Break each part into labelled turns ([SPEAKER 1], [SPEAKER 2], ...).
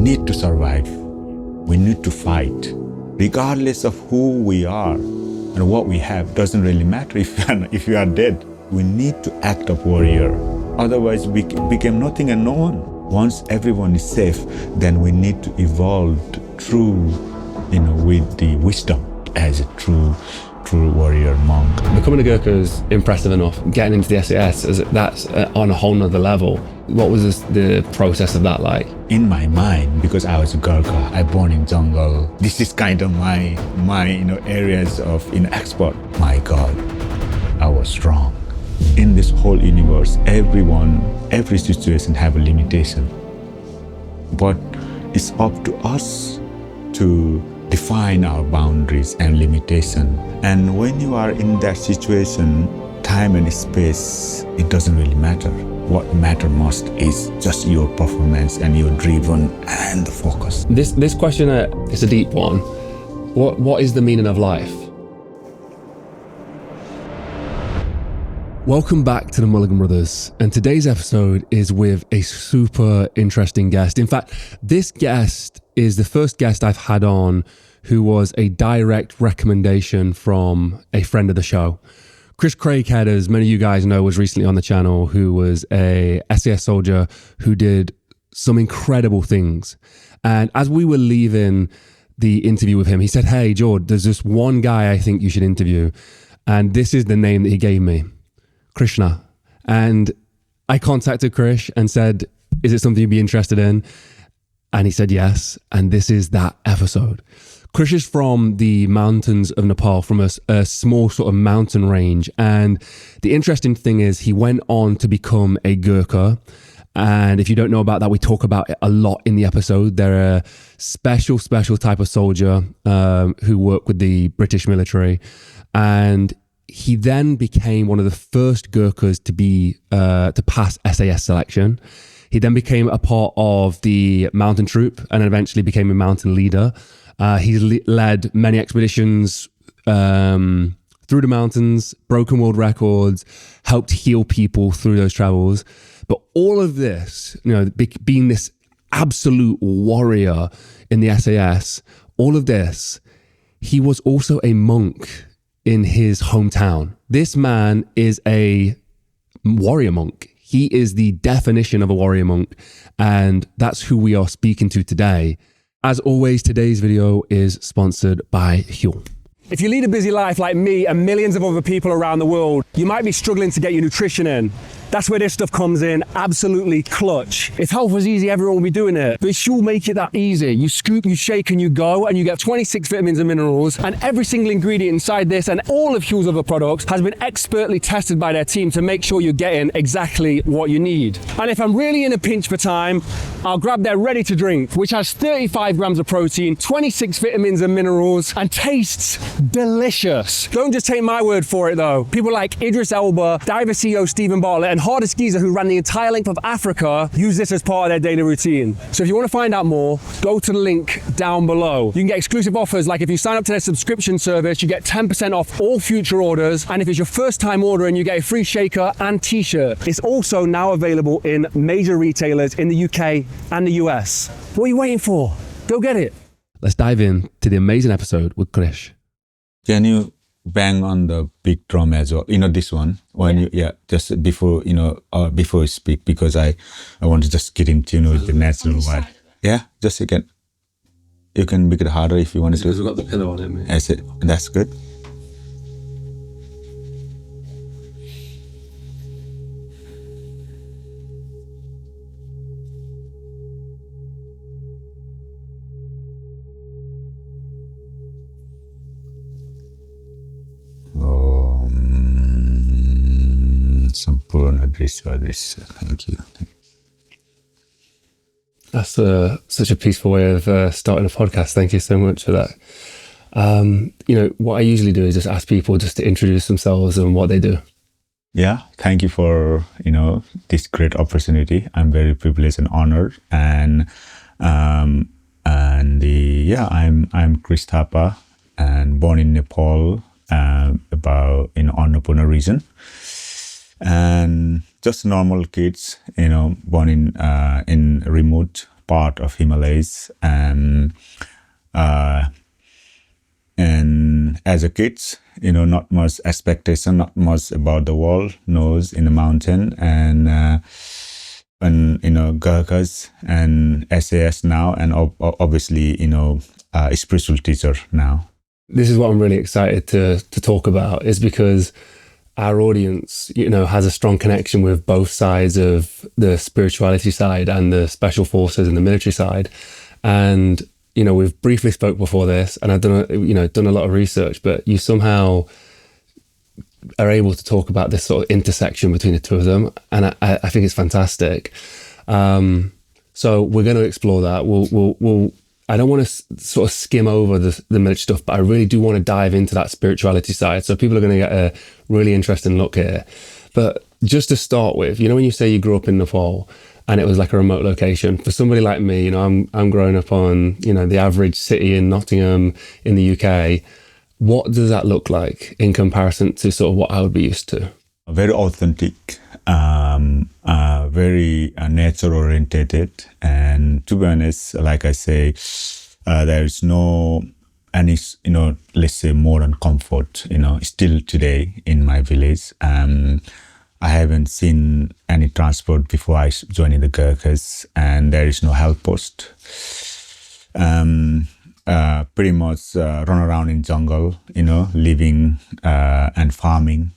[SPEAKER 1] need to survive. We need to fight. Regardless of who we are and what we have, doesn't really matter if you are dead. We need to act of warrior. Otherwise, we become nothing and no one. Once everyone is safe, then we need to evolve through, with the wisdom as a true warrior monk.
[SPEAKER 2] Becoming a Gurkha is impressive enough. Getting into the SAS, that's on a whole nother level. What was the process of that like?
[SPEAKER 1] In my mind, because I was a Gurkha, I born in jungle. This is kind of my areas of export. My God, I was strong. In this whole universe, every situation have a limitation. But it's up to us to define our boundaries and limitation. And when you are in that situation, time and space, it doesn't really matter. What matter most is just your performance and your driven and the focus.
[SPEAKER 2] This question is a deep one. What is the meaning of life? Welcome back to the Mulligan Brothers, and today's episode is with a super interesting guest. In fact, this guest is the first guest I've had on who was a direct recommendation from a friend of the show. Chris Craighead, as many of you guys know, was recently on the channel, who was a SAS soldier who did some incredible things. And as we were leaving the interview with him, he said, "Hey, Jord, there's this one guy I think you should interview." And this is the name that he gave me. Krishna. And I contacted Krish and said, "Is it something you'd be interested in?" And he said yes. And this is that episode. Krish is from the mountains of Nepal, from a small sort of mountain range. And the interesting thing is he went on to become a Gurkha. And if you don't know about that, we talk about it a lot in the episode. They're a special type of soldier who work with the British military. And he then became one of the first Gurkhas to pass SAS Selection. He then became a part of the mountain troop and eventually became a mountain leader. He's led many expeditions through the mountains, broken world records, helped heal people through those travels. But all of this, being this absolute warrior in the SAS, all of this, he was also a monk in his hometown. This man is a warrior monk. He is the definition of a warrior monk, and that's who we are speaking to today. As always, today's video is sponsored by Huel.
[SPEAKER 3] If you lead a busy life like me and millions of other people around the world, you might be struggling to get your nutrition in. That's where this stuff comes in, absolutely clutch. If health was easy, everyone would be doing it. But Huel make it that easy. You scoop, you shake, and you go, and you get 26 vitamins and minerals, and every single ingredient inside this and all of Huel's other products has been expertly tested by their team to make sure you're getting exactly what you need. And if I'm really in a pinch for time, I'll grab their ready to drink, which has 35 grams of protein, 26 vitamins and minerals, and tastes delicious. Don't just take my word for it though. People like Idris Elba, Diver CEO Stephen Bartlett, and hardest geezer who ran the entire length of Africa use this as part of their daily routine. So if you want to find out more, go to the link down below. You can get exclusive offers, like if you sign up to their subscription service, you get 10% off all future orders. And if it's your first time ordering, you get a free shaker and t-shirt. It's also now available in major retailers in the UK and the US. What are you waiting for? Go get it.
[SPEAKER 2] Let's dive in to the amazing episode with Krish.
[SPEAKER 1] Can you bang on the big drum as well? This one. When just before, before you speak, because I want to just get in tune with the natural vibe. Yeah, just you can make it harder if you want to.
[SPEAKER 2] Because we've got the pillow on it, mate.
[SPEAKER 1] That's it. That's good. Sampurna Drisva. Thank you.
[SPEAKER 2] That's such a peaceful way of starting a podcast. Thank you so much for that. What I usually do is just ask people just to introduce themselves and what they do.
[SPEAKER 1] Yeah, thank you for this great opportunity. I'm very privileged and honored. And I'm Chris Thapa, and born in Nepal, about in Annapurna region. And just normal kids, born in remote part of Himalayas. And as a kids, not much expectation, not much about the world, knows in the mountain, and Gurkhas and SAS now, and obviously, a spiritual teacher now.
[SPEAKER 2] This is what I'm really excited to talk about, is because our audience, has a strong connection with both sides of the spirituality side and the special forces and the military side. And, we've briefly spoke before this, and I've done a lot of research, but you somehow are able to talk about this sort of intersection between the two of them. And I think it's fantastic. So we're going to explore that. We'll I don't want to sort of skim over the military stuff, but I really do want to dive into that spirituality side. So people are going to get a really interesting look here. But just to start with, when you say you grew up in Nepal and it was like a remote location, for somebody like me, I'm growing up on, the average city in Nottingham in the UK. What does that look like in comparison to sort of what I would be used to?
[SPEAKER 1] Very authentic, very nature oriented, and to be honest, like I say, there is no any let's say modern comfort still today in my village. I haven't seen any transport before I joined the Gurkhas, and there is no health post. Pretty much run around in jungle, living and farming.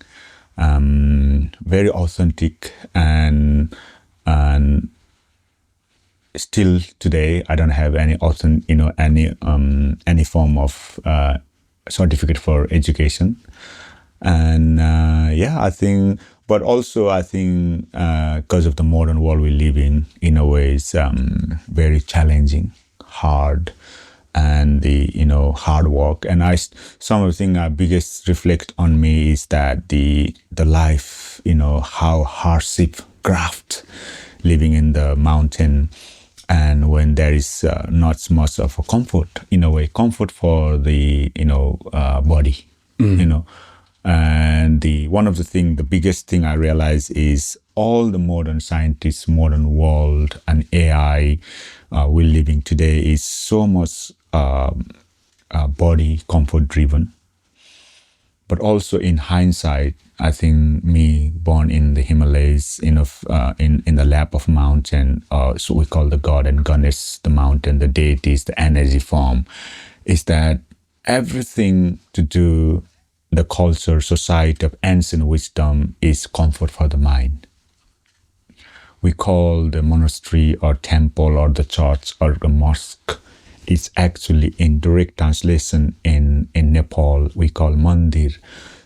[SPEAKER 1] Very authentic, and still today I don't have any any form of certificate for education. And I think, but also I think because of the modern world we live in a way, it's very challenging, hard, and the hard work. And some of the things I biggest reflect on me is that the life, how hardship, graft, living in the mountain, and when there is not much of a comfort, in a way, comfort for the body, and the biggest thing I realize is all the modern scientists, modern world, and AI we're living today is so much body comfort driven. But also in hindsight, I think me born in the Himalayas, in the lap of mountain, so we call the god and goddess, the mountain, the deities, the energy form, is that everything to do the culture, society of ancient wisdom is comfort for the mind. We call the monastery or temple or the church or the mosque, it's actually in direct translation in Nepal, we call mandir.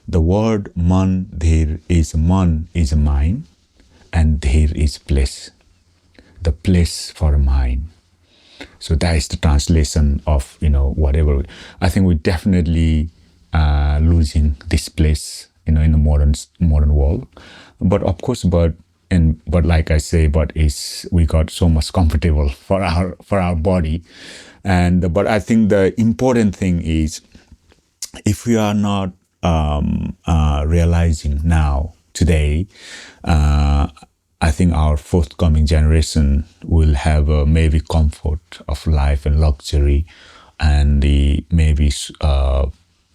[SPEAKER 1] The word mandir is man is mind, and dhir is place. The place for mind. So that is the translation of, whatever. I think we're definitely losing this place, in the modern world. But of course, but like I say, we got so much comfortable for our body. But I think the important thing is, if we are not realizing now, today, I think our forthcoming generation will have maybe comfort of life and luxury, and the maybe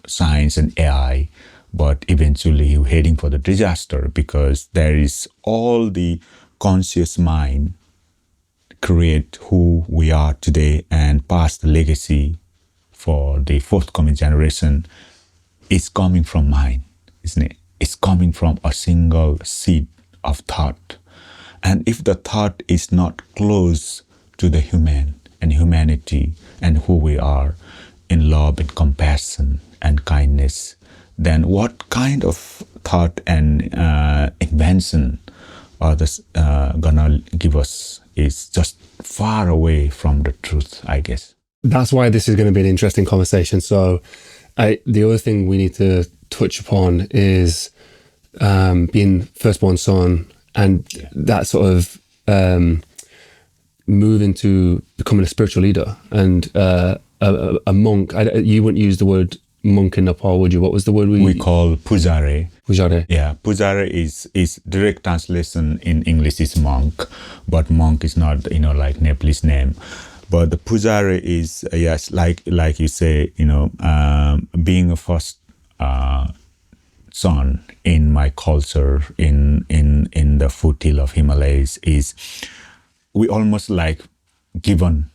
[SPEAKER 1] science and AI, but eventually you're heading for the disaster, because there is all the conscious mind create who we are today and pass the legacy for the forthcoming generation. It's coming from mind, isn't it? It's coming from a single seed of thought. And if the thought is not close to the human and humanity and who we are in love and compassion and kindness, then what kind of thought and invention are this gonna give us is just far away from the truth, I guess.
[SPEAKER 2] That's why this is going to be an interesting conversation. So the other thing we need to touch upon is being firstborn son, and that sort of move into becoming a spiritual leader and a monk. You wouldn't use the word monk in Nepal, would you? What was the word
[SPEAKER 1] We call pujare.
[SPEAKER 2] Pujare.
[SPEAKER 1] Yeah, pujare is direct translation in English is monk, but monk is not like Nepalese name. But the pujare is yes, like you say, being a first son in my culture in the foothill of Himalayas is we almost like given,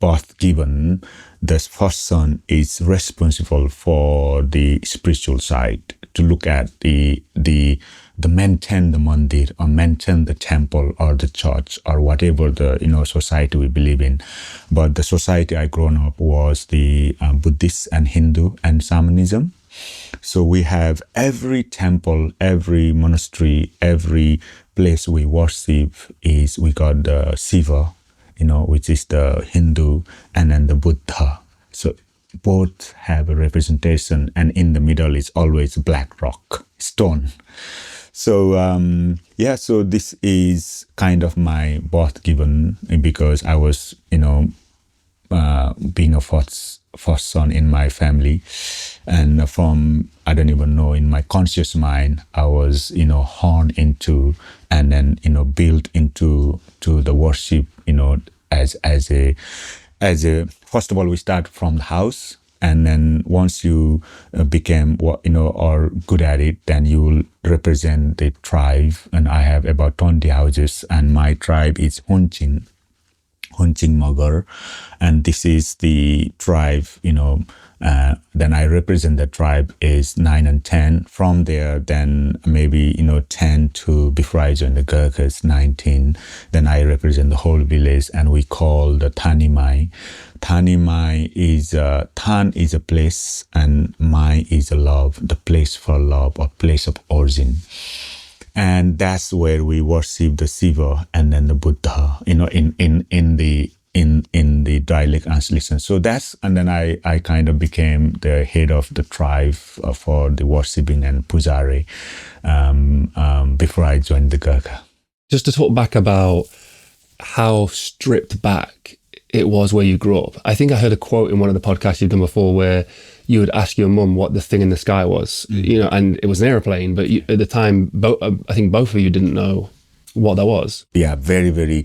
[SPEAKER 1] birth given. The first son is responsible for the spiritual side, to look at the maintain the mandir or maintain the temple or the church or whatever the society we believe in. But the society I grown up was the Buddhist and Hindu and shamanism. So we have every temple, every monastery, every place we worship is we got the Shiva, which is the Hindu, and then the Buddha. So both have a representation, and in the middle is always black rock, stone. So so this is kind of my birth given, because I was, being a first son in my family, and from I don't even know, in my conscious mind I was honed into, and then built into the worship, as a first of all we start from the house, and then once you became or good at it, then you will represent the tribe. And I have about 20 houses, and my tribe is Hunching Magar, and this is the tribe, then I represent the tribe is 9 and 10. From there, then maybe, 10 to before I joined the Gurkhas, 19. Then I represent the whole village, and we call the Tanimai. Tanimai is, Tan is a place, and Mai is a love, the place for love or place of origin. And that's where we worship the Shiva and then the Buddha, in the dialect translation. So that's, and then I kind of became the head of the tribe for the worshipping and pujari before I joined the Gurkha.
[SPEAKER 2] Just to talk back about how stripped back it was where you grew up. I think I heard a quote in one of the podcasts you've done before where you would ask your mum what the thing in the sky was, and it was an airplane, but at the time, I think both of you didn't know what that was.
[SPEAKER 1] Yeah, very, very,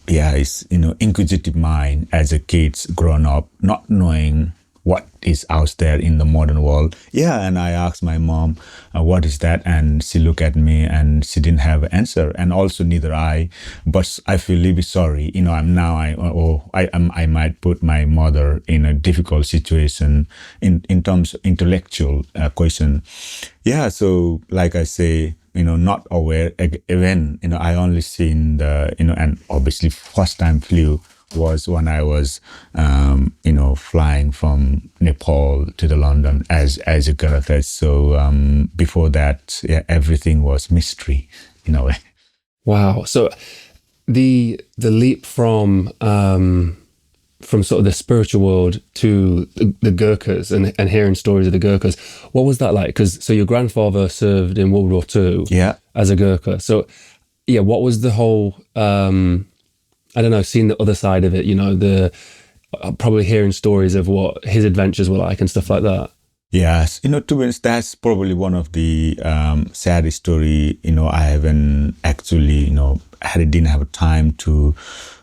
[SPEAKER 1] it's, inquisitive mind as a kid's grown up, not knowing what is out there in the modern world. Yeah, and I asked my mom, what is that? And she looked at me and she didn't have an answer. And also neither I, but I feel really sorry. I might put my mother in a difficult situation in terms of intellectual question. Yeah, so like I say, not aware, even, I only seen the, and obviously first time flew was when I was, flying from Nepal to the London as a Gurkha. So before that, everything was mystery in a way.
[SPEAKER 2] Wow. So the leap from sort of the spiritual world to the Gurkhas and hearing stories of the Gurkhas, what was that like? Because so your grandfather served in World War II as a Gurkha. So what was the whole seeing the other side of it, the probably hearing stories of what his adventures were like and stuff like that.
[SPEAKER 1] Yes, to be honest, that's probably one of the sad story. I haven't actually, didn't have time to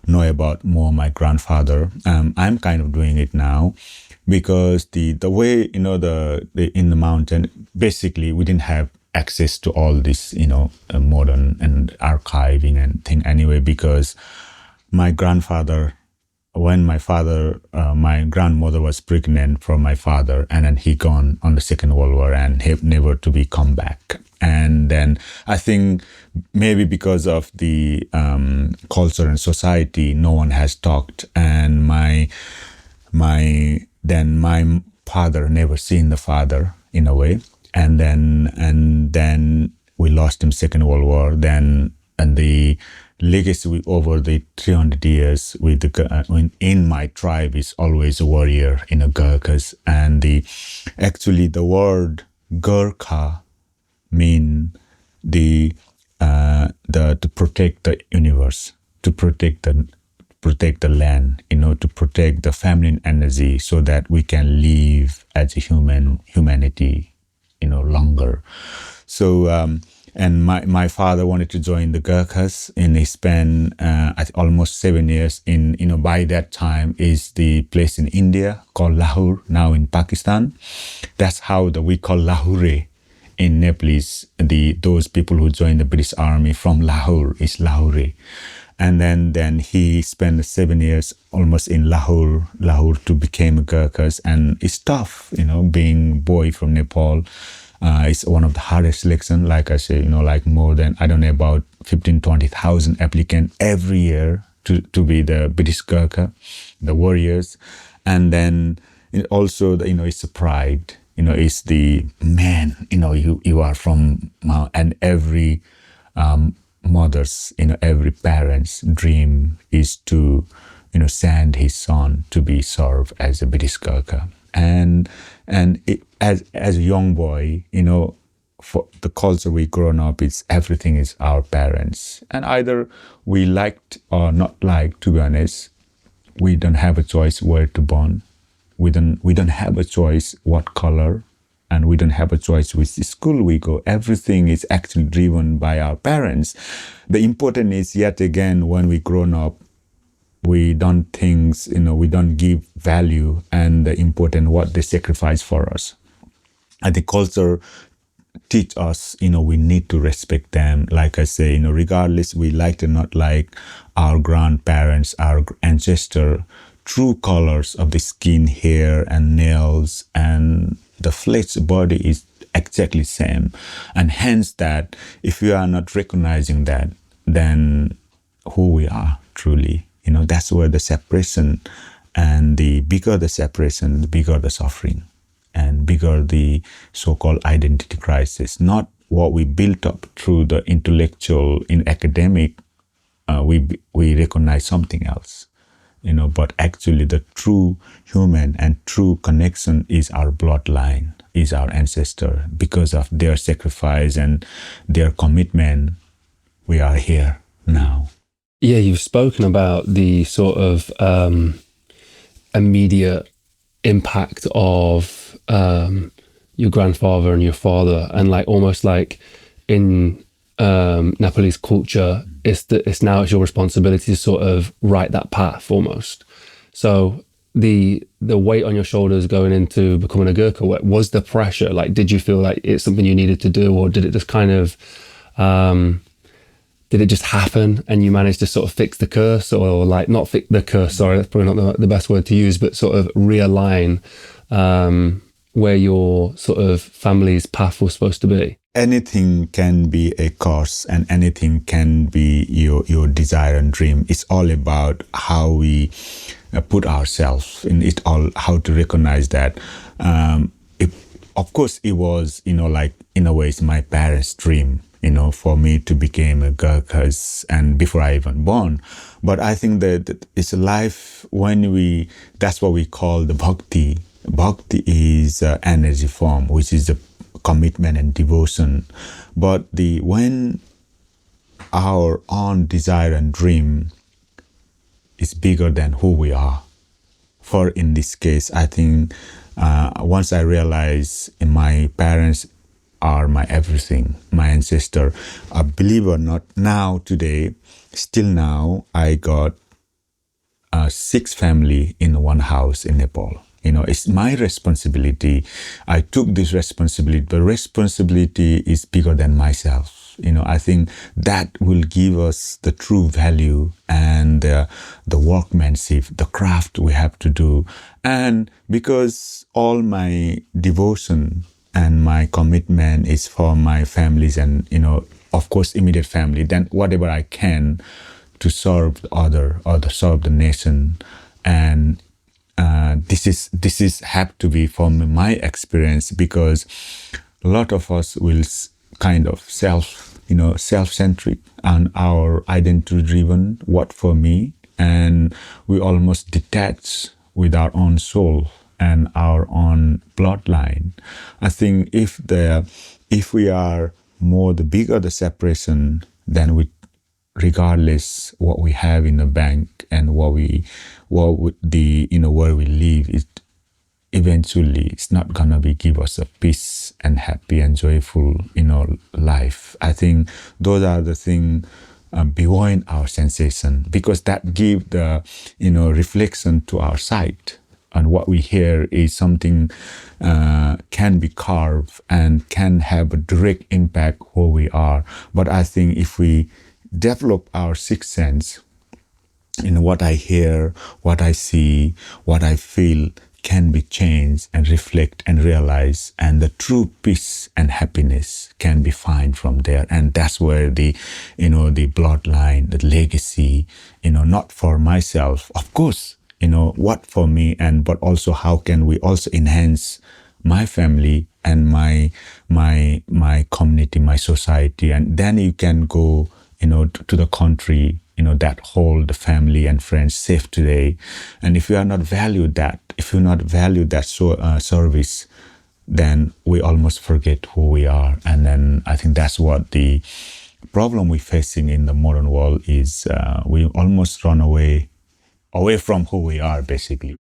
[SPEAKER 1] know about more my grandfather. I'm kind of doing it now because the way, the in the mountain, basically we didn't have access to all this, modern and archiving and thing anyway, because my grandfather, when my grandmother was pregnant from my father, and then he gone on the Second World War and he never to be come back. And then I think maybe because of the culture and society, no one has talked. And my father never seen the father in a way. And then we lost him Second World War. And the legacy over the 300 years with the in my tribe is always a warrior in a Gurkhas, and the word Gurkha mean to protect the universe, to protect the protect the land, to protect the feminine energy so that we can live as a humanity, longer. So, and my father wanted to join the Gurkhas, and he spent almost 7 years in, by that time is the place in India called Lahore, now in Pakistan. That's how we call Lahore in Nepalese. Those people who joined the British Army from Lahore is Lahore. And then he spent 7 years almost in Lahore to become a Gurkhas. And it's tough, being boy from Nepal. It's one of the hardest selection. Like I say, like more than, I don't know, about 20,000 applicants every year to be the British Gurkha, the warriors. And then also, it's a pride. It's the man, you are from, and every mother's, every parent's dream is to, send his son to be served as a British Gurkha. And as a young boy, for the culture we grown up, it's everything is our parents. And either we liked or not liked, to be honest, we don't have a choice where to born. We don't have a choice what color, and we don't have a choice which school we go. Everything is actually driven by our parents. The important is, yet again, when we grown up, we don't things, we don't give value and the important what they sacrifice for us. And the culture teach us, we need to respect them. Like I say, regardless we like or not like our grandparents, our ancestor, true colors of the skin, hair and nails and the flesh body is exactly same. And hence that if we are not recognizing that, then who we are truly, that's where the separation, and the bigger the separation, the bigger the suffering, and bigger the so-called identity crisis. Not what we built up through the intellectual, in academic, we recognize something else, but actually the true human and true connection is our bloodline, is our ancestor. Because of their sacrifice and their commitment, we are here now.
[SPEAKER 2] Yeah, you've spoken about the sort of immediate impact of your grandfather and your father, and like almost like in Nepalese culture, it's now your responsibility to sort of write that path almost. So the weight on your shoulders going into becoming a Gurkha, what was the pressure? Like, did you feel like it's something you needed to do, or did it just kind of did it just happen and you managed to sort of fix the curse, or like not fix the curse, sorry, that's probably not the best word to use, but sort of realign where your sort of family's path was supposed to be?
[SPEAKER 1] Anything can be a curse and anything can be your desire and dream. It's all about how we put ourselves in it, all how to recognize that. Of course, it was, like in a way, it's my parents' dream, for me to become a Gurkhas and before I even born. But I think that it's a life when that's what we call the bhakti. Bhakti is an energy form, which is the commitment and devotion. But when our own desire and dream is bigger than who we are. For in this case, I think once I realized my parents are my everything, my ancestor, believe it or not, now today, still now, I got 6 family in one house in Nepal. It's my responsibility. I took this responsibility, but responsibility is bigger than myself. I think that will give us the true value and the workmanship, the craft we have to do. And because all my devotion and my commitment is for my families and, of course, immediate family, then whatever I can to serve the or to serve the nation. And this is have to be from my experience, because a lot of us will kind of self-centric and our identity driven, what for me, and we almost detach with our own soul and our own bloodline. I think if we are more, the bigger the separation, then we regardless what we have in the bank and what would the, where we live, is eventually it's not gonna be give us a peace and happy and joyful, life. I think those are the things beyond our sensation, because that give the, reflection to our sight. And what we hear is something can be carved and can have a direct impact where we are. But I think if we develop our sixth sense, what I hear, what I see, what I feel can be changed and reflect and realize, and the true peace and happiness can be found from there. And that's where the bloodline, the legacy, not for myself, of course, what for me, but also how can we also enhance my family and my community, my society. And then you can go, to the country, that hold the family and friends safe today. And if you are not valued that, service, then we almost forget who we are. And then I think that's what the problem we're facing in the modern world is. We almost run away from who we are, basically.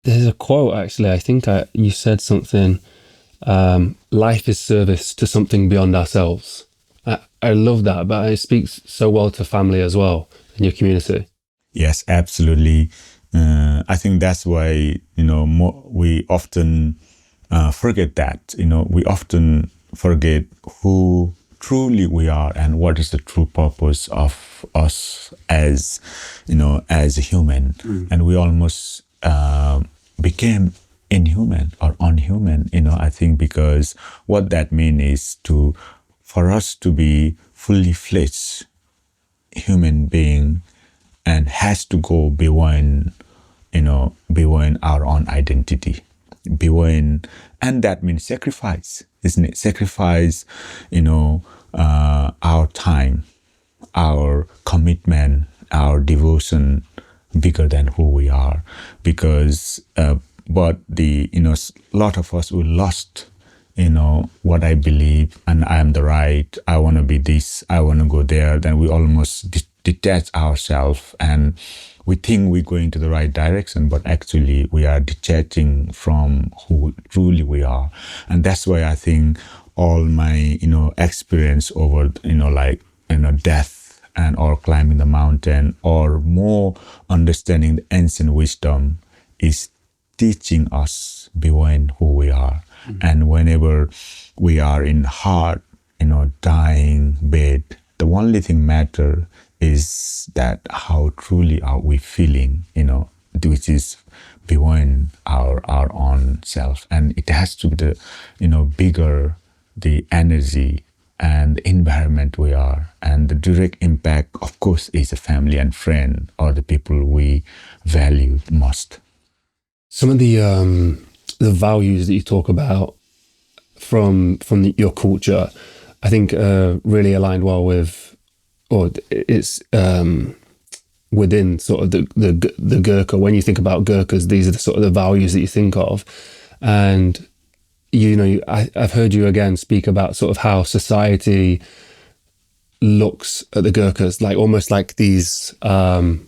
[SPEAKER 2] There's a quote, actually. I think you said something, life is service to something beyond ourselves. I love that, but it speaks so well to family as well in your community.
[SPEAKER 1] Yes, absolutely. I think that's why, we often forget that. We often forget who truly we are and what is the true purpose of us as, as a human. And we almost became inhuman or unhuman, I think, because what that means is for us to be fully fledged human being and has to go beyond our own identity, and that means sacrifice, isn't it? Sacrifice, our time, our commitment, our devotion, bigger than who we are, because but a lot of us will lost what I believe, and I am the right, I want to be this, I want to go there. Then we almost detach ourselves, and we think we're going to the right direction, but actually we are detaching from who truly we are. And that's why I think all my experience over death and or climbing the mountain, or more understanding the ancient wisdom, is teaching us beyond who we are. And whenever we are in hard, dying bed, the only thing matter is that how truly are we feeling, which is beyond our own self. And it has to be the, bigger the energy and the environment we are. And the direct impact, of course, is the family and friend, or the people we value most.
[SPEAKER 2] Some of the values that you talk about from your culture, I think really aligned well with, or it's within sort of the Gurkha. When you think about Gurkhas, these are the sort of the values that you think of. And I've heard you again speak about sort of how society looks at the Gurkhas like almost like these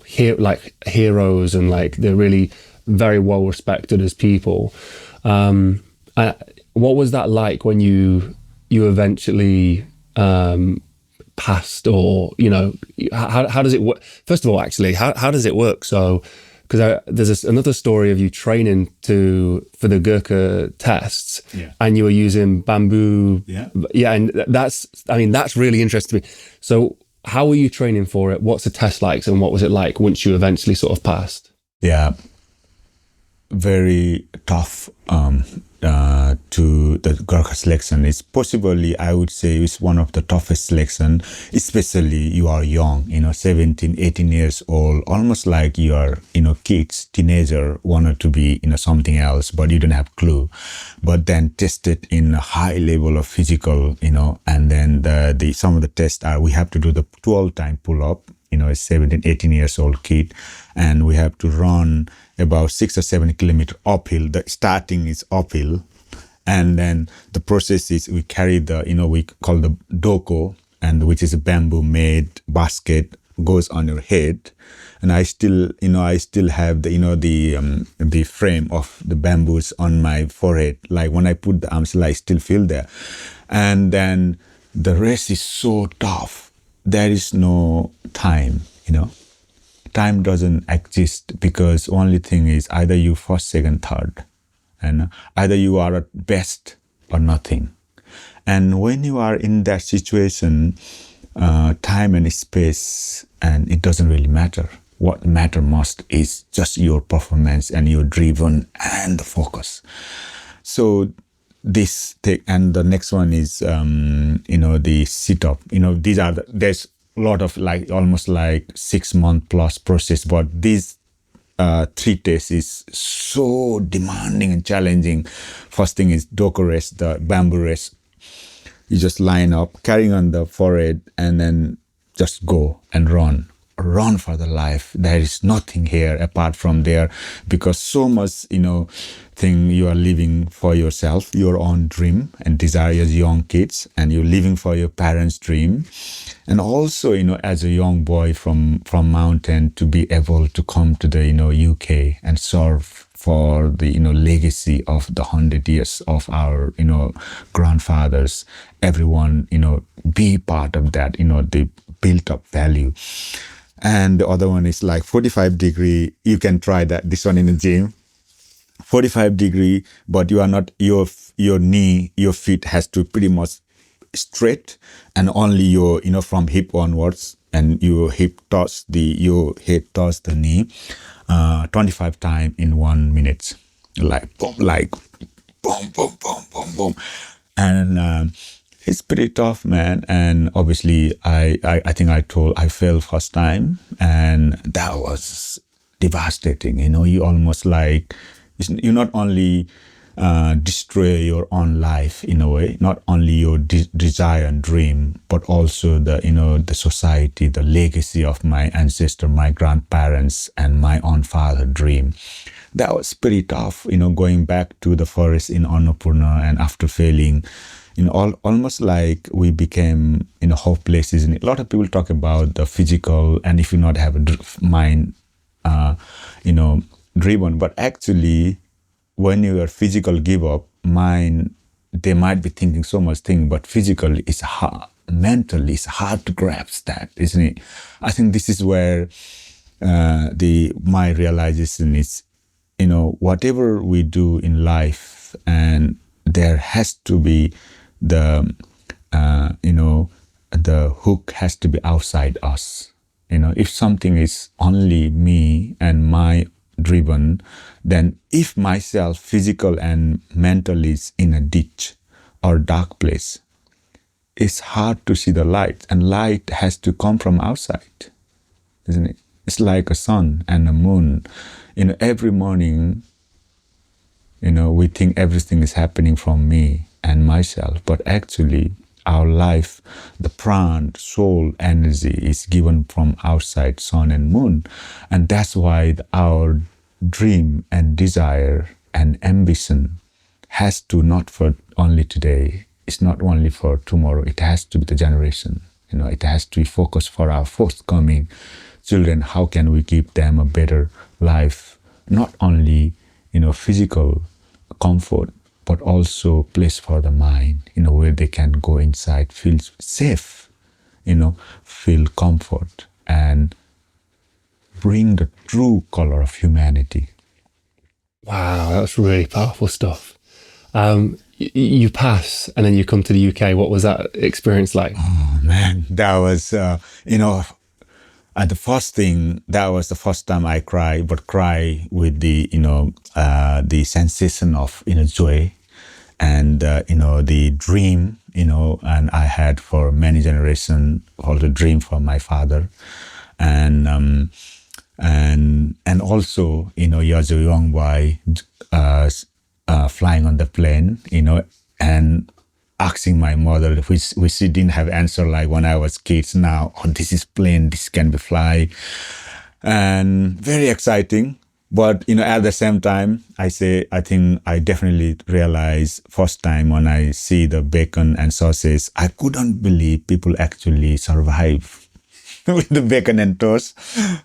[SPEAKER 2] heroes, and like they're really very well respected as people. What was that like when you eventually passed, or how does it work? First of all, actually, how does it work? So, because there's another story of you training for the Gurkha tests, and you were using bamboo. And that's really interesting to me. So, how were you training for it? What's the test like, and what was it like once you eventually sort of passed?
[SPEAKER 1] Yeah, very tough to the Gurkha selection. It's possibly, I would say, it's one of the toughest selection, especially you are young, 17, 18 years old, almost like you are, kids, teenager, wanted to be, something else, but you don't have clue. But then tested in a high level of physical, and then some of the tests are, we have to do the 12-time pull-up, a 17, 18 years old kid, and we have to run about 6 or 7 kilometers uphill. The starting is uphill, and then the process is we carry the, we call the doko, and which is a bamboo made basket goes on your head, and I still have the frame of the bamboos on my forehead. Like when I put the arms, I still feel there. And then the rest is so tough. There is no time, Time doesn't exist, because only thing is either you first, second, third, and either you are at best or nothing. And when you are in that situation, time and space, and it doesn't really matter. What matter most is just your performance and your driven and the focus. So this thing, and the next one is the sit up. There's a lot of almost 6 month plus process, but these 3 tests is so demanding and challenging. First thing is doku rest, the bamboo rest. You just line up, carrying on the forehead, and then just go and run for the life. There is nothing here apart from there, because so much thing you are living for yourself, your own dream and desire as young kids, and you're living for your parents' dream. And also, as a young boy from mountain, to be able to come to the UK and serve for the legacy of the 100 years of our grandfathers, everyone be part of that, the built up value. And the other one is 45-degree. You can try that, this one in the gym. 45-degree, but you are not, your knee, your feet has to pretty much straight, and only your from hip onwards, and your your head touch the knee 25 times in 1 minute, boom, boom, boom, boom, boom, boom. And it's pretty tough, man. And obviously I think I failed first time, and that was devastating. You almost you not only destroy your own life in a way, not only your desire and dream, but also the society, the legacy of my ancestor, my grandparents, and my own father dream. That was pretty tough, going back to the forest in Annapurna, and after failing, almost we became hopeless, isn't it? A lot of people talk about the physical, and if you not have a mind, driven, but actually, when you are physical give up, mind, they might be thinking so much thing, but physical is hard, mentally it's hard to grasp that, isn't it? I think this is where my realization is, whatever we do in life, and there has to be the hook has to be outside us. If something is only me and my driven, then if myself, physical and mental, is in a ditch or dark place, it's hard to see the light, and light has to come from outside, isn't it? It's like a sun and a moon. Every morning, we think everything is happening from me and myself, but actually our life, the pran, soul, energy is given from outside sun and moon. And that's why our dream and desire and ambition has to not for only today, it's not only for tomorrow, it has to be the generation. It has to be focused for our forthcoming children. How can we give them a better life? Not only, physical comfort, but also place for the mind, where they can go inside, feel safe, feel comfort, and bring the true color of humanity.
[SPEAKER 2] Wow, that's really powerful stuff. You pass and then you come to the UK. What was that experience like?
[SPEAKER 1] Oh man, that was, the first thing, that was the first time I cried, but cry with the sensation of, joy, and, the dream, and I had for many generations, all the dream for my father. And also, as a young boy, flying on the plane, and asking my mother, which she didn't have answer like when I was kids now, oh, this is plane, this can be fly. And very exciting. But, at the same time, I think I definitely realized first time when I see the bacon and sausage, I couldn't believe people actually survive with the bacon and toast,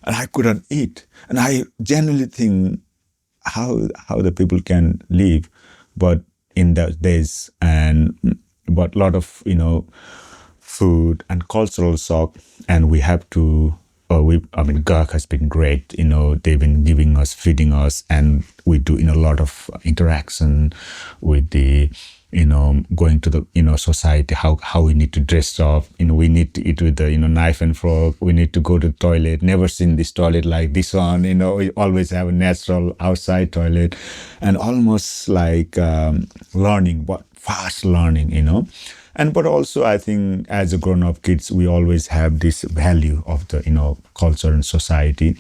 [SPEAKER 1] and I couldn't eat. And I genuinely think how the people can live, but in those days, and but a lot of food and cultural shock, and we have to. Gurkha has been great. They've been giving us, feeding us, and we do a lot of interaction with the, going to the, society, how we need to dress up. We need to eat with the, knife and fork. We need to go to the toilet. Never seen this toilet like this one. We always have a natural outside toilet, and almost like learning, but fast learning. But also I think as a grown-up kids, we always have this value of the, culture and society.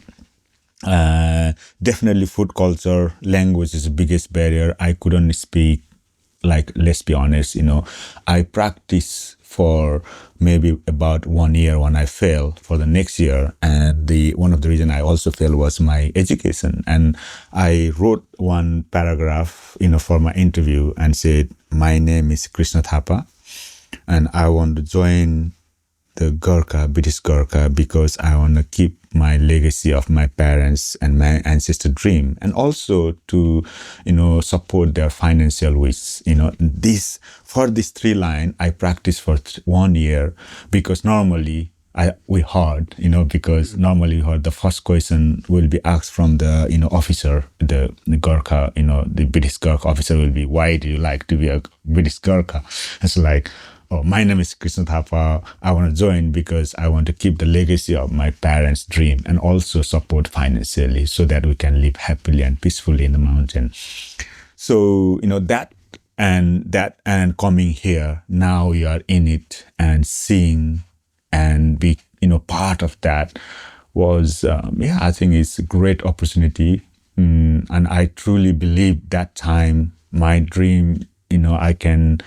[SPEAKER 1] Definitely food culture, language is the biggest barrier. I couldn't speak, like, let's be honest, I practiced for maybe about 1 year when I failed for the next year. And one of the reasons I also failed was my education. And I wrote one paragraph, for my interview and said, my name is Krishna Thapa. And I want to join the Gurkha, British Gurkha, because I want to keep my legacy of my parents and my ancestor dream, and also to, support their financial wish. For this 3 line, I practiced for 1 year, because normally we heard, because normally we heard the first question will be asked from the, officer, the Gurkha, the British Gurkha officer will be, why do you like to be a British Gurkha? It's like, oh, my name is Krishna Thapa. I want to join because I want to keep the legacy of my parents' dream and also support financially so that we can live happily and peacefully in the mountain. So, that and coming here, now you are in it and seeing and be, part of that was, I think it's a great opportunity. And I truly believe that time, my dream, I can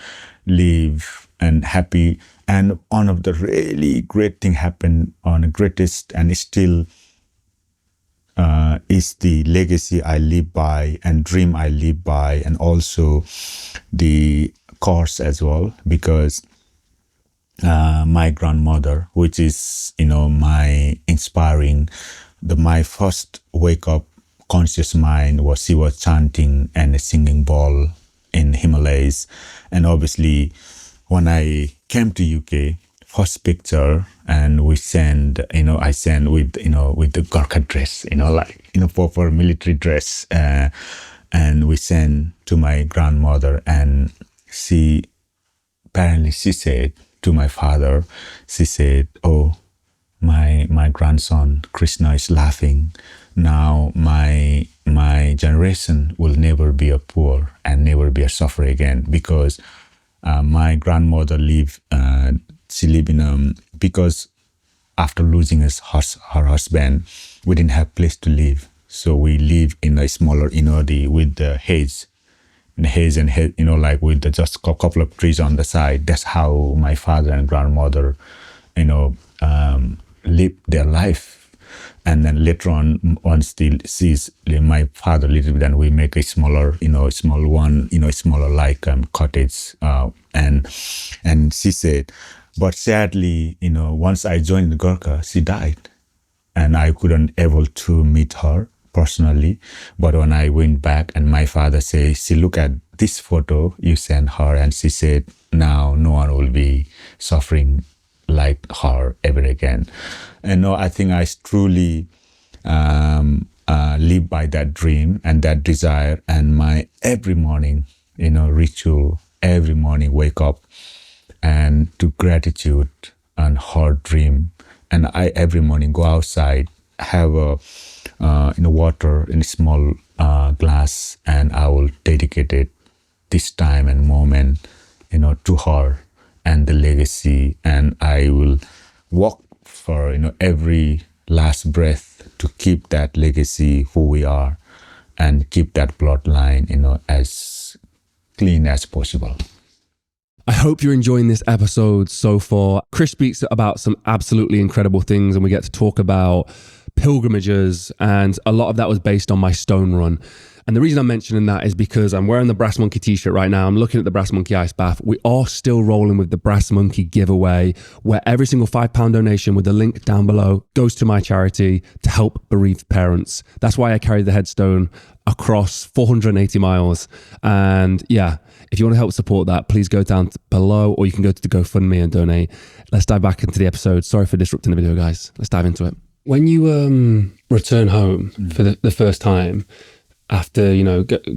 [SPEAKER 1] live and happy. And one of the really great thing happened on the greatest, and still is the legacy I live by and dream I live by, and also the course as well, because my grandmother, which is, my inspiring, my first wake up conscious mind was she was chanting and singing bowl in Himalayas. And obviously when I came to UK, first picture, and we send, I send with the Gurkha dress, proper military dress, and we send to my grandmother, and apparently she said to my father, she said, oh, my grandson Krishna is laughing. Now my generation will never be a poor and never be a suffer again, because my grandmother she lived in because after losing her husband, we didn't have place to live. So we live in a smaller, with the haze and like with just a couple of trees on the side. That's how my father and grandmother, lived their life. And then later on, once my father lived, then we make a smaller, small one, smaller like cottage. And she said, but sadly, once I joined the Gurkha, she died, and I couldn't able to meet her personally. But when I went back, and my father said, she look at this photo you sent her, and she said, now no one will be suffering like her ever again. And no, I think I truly live by that dream and that desire, and my every morning, ritual, every morning wake up and to gratitude and her dream. And I every morning go outside, have a water in a small glass, and I will dedicate it this time and moment, to her and the legacy. And I will walk for, every last breath to keep that legacy, who we are, and keep that bloodline, as clean as possible.
[SPEAKER 2] I hope you're enjoying this episode so far. Chris speaks about some absolutely incredible things, and we get to talk about pilgrimages, and a lot of that was based on my stone run. And the reason I'm mentioning that is because I'm wearing the Brass Monkey t-shirt right now. I'm looking at the Brass Monkey Ice Bath. We are still rolling with the Brass Monkey giveaway, where every single £5 donation with the link down below goes to my charity to help bereaved parents. That's why I carry the headstone across 480 miles. And yeah, if you want to help support that, please go down below, or you can go to the GoFundMe and donate. Let's dive back into the episode. Sorry for disrupting the video, guys. Let's dive into it. When you return home for the first time, after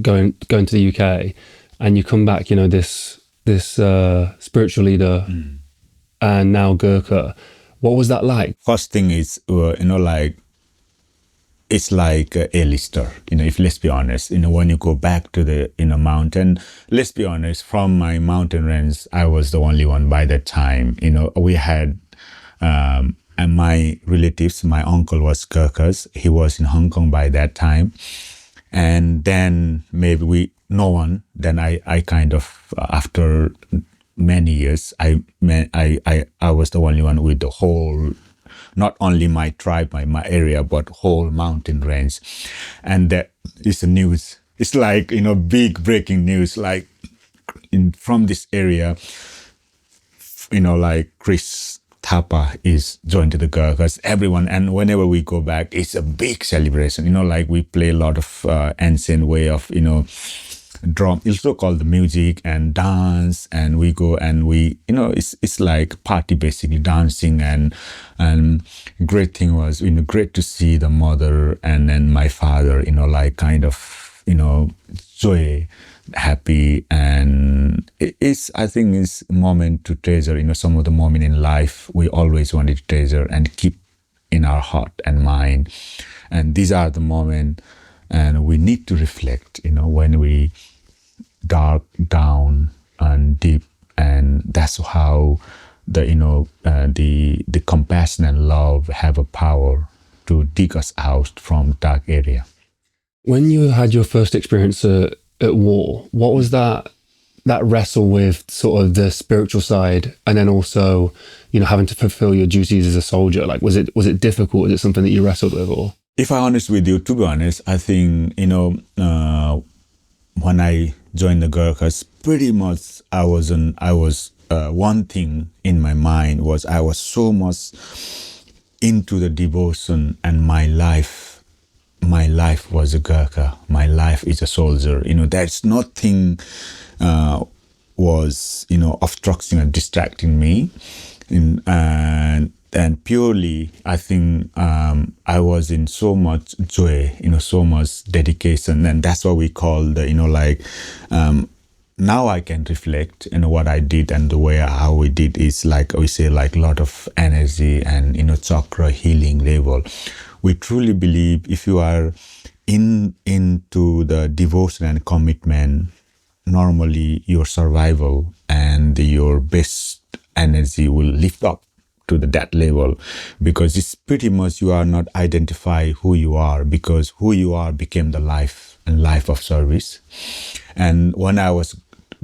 [SPEAKER 2] going to the UK, and you come back, this spiritual leader and now Gurkha, what was that like?
[SPEAKER 1] First thing is it's like a lister, if let's be honest, when you go back to the mountain, let's be honest, from my mountain range, I was the only one by that time. We had and my relatives, my uncle was Gurkhas. He was in Hong Kong by that time. And then maybe no one. Then I kind of, after many years, I was the only one with the whole, not only my tribe, my area, but whole mountain range. And that is the news. It's like, big breaking news, like from this area, like Thapa is joined to the Gurkhas, everyone, and whenever we go back, it's a big celebration. Like we play a lot of ancient way of drum, it's so called the music and dance, and we go and we it's like party basically, dancing, and great thing was great to see the mother and then my father like kind of joy, happy, and I think it's a moment to treasure. Some of the moment in life we always wanted to treasure and keep in our heart and mind, and these are the moment, and we need to reflect when we dark down and deep, and that's how the compassion and love have a power to dig us out from dark area.
[SPEAKER 2] When you had your first experience at war, what was that wrestle with sort of the spiritual side, and then also having to fulfill your duties as a soldier? Like, was it difficult? Was it something that you wrestled with? Or
[SPEAKER 1] if I'm honest with you, to be honest, I think when I joined the Gurkhas, pretty much I was one thing in my mind was I was so much into the devotion, and my life was a Gurkha. My life is a soldier. There's nothing was obstructing or distracting me, and purely I think I was in so much joy, so much dedication, and that's what we call the now I can reflect what I did, and the way how we did is like we say, like a lot of energy and chakra healing level. We truly believe if you are into the devotion and commitment, normally your survival and your best energy will lift up to that level, because it's pretty much you are not identify who you are, because who you are became the life and life of service. And when I was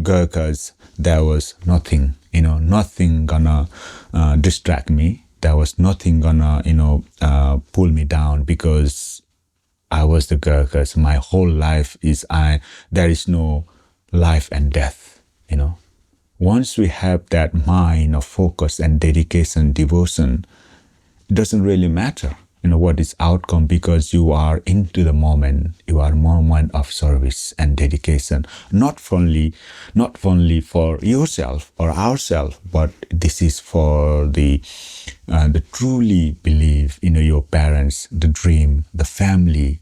[SPEAKER 1] Gurkhas, there was nothing, nothing gonna distract me. There was nothing gonna, pull me down, because I was the Gurkhas. My whole life is there is no life and death, Once we have that mind of focus and dedication, devotion, it doesn't really matter, what is outcome, because you are into the moment. You are moment of service and dedication, not only for yourself or ourselves, but this is for the truly believe, your parents, the dream, the family,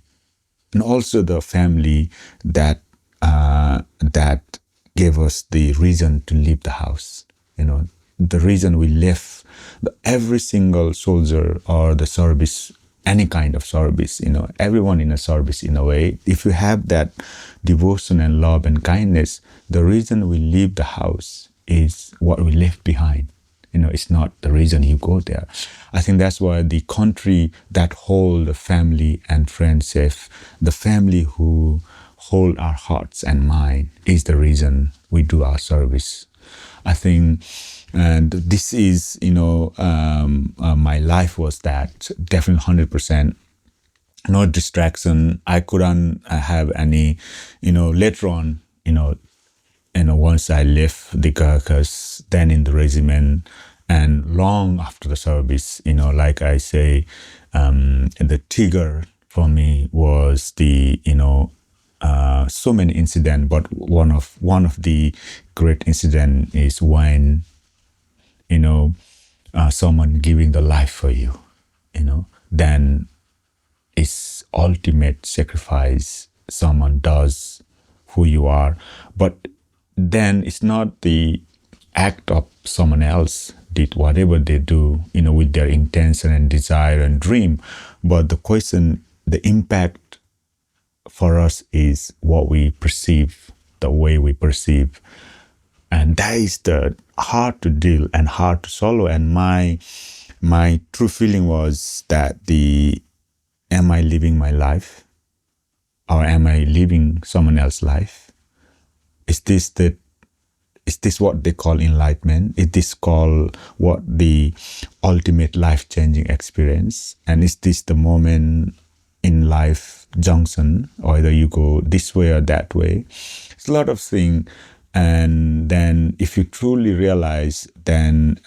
[SPEAKER 1] and also the family that gave us the reason to leave the house. The reason we left, every single soldier or the service, any kind of service, everyone in a service in a way, if you have that devotion and love and kindness, the reason we leave the house is what we left behind. It's not the reason you go there. I think that's why the country that hold the family and friends safe, the family who hold our hearts and mind, is the reason we do our service. I think, and this is, my life was that, definitely 100%. no distraction. I couldn't have any, later on, once I left the Gurkhas, then in the regiment, and long after the service, like I say, the trigger for me was the, so many incidents, but one of the great incident is when, someone giving the life for you, then it's ultimate sacrifice someone does who you are. But then it's not the act of someone else did whatever they do, with their intention and desire and dream. But the question, the impact for us is what we perceive, the way we perceive. And that is the hard to deal and hard to swallow. And my true feeling was that am I living my life, or am I living someone else's life? Is this what they call enlightenment? Is this called what the ultimate life-changing experience? And is this the moment in life junction, or either you go this way or that way? It's a lot of things. And then if you truly realize, then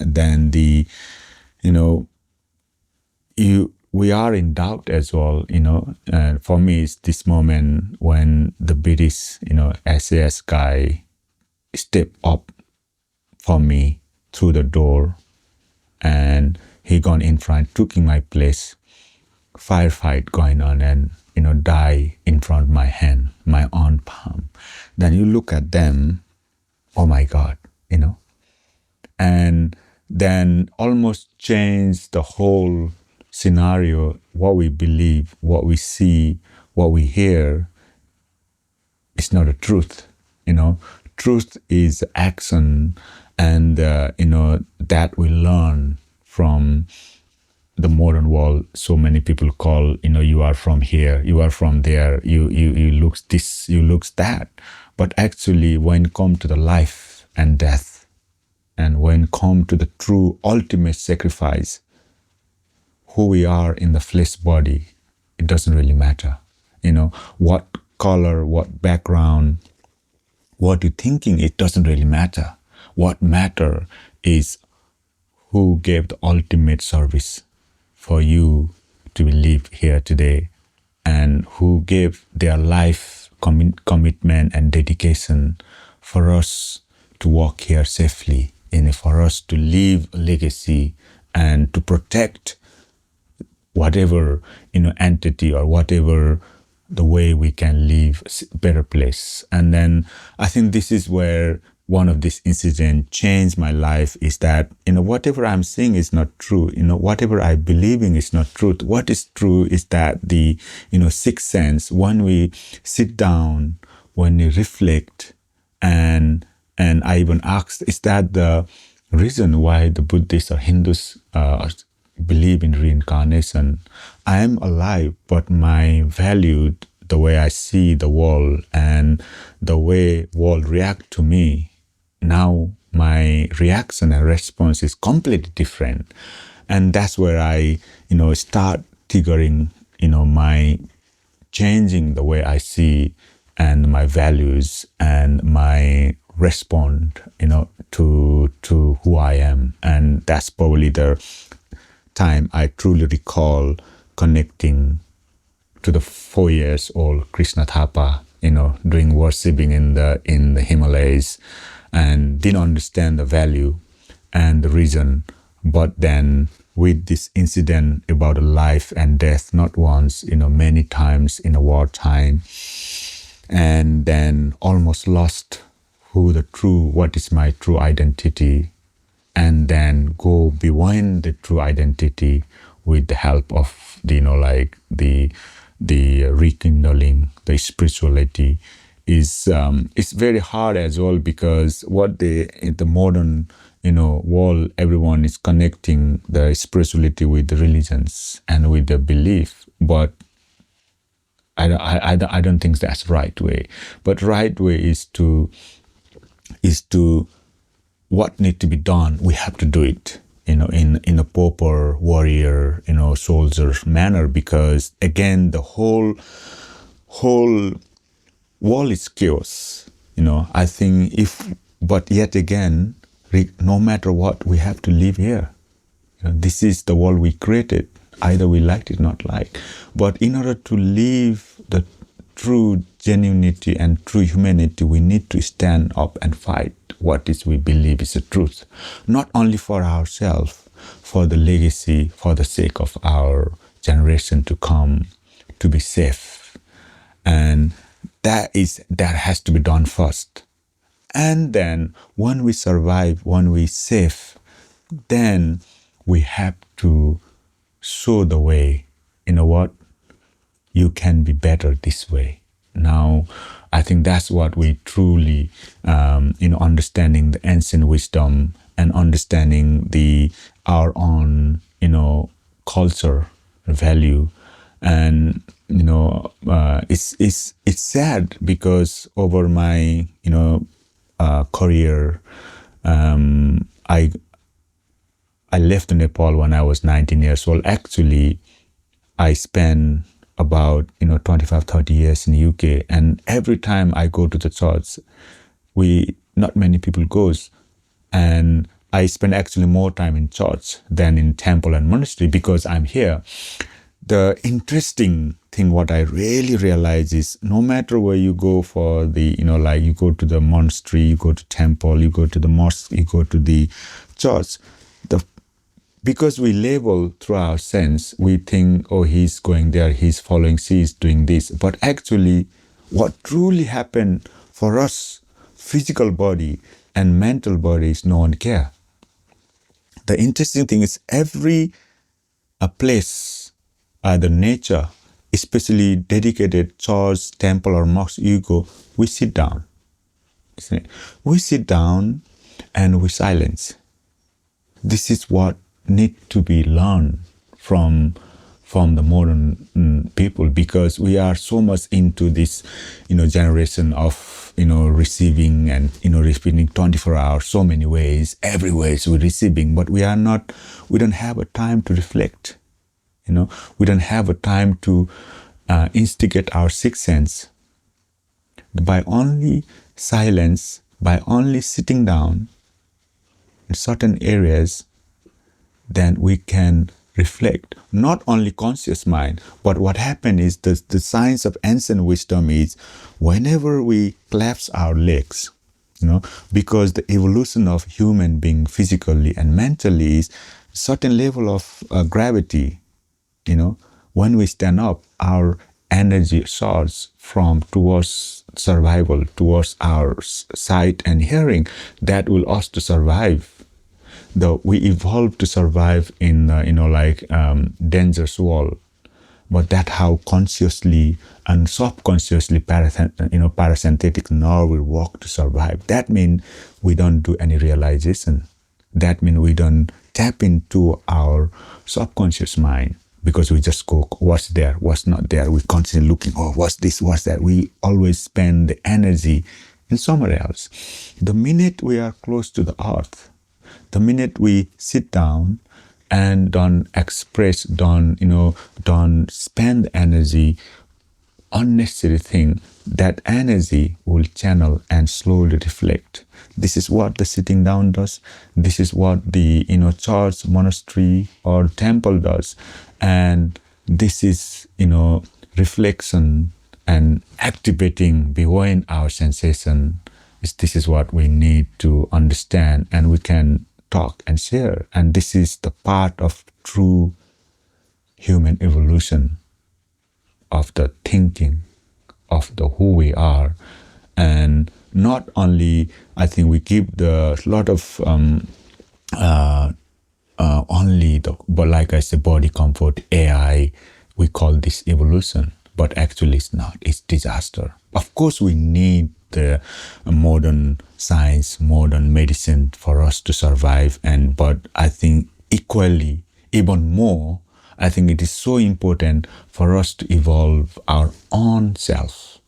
[SPEAKER 1] we are in doubt as well, for me, it's this moment when the British, SAS guy stepped up for me through the door, and he gone in front, took in my place, firefight going on, and, die in front of my hand, my own palm. Then you look at them, oh my God, and then almost change the whole scenario, what we believe, what we see, what we hear. It's not a truth, Truth is action, and, that we learn from the modern world. So many people call, you are from here, you are from there, you looks this, you looks that. But actually, when it comes to the life and death, and when it comes to the true ultimate sacrifice, who we are in the flesh body, it doesn't really matter. What color, what background, what you're thinking, it doesn't really matter. What matter is who gave the ultimate service for you to live here today, and who gave their life commitment and dedication for us to walk here safely, and for us to leave a legacy and to protect whatever, entity or whatever the way we can live a better place. And then I think this is where one of these incidents changed my life, is that, whatever I'm seeing is not true. Whatever I believe in is not truth. What is true is that the, sixth sense, when we sit down, when we reflect, and I even asked, is that the reason why the Buddhists or Hindus believe in reincarnation? I am alive, but my value, the way I see the world and the way world react to me, now my reaction and response is completely different. And that's where I, start triggering, my changing the way I see and my values and my respond, to who I am. And that's probably the time I truly recall connecting to the 4 years old Krishna Thapa, doing worshipping in the Himalayas, and didn't understand the value and the reason. But then with this incident about life and death, not once, many times in a wartime, and then almost lost what is my true identity, and then go beyond the true identity with the help of the rekindling the spirituality is it's very hard as well, because in the modern world, everyone is connecting the spirituality with the religions and with the belief, but I don't think that's the right way. But right way is to what need to be done, we have to do it. in a pauper warrior, soldier manner, because again, the whole world is chaos. I think but yet again, no matter what, we have to live here. This is the world we created. Either we liked it, not like. But in order to live the true genuinity and true humanity, we need to stand up and fight what is we believe is the truth. Not only for ourselves, for the legacy, for the sake of our generation to come, to be safe. And that has to be done first. And then when we survive, when we safe, then we have to show the way. What? You can be better this way. Now, I think that's what we truly, understanding the ancient wisdom and understanding our own, culture, value. And, it's sad because over my, career, I left Nepal when I was 19 years old. Actually, I spent about 25, 30 years in the UK, and every time I go to the church, not many people goes, and I spend actually more time in church than in temple and monastery because I'm here. The interesting thing, what I really realize is, no matter where you go for you go to the monastery, you go to temple, you go to the mosque, you go to the church, because we label through our sense, we think, oh, he's going there, he's following, she's doing this. But actually, what truly happened for us, physical body and mental body, is no one care. The interesting thing is a place, either nature, especially dedicated church, temple or mosque, you go, we sit down. We sit down and we silence. This is what need to be learned from the modern people, because we are so much into this generation of receiving and receiving 24 hours, so many ways, every way we're receiving, but we don't have a time to reflect. We don't have a time to instigate our sixth sense. By only silence, by only sitting down in certain areas, then we can reflect, not only conscious mind, but what happened is the science of ancient wisdom is whenever we collapse our legs, because the evolution of human being physically and mentally is certain level of gravity, when we stand up, our energy soars towards survival, towards our sight and hearing that will us to survive. Though we evolved to survive in dangerous world, but that how consciously and subconsciously parasympathetic nerve will work to survive. That means we don't do any realization. That means we don't tap into our subconscious mind, because we just go, what's there, what's not there. We constantly looking, oh, what's this, what's that. We always spend the energy in somewhere else. The minute we are close to the earth, the minute we sit down and don't express, don't spend energy, unnecessary thing, that energy will channel and slowly reflect. This is what the sitting down does. This is what the church, monastery, or temple does. And this is reflection and activating behind our sensation. This is what we need to understand, and we can talk and share. And this is the part of true human evolution, of the thinking, of the who we are. And not only, I think we give the lot of but like I said, body comfort, AI, we call this evolution, but actually it's not, it's disaster. Of course we need the modern science, modern medicine for us to survive, but I think equally, even more, I think it is so important for us to evolve our own self,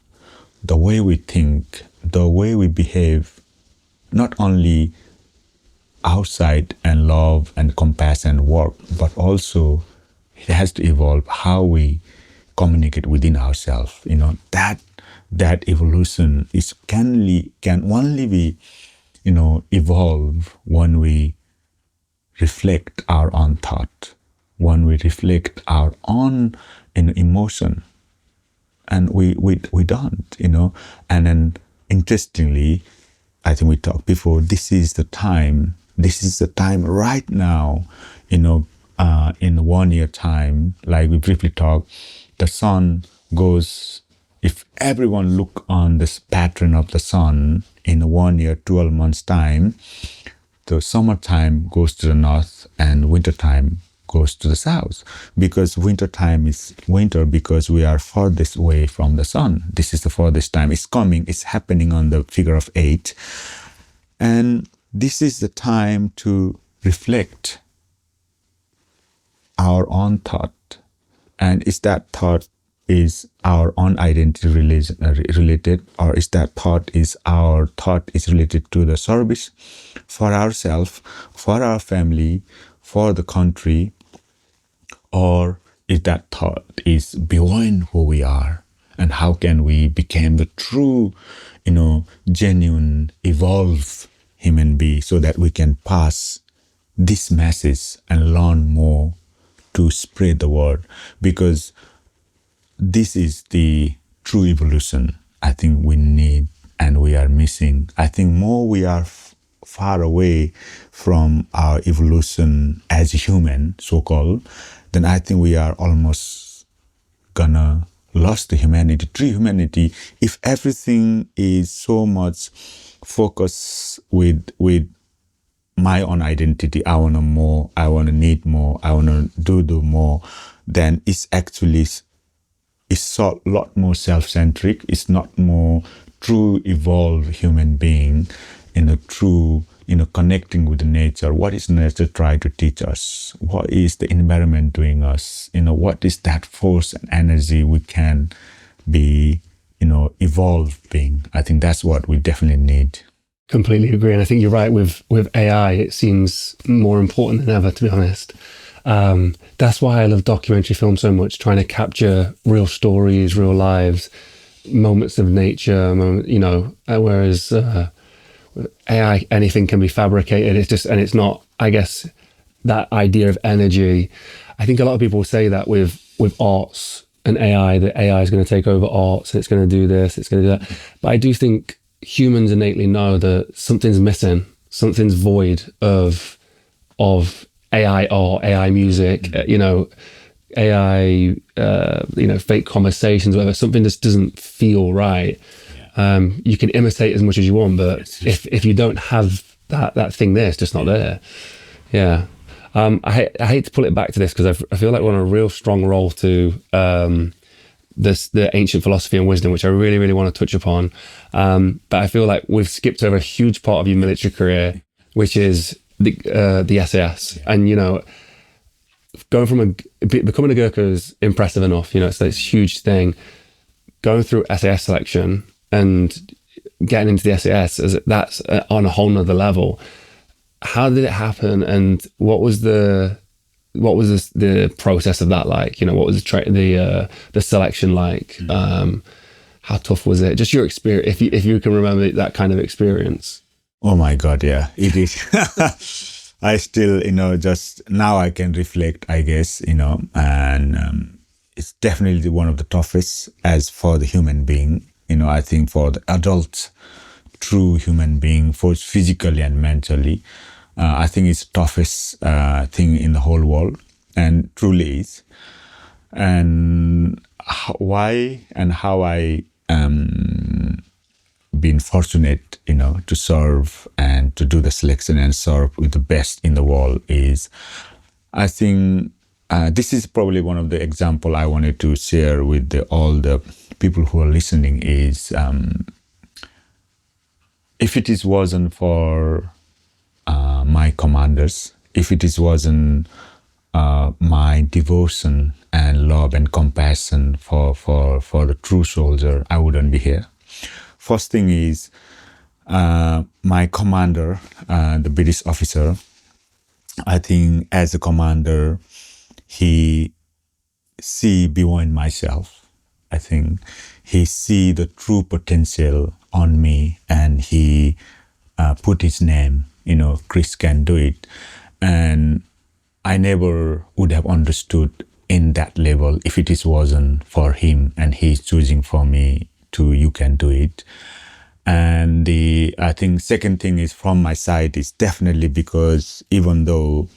[SPEAKER 1] the way we think, the way we behave, not only outside and love and compassion work, but also it has to evolve how we communicate within ourselves. That evolution can only be evolve when we reflect our own thought, when we reflect our own emotion, and we don't. And then interestingly, I think we talked before, this is the time right now, in 1 year time, like we briefly talked, the sun goes, if everyone look on this pattern of the sun in 1 year, 12 months time, the summertime goes to the north and wintertime goes to the south, because wintertime is winter because we are farthest away from the sun. This is the farthest time. It's happening on the figure of 8. And this is the time to reflect our own thought. And is that thought is our own identity related, or is that thought is related to the service for ourselves, for our family, for the country, or is that thought is beyond who we are? And how can we become the true, genuine, evolved human being, so that we can pass this message and learn more to spread the word? Because this is the true evolution I think we need and we are missing. I think more we are far away from our evolution as a human, so-called, then I think we are almost gonna lost the humanity, true humanity, if everything is so much focused with my own identity. I want to more, I want to need more, I want to do more. Then it's actually a lot more self-centric. It's not more true evolved human being in a true, connecting with the nature. What is nature trying to teach us? What is the environment doing us? What is that force and energy we can be, evolved being? I think that's what we definitely need.
[SPEAKER 2] Completely agree. And I think you're right with AI, it seems more important than ever, to be honest. That's why I love documentary film so much, trying to capture real stories, real lives, moments of nature, whereas AI, anything can be fabricated. It's not, I guess, that idea of energy. I think a lot of people say that with arts and AI, that AI is going to take over arts, and it's going to do this, it's going to do that. But I do think humans innately know that something's missing, something's void of AI art, AI music, AI, fake conversations, whatever. Something just doesn't feel right. You can imitate as much as you want, but if you don't have that thing there, it's just not there. Yeah. I hate to pull it back to this, because I feel like we're on a real strong roll to the ancient philosophy and wisdom, which I really, really want to touch upon. But I feel like we've skipped over a huge part of your military career, which is the SAS. And, going from becoming a Gurkha is impressive enough, it's this huge thing. Going through SAS selection and getting into the SAS, that's on a whole nother level. How did it happen, and what was the process of that like? What was the selection like? How tough was it? Just your experience, if you can remember that kind of experience.
[SPEAKER 1] Oh my God, yeah, it is. I still, just now I can reflect, I guess, and it's definitely one of the toughest as for the human being. I think for the adult, true human being, for physically and mentally, I think it's the toughest thing in the whole world, and truly is. And why and how I been fortunate, to serve and to do the selection and serve with the best in the world is, I think this is probably one of the example I wanted to share with all the people who are listening is, if it wasn't for my commanders, if it wasn't my devotion and love and compassion for the true soldier, I wouldn't be here. First thing is, My commander, the British officer, I think as a commander, he see beyond myself. I think he see the true potential on me, and he put his name, Chris can do it. And I never would have understood in that level if it wasn't for him, and he's choosing for me to, you can do it. And I think second thing is from my side is definitely because even though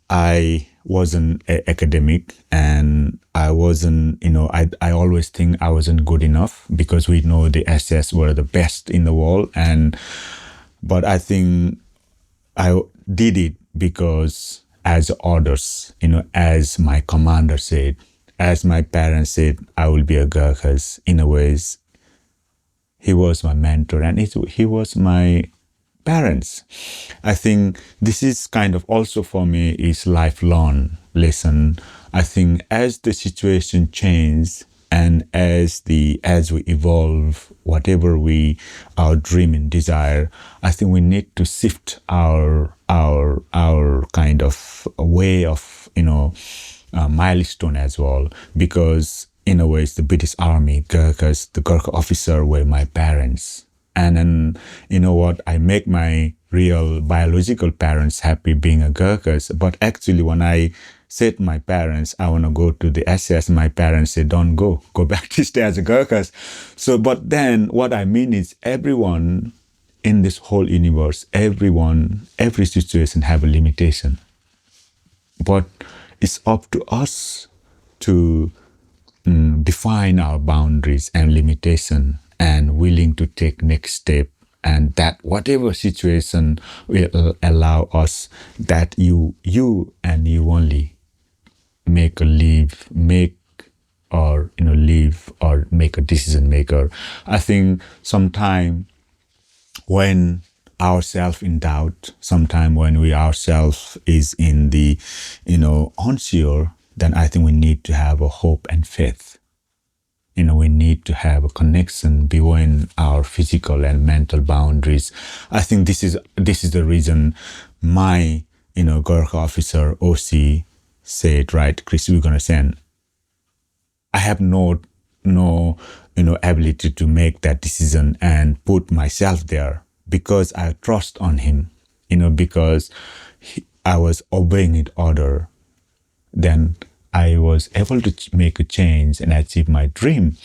[SPEAKER 1] I wasn't academic and I wasn't, I always think I wasn't good enough because we know the SS were the best in the world. But I think I did it because as orders, as my commander said, as my parents said, I will be a Gurkhas. In a ways, he was my mentor and he was my parents. I think this is kind of also for me is lifelong lesson. I think as the situation changes and as we evolve, whatever our dream and desire, I think we need to shift our kind of way of milestone as well, because in a way, it's the British Army, Gurkhas, the Gurkha officer were my parents. And then, you know what, I make my real biological parents happy being a Gurkhas. But actually, when I said to my parents, I want to go to the SS, my parents said, don't go back to stay as a Gurkhas. So, but then what I mean is everyone in this whole universe, every situation have a limitation. But it's up to us to define our boundaries and limitation and willing to take next step, and that whatever situation will allow us that you and you only make a live or make a decision maker. I think sometime when ourself in doubt, sometime when we ourselves is in the unsure, then I think we need to have a hope and faith. We need to have a connection between our physical and mental boundaries. I think this is the reason my Gurkha officer OC said, right, Chris, we're gonna send. I have no ability to make that decision and put myself there because I trust on him. Because I was obeying his order. Then I was able to make a change and achieve my dream.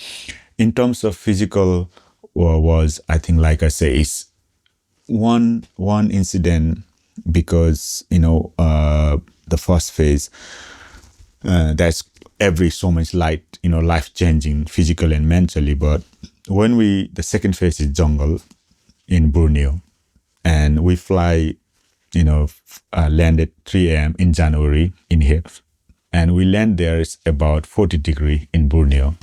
[SPEAKER 1] In terms of physical, was I think, like I say, is one incident because the first phase that's so much light, life changing, physical and mentally. But when the second phase is jungle in Borneo, and we fly, landed 3 a.m. in January in here. And we land there, it's about 40 degrees in Borneo.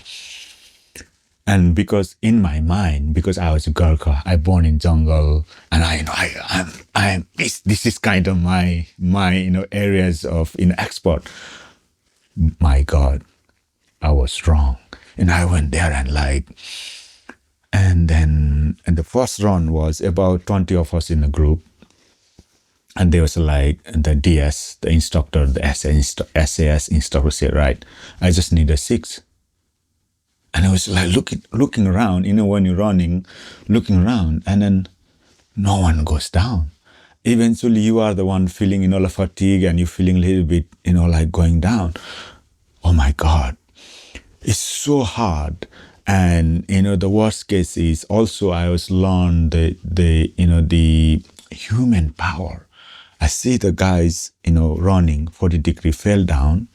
[SPEAKER 1] And because in my mind, because I was a Gurkha, I born in jungle, and this is kind of my areas of export. My God, I was strong, and I went there and the first run was about 20 of us in a group. And there was the DS, the instructor, the SAS instructor said, right, I just need a 6. And I was looking around, when you're running, looking around, and then no one goes down. Eventually you are the one feeling, the fatigue, and you're feeling a little bit, going down. Oh my God, it's so hard. And, the worst case is also I was learned the human power. I see the guys, running 40 degrees, fell down,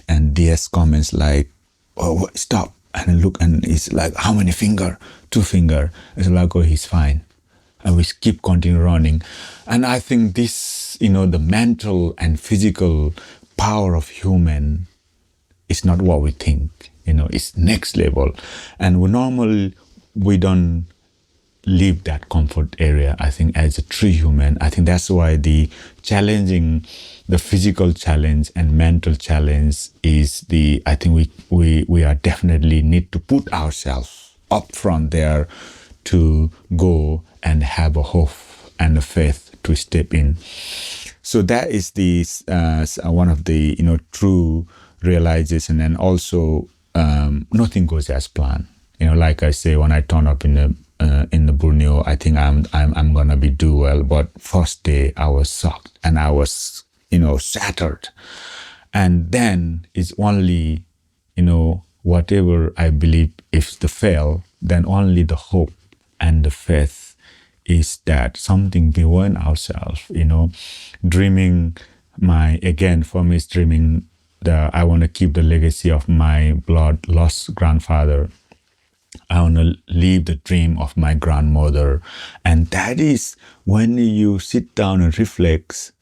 [SPEAKER 1] and DS comments like, oh, stop. And I look, and it's like, how many finger? 2 finger. It's like, oh, he's fine. And we keep continue running. And I think this, the mental and physical power of human is not what we think. It's next level. And we don't leave that comfort area. I think as a true human, I think that's why the physical challenge and mental challenge is I think we are definitely need to put ourselves up front there to go and have a hope and a faith to step in. So that is the one of the true realization, and also nothing goes as planned. Like I say, when I turn up in the Borneo, I think I'm gonna be do well. But first day I was shocked and I was shattered, and then it's only whatever I believe, if the fail, then only the hope and the faith is that something beyond ourselves, dreaming for me is dreaming I want to keep the legacy of my blood lost grandfather. I want to live the dream of my grandmother. And that is when you sit down and reflect,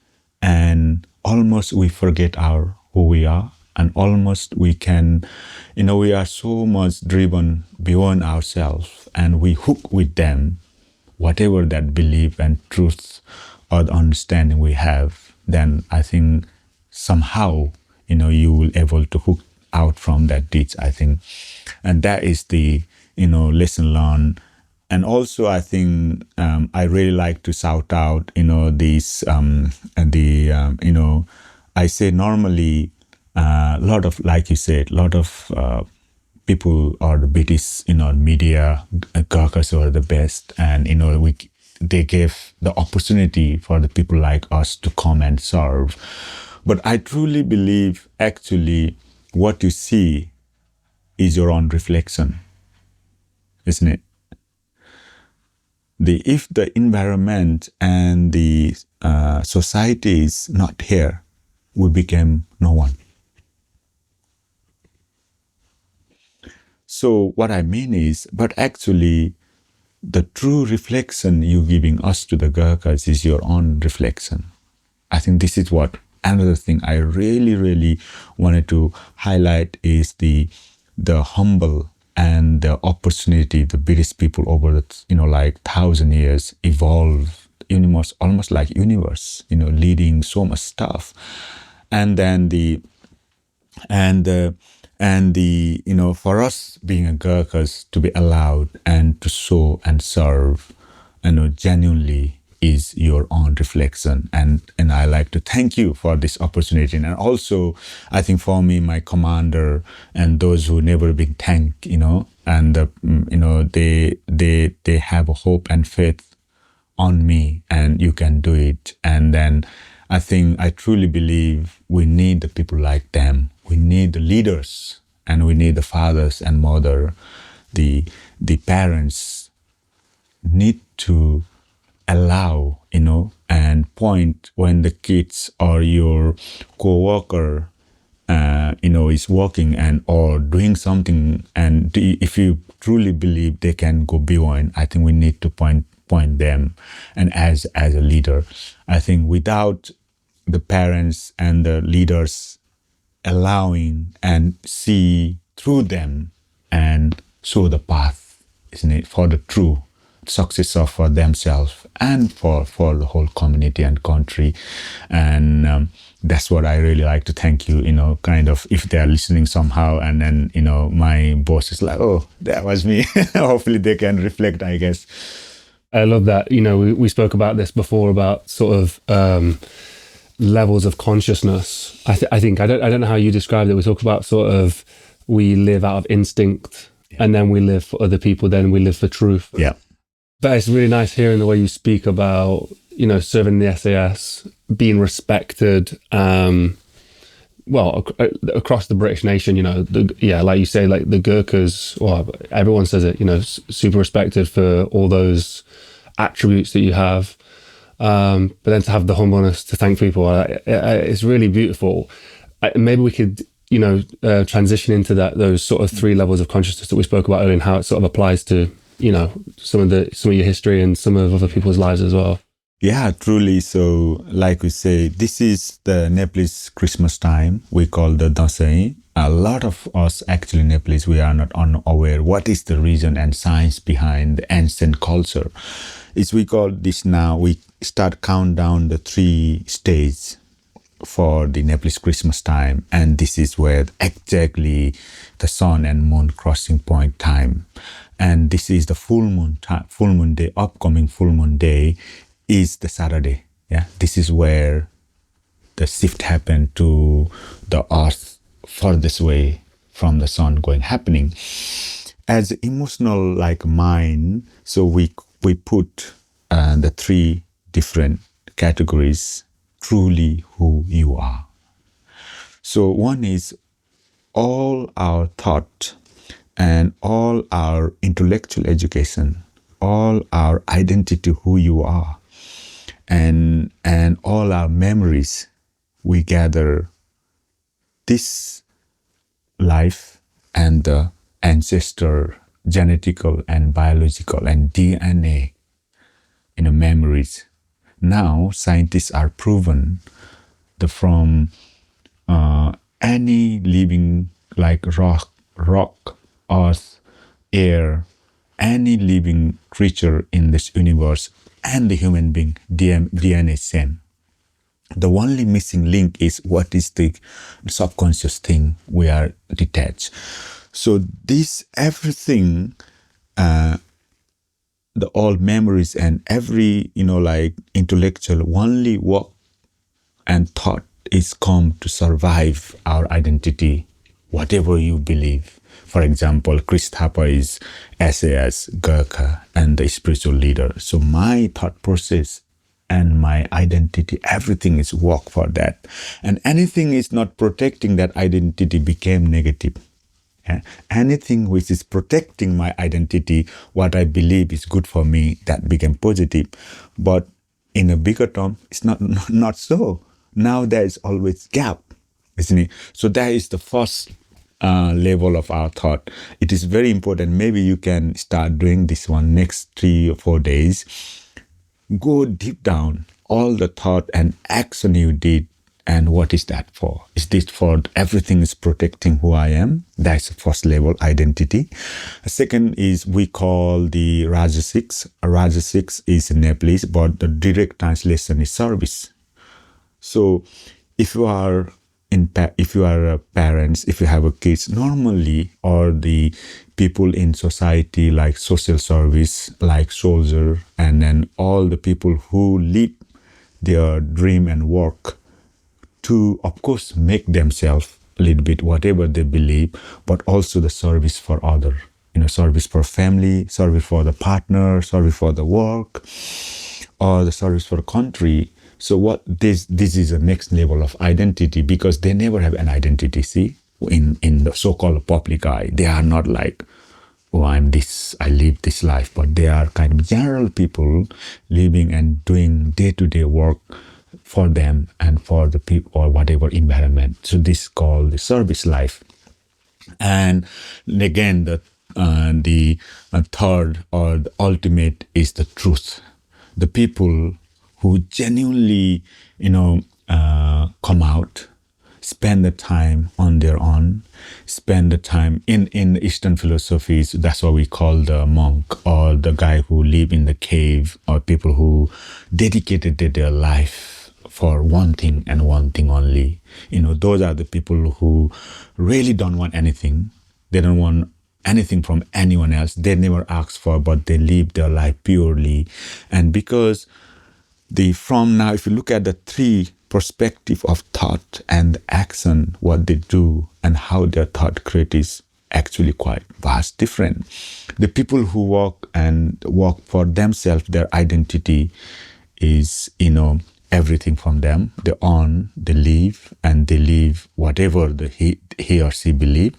[SPEAKER 1] and almost we forget who we are. And almost we can, we are so much driven beyond ourselves, and we hook with them, whatever that belief and truth or the understanding we have, then I think somehow, you will able to hook out from that ditch, I think. And that is the, lesson learned. And also, I think I really like to shout out, I say normally, a lot of, like you said, a lot of people or the British, media, Gurkhas are the best, and they gave the opportunity for the people like us to come and serve. But I truly believe, actually, what you see is your own reflection, isn't it? If the environment and the society is not here, we became no one. So what I mean is, but actually, the true reflection you're giving us to the Gurkhas is your own reflection. I think this is what another thing I really, really wanted to highlight is the humble and the opportunity the British people over the, like 1,000 years evolved almost like universe, leading so much stuff. And then for us being a Gurkhas to be allowed and to show and serve, genuinely is your own reflection. And I like to thank you for this opportunity. And also, I think for me, my commander and those who never been thanked, and, they have a hope and faith on me, and you can do it. And then I think I truly believe we need the people like them. We need the leaders, and we need the fathers and mother. The parents need to allow, and point when the kids or your co-worker, is working and or doing something, and if you truly believe they can go beyond, I think we need to point them. And as a leader, I think without the parents and the leaders allowing and see through them and show the path, isn't it, for the true success of for themselves and for the whole community and country. And that's what I really like to thank you, kind of, if they're listening somehow, and then, my boss is like, oh, that was me. Hopefully they can reflect, I guess.
[SPEAKER 2] I love that. We spoke about this before about sort of levels of consciousness. I think I don't know how you described it. We talk about sort of we live out of instinct, and then we live for other people, then we live for truth.
[SPEAKER 1] Yeah.
[SPEAKER 2] But it's really nice hearing the way you speak about, serving the SAS, being respected, across the British nation, like you say, like the Gurkhas, well, everyone says it, super respected for all those attributes that you have. But then to have the humbleness to thank people, it's really beautiful. Maybe we could, transition into those sort of 3 levels of consciousness that we spoke about earlier, and how it sort of applies to, some of your history and some of other people's lives as well.
[SPEAKER 1] Yeah, truly. So, like we say, this is the Nepalese Christmas time. We call the Dasai. A lot of us, actually, Nepalese, we are not unaware what is the reason and science behind the ancient culture. Is we call this now, we start count down the 3 stages for the Nepalese Christmas time. And this is where exactly the sun and moon crossing point time. And this is the full moon time, full moon day, upcoming full moon day is the Saturday. Yeah, this is where the shift happened to the earth furthest way from the sun happening. As emotional like mind, so we put the three different categories, truly who you are. So one is all our thought and all our intellectual education, all our identity, who you are, and all our memories, we gather this life and the ancestor, genetical and biological and DNA, memories. Now scientists are proven from any living like rock, earth, air, any living creature in this universe and the human being, DNA same. The only missing link is what is the subconscious thing we are detached. So this everything, the all memories and every like intellectual only work and thought is come to survive our identity, whatever you believe. For example, Thapa is SAS Gurkha and the spiritual leader. So my thought process and my identity, everything is work for that. And anything is not protecting that identity became negative. Yeah? Anything which is protecting my identity, what I believe is good for me, that became positive. But in a bigger term, it's not so. Now there is always gap, isn't it? So that is the first level of our thought. It is very important. Maybe you can start doing this one next 3 or 4 days. Go deep down, all the thought and action you did, and what is that for? Is this for everything is protecting who I am? That's the first level, identity. Second is we call the Rajasics. Rajasics is Nepalese, but the direct translation is service. So if you are parents, if you have a kids, normally, or the people in society like social service, like soldier, and then all the people who live their dream and work to, of course, make themselves a little bit whatever they believe, but also the service for other, service for family, service for the partner, service for the work, or the service for the country. So what this is the next level of identity, because they never have an identity. See, in the so-called public eye, they are not like, oh, I'm this, I live this life, but they are kind of general people living and doing day-to-day work for them and for the people or whatever environment. So this is called the service life. And again, the third or the ultimate is the truth. The people who genuinely, come out, spend the time on their own, spend the time in Eastern philosophies. That's what we call the monk or the guy who live in the cave, or people who dedicated their life for one thing and one thing only. Those are the people who really don't want anything. They don't want anything from anyone else. They never ask for, but they live their life purely. And because from now, if you look at the three perspective of thought and action, what they do and how their thought create is actually quite vast different. The people who work for themselves, their identity is, everything from them. They own, they live, and they live whatever he or she believe.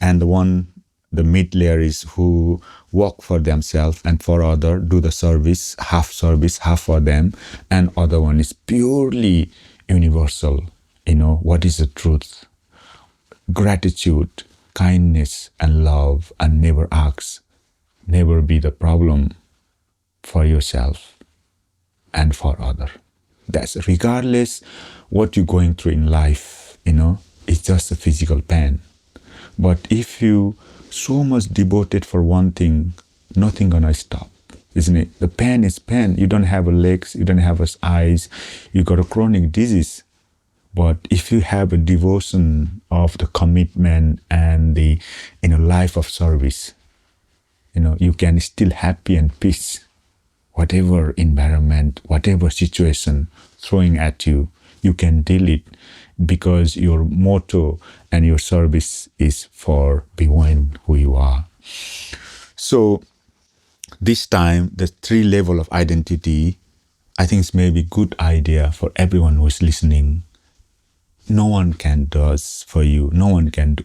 [SPEAKER 1] And the mid layer is who work for themselves and for other, do the service, half for them. And other one is purely universal. What is the truth? Gratitude, kindness, and love, and never ask, never be the problem for yourself and for other. That's regardless what you're going through in life, it's just a physical pain. But if you so much devoted for one thing, nothing gonna stop, isn't it? The pain is pain. You don't have legs, you don't have eyes, you got a chronic disease. But if you have a devotion of the commitment and the life of service, You can still happy and peace, whatever environment, whatever situation throwing at you, you can deal it because your motto and your service is for beyond who you are. So this time, the 3 level of identity, I think it's maybe good idea for everyone who is listening. No one can do this for you. No one can do.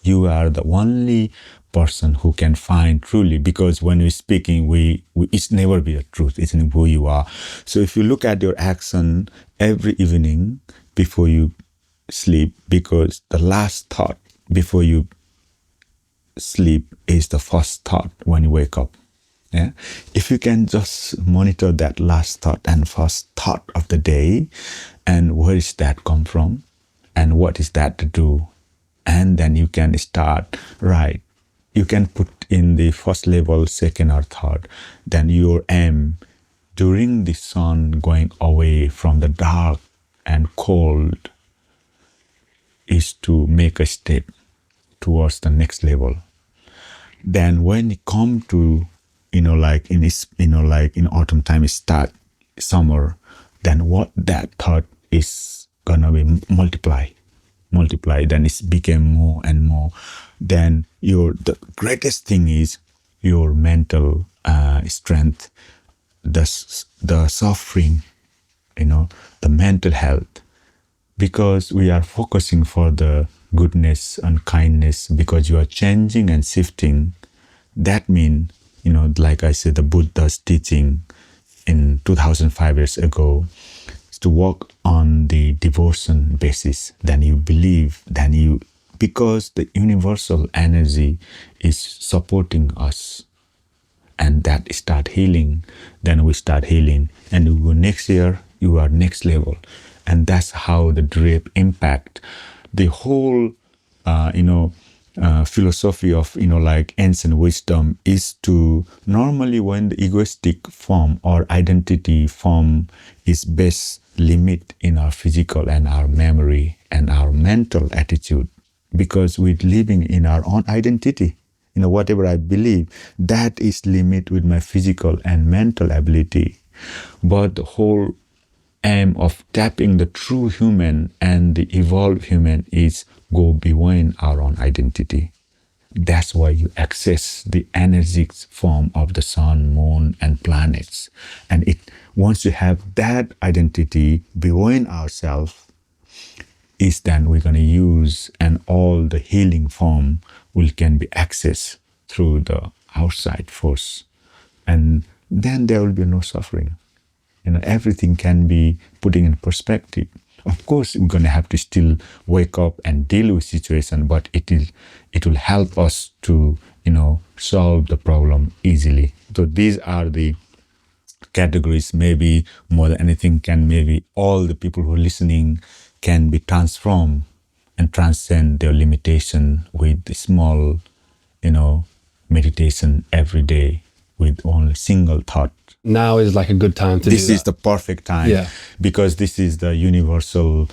[SPEAKER 1] You are the only person who can find truly, because when we're speaking, it's never be the truth. It's who you are. So if you look at your action every evening before you sleep, because the last thought before you sleep is the first thought when you wake up. Yeah. If you can just monitor that last thought and first thought of the day, and where is that come from, and what is that to do, and then you can start right. You can put in the first level, second or third. Then your aim during the sun going away from the dark and cold is to make a step towards the next level. Then when you come to, like in autumn time, it start summer, then what that thought is gonna be multiply, then it's became more and more. Then the greatest thing is your mental strength, the suffering, the mental health, because we are focusing for the goodness and kindness, because you are changing and shifting. That means, like I said, the Buddha's teaching in 2005 years ago is to work on the devotion basis. Then you believe, because the universal energy is supporting us, and that start healing. Then we start healing, and you go next year, you are next level. And that's how the drip impact the whole, philosophy of, like ancient wisdom is to normally when the egoistic form or identity form is best limit in our physical and our memory and our mental attitude, because we're living in our own identity. Whatever I believe, that is limit with my physical and mental ability. But the whole aim of tapping the true human and the evolved human is go beyond our own identity. That's why you access the energetic form of the sun, moon, and planets. And once you have that identity beyond ourselves, is then we're going to use, and all the healing form can be accessed through the outside force. And then there will be no suffering. Everything can be putting in perspective. Of course, we're going to have to still wake up and deal with situation, but it will help us to, solve the problem easily. So these are the categories. Maybe more than anything, maybe all the people who are listening can be transformed and transcend their limitation with the small, meditation every day with only single thought.
[SPEAKER 2] Now is like a good time to do that.
[SPEAKER 1] This is the perfect time, because this is the universal,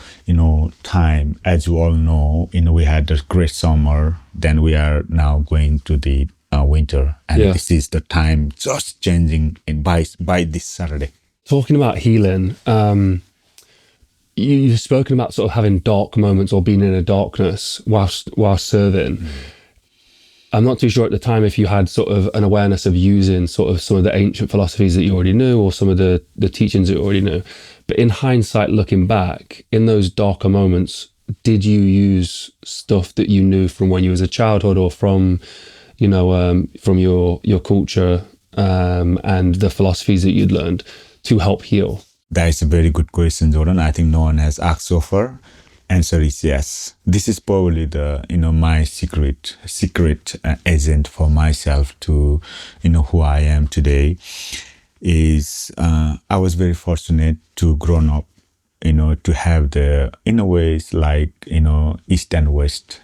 [SPEAKER 1] time. As you all know, we had the great summer, then we are now going to the winter, and this is the time just changing by this Saturday.
[SPEAKER 2] Talking about healing, you've spoken about sort of having dark moments or being in a darkness whilst serving. I'm not too sure at the time if you had sort of an awareness of using sort of some of the ancient philosophies that you already knew or some of the teachings that you already knew. But in hindsight, looking back, in those darker moments, did you use stuff that you knew from when you was a childhood or from, from your culture and the philosophies that you'd learned to help heal?
[SPEAKER 1] That is a very good question, Jordan. I think no one has asked so far. Answer is yes. This is probably the, my secret agent for myself to, who I am today is, I was very fortunate to grown up, to have the, in a ways like, East and West,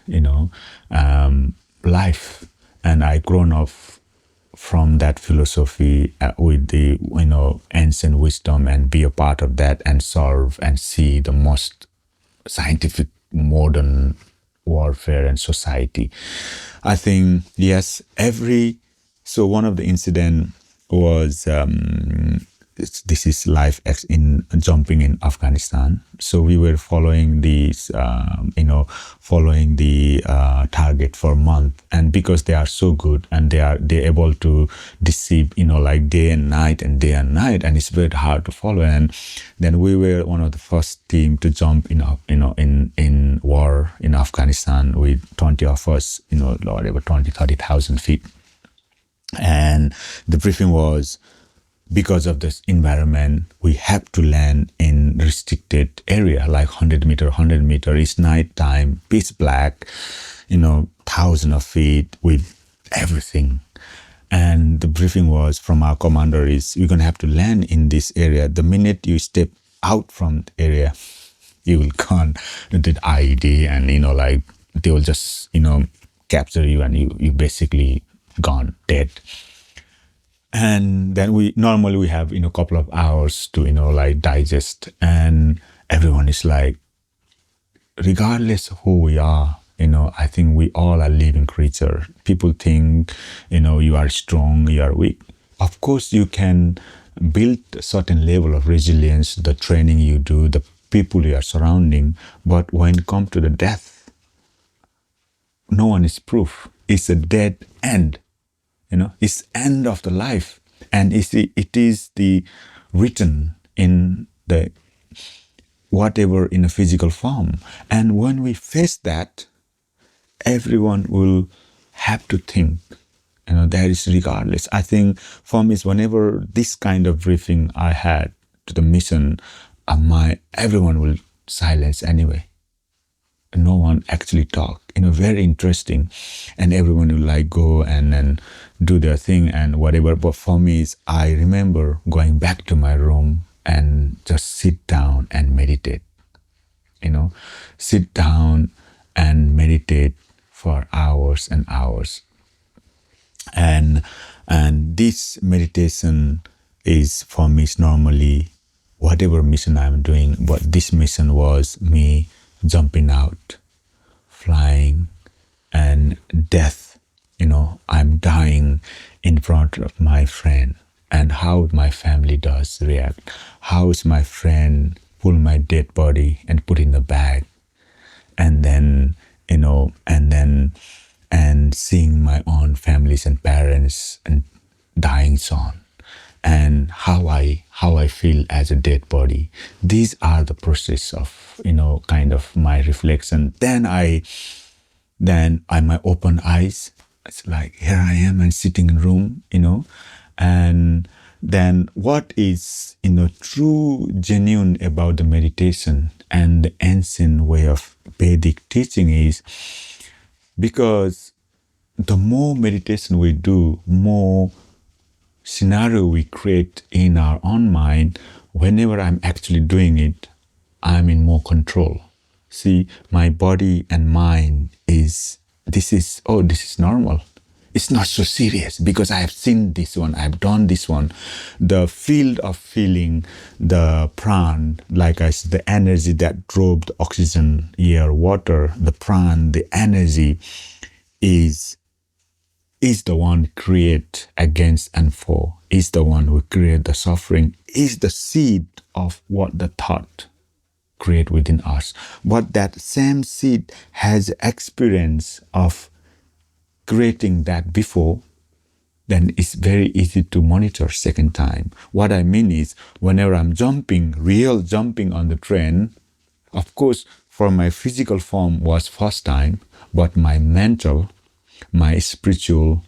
[SPEAKER 1] life. And I grown up from that philosophy with the, ancient wisdom, and be a part of that and serve and see the most scientific modern warfare and society. I think, yes, every So one of the incident was this is live in jumping in Afghanistan. So we were following these, following the target for a month, and because they are so good and they're able to deceive, like day and night, and it's very hard to follow. And then we were one of the first team to jump in war in Afghanistan with 20 of us, whatever 30,000 feet. And the briefing was, because of this environment, we have to land in restricted area, like 100 meter. It's nighttime, pitch black, thousands of feet with everything. And the briefing was from our commander is, you're going to have to land in this area. The minute you step out from the area, you will gone to the IED, and, they will just, capture you, and you basically gone dead. And then we have, a couple of hours to, digest. And everyone is like, regardless of who we are, I think we all are living creatures. People think, you are strong, you are weak. Of course, you can build a certain level of resilience, the training you do, the people you are surrounding. But when it comes to the death, no one is proof. It's a dead end. It's end of the life, and it is the written in the whatever in a physical form. And when we face that, everyone will have to think, that is regardless. I think for me, whenever this kind of briefing I had to the mission, everyone will silence anyway. No one actually talk, very interesting, and everyone will go and then do their thing and whatever. But for me, I remember going back to my room and just sit down and meditate, sit down and meditate for hours and hours. And this meditation is for me is normally whatever mission I'm doing, but this mission was me jumping out, flying, and death. I'm dying in front of my friend, and how my family does react. How is my friend pull my dead body and put in the bag, and then and seeing my own families and parents and dying son, and how I feel as a dead body. These are the process of, kind of my reflection. Then I might open eyes. It's like, here I am and sitting in room, and then what is, true, genuine about the meditation and the ancient way of Vedic teaching is, because the more meditation we do, more scenario we create in our own mind. Whenever I'm actually doing it, I'm in more control. See, my body and mind this is normal. It's not so serious because I have seen this one, I've done this one. The field of feeling, the pran, like I said, the energy that drove the oxygen, air, water, the pran, the energy is the one create against and for, is the one who create the suffering, is the seed of what the thought create within us. But that same seed has experience of creating that before, then it's very easy to monitor second time. What I mean is, whenever I'm jumping on the train, of course, for my physical form was first time, but my mental, my spiritual,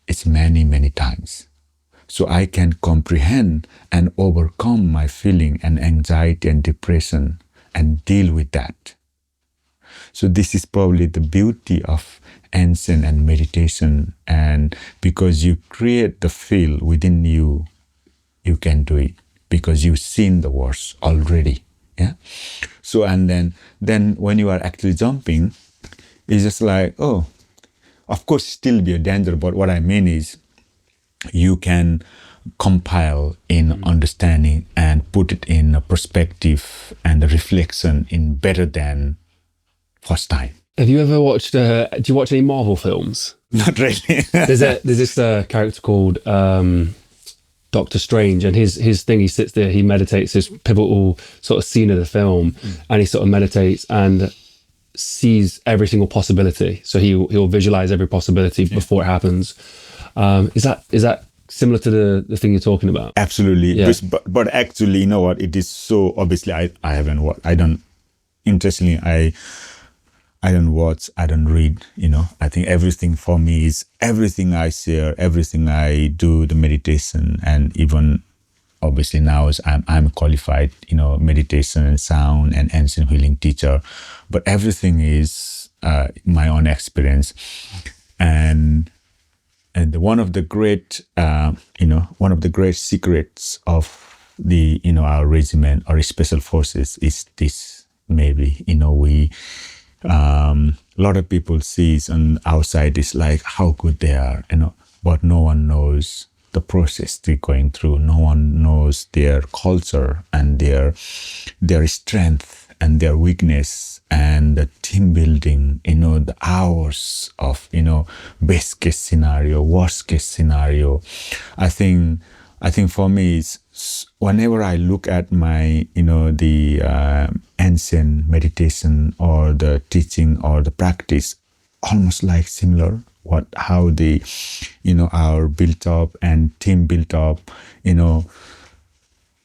[SPEAKER 1] it's many, many times. So I can comprehend and overcome my feeling and anxiety and depression and deal with that. So this is probably the beauty of ancient and meditation, and because you create the feel within you, you can do it because you've seen the words already. Yeah. So and then when you are actually jumping, it's just like, oh, of course still be a danger, but what I mean is you can compile in understanding and put it in a perspective and a reflection in better than first time.
[SPEAKER 2] Have you ever watched, do you watch any Marvel films?
[SPEAKER 1] Not really.
[SPEAKER 2] There's this character called Doctor Strange, and his thing, he sits there, he meditates, this pivotal sort of scene of the film, and he sort of meditates and sees every single possibility. So he'll visualize every possibility before it happens. Is that similar to the thing you're talking about?
[SPEAKER 1] Absolutely.
[SPEAKER 2] Yeah.
[SPEAKER 1] But actually, you know what? It is so obviously I haven't watched. I don't. Interestingly, I don't watch. I don't read. You know, I think everything for me is everything I share, everything I do, the meditation, and even obviously now is I'm a qualified, you know, meditation and sound and ancient healing teacher, but everything is my own experience, and one of the great, one of the great secrets of the, you know, our regiment or special forces is this. Maybe, you know, a lot of people sees on outside is like how good they are, you know, but no one knows the process they're going through. No one knows their culture and their strength and their weakness and the team building, you know, the hours of, you know, best case scenario, worst case scenario. I think for me, it's whenever I look at my, you know, the ancient meditation or the teaching or the practice, almost like similar, how the, you know, our built up and team built up, you know,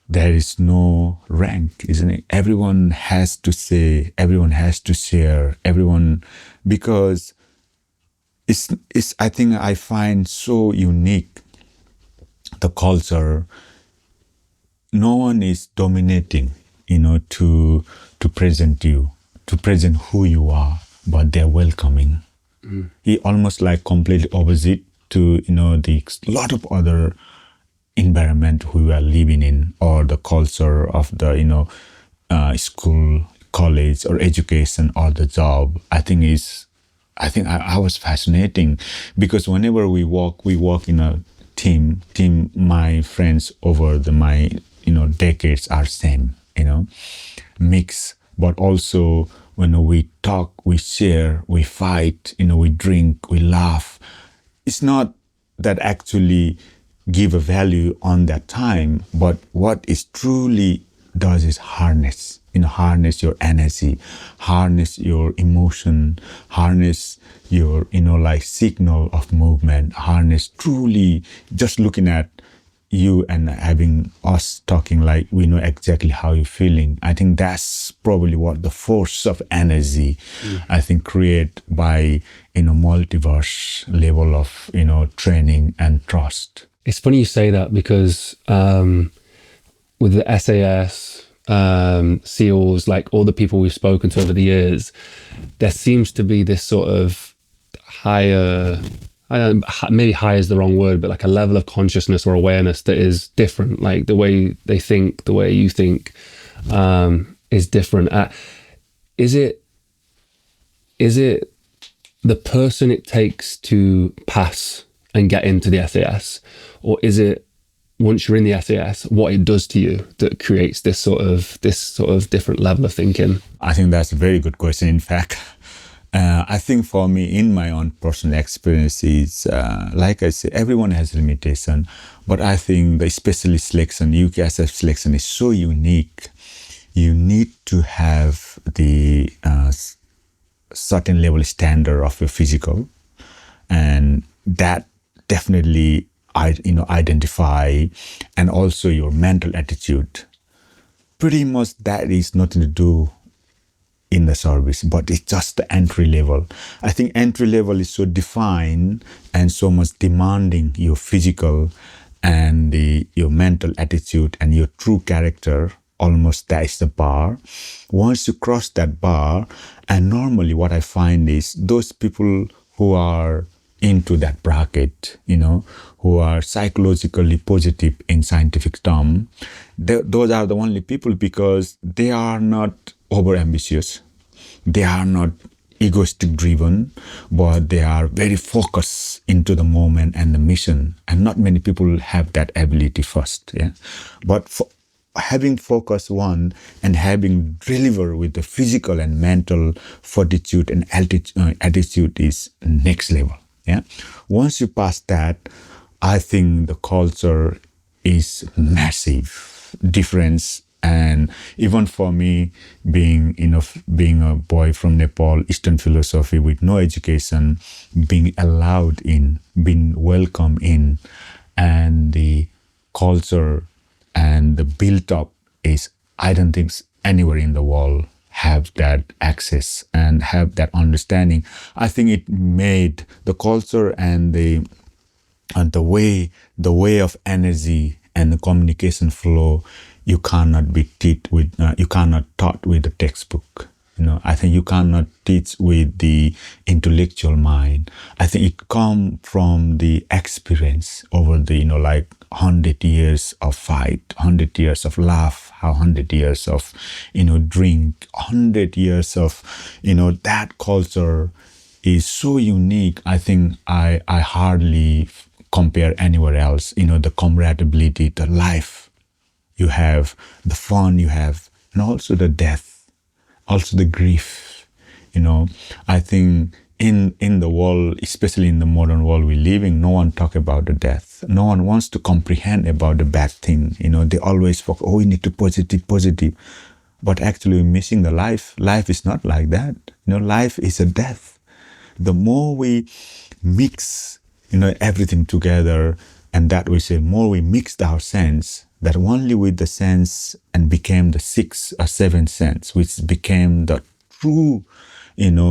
[SPEAKER 1] there is no rank, isn't it? Everyone has to say, everyone has to share, everyone, because it's I think I find so unique the culture. No one is dominating, you know, to present you, to present who you are, but they're welcoming. He almost like completely opposite to, you know, the lot of other environment we are living in, or the culture of the, you know, school, college, or education, or the job. I think I was fascinating, because whenever we walk in a team. My friends over my, you know, decades are same, you know, mix, but also when we talk, we share, we fight, you know, we drink, we laugh. It's not that actually give a value on that time, but what is truly does is harness, you know, harness your energy, harness your emotion, harness your, you know, like signal of movement, harness truly just looking at you and having us talking like we know exactly how you're feeling. I think that's probably what the force of energy, I think, create by, you know, multiverse level of, you know, training and trust.
[SPEAKER 2] It's funny you say that, because with the SAS, SEALs, like all the people we've spoken to over the years, there seems to be this sort of higher, maybe high is the wrong word, but like a level of consciousness or awareness that is different. Like the way they think, the way you think is different. Is it the person it takes to pass and get into the SAS, or is it once you're in the SAS, what it does to you that creates this sort of different level of thinking?
[SPEAKER 1] I think that's a very good question. In fact, I think for me, in my own personal experiences, like I said, everyone has limitation, but I think the specialist selection, UKSF selection, is so unique. You need to have the certain level standard of your physical, and that definitely identify, and also your mental attitude. Pretty much that is nothing to do in the service, but it's just the entry level. I think entry level is so defined and so much demanding your physical and your mental attitude and your true character. Almost that is the bar. Once you cross that bar, and normally what I find is those people who are into that bracket, you know, who are psychologically positive in scientific term, those are the only people, because they are not over ambitious, they are not egoistic driven, but they are very focused into the moment and the mission. And not many people have that ability first. Yeah, but having focus one and having deliver with the physical and mental fortitude and attitude is next level. Yeah. Once you pass that, I think the culture is massive difference. And even for me, being a boy from Nepal, Eastern philosophy with no education, being allowed in, being welcome in, and the culture and the built up is, I don't think anywhere in the world have that access and have that understanding. I think it made the culture and the way of energy and the communication flow. You cannot be you cannot taught with the textbook. I think you cannot teach with the intellectual mind. I think it come from the experience over the, like 100 years of fight, 100 years of laugh, 100 years of, drink, 100 years of, that culture is so unique. I think I hardly compare anywhere else. The camaraderie, the life you have, the fun you have, and also the death. Also the grief, I think in the world, especially in the modern world we live in, no one talk about the death. No one wants to comprehend about the bad thing. They always focus, we need to positive. But actually we're missing the life. Life is not like that. Life is a death. The more we mix, everything together, and that we say more we mixed our sense, that only with the sense and became the 6 or 7 sense, which became the true,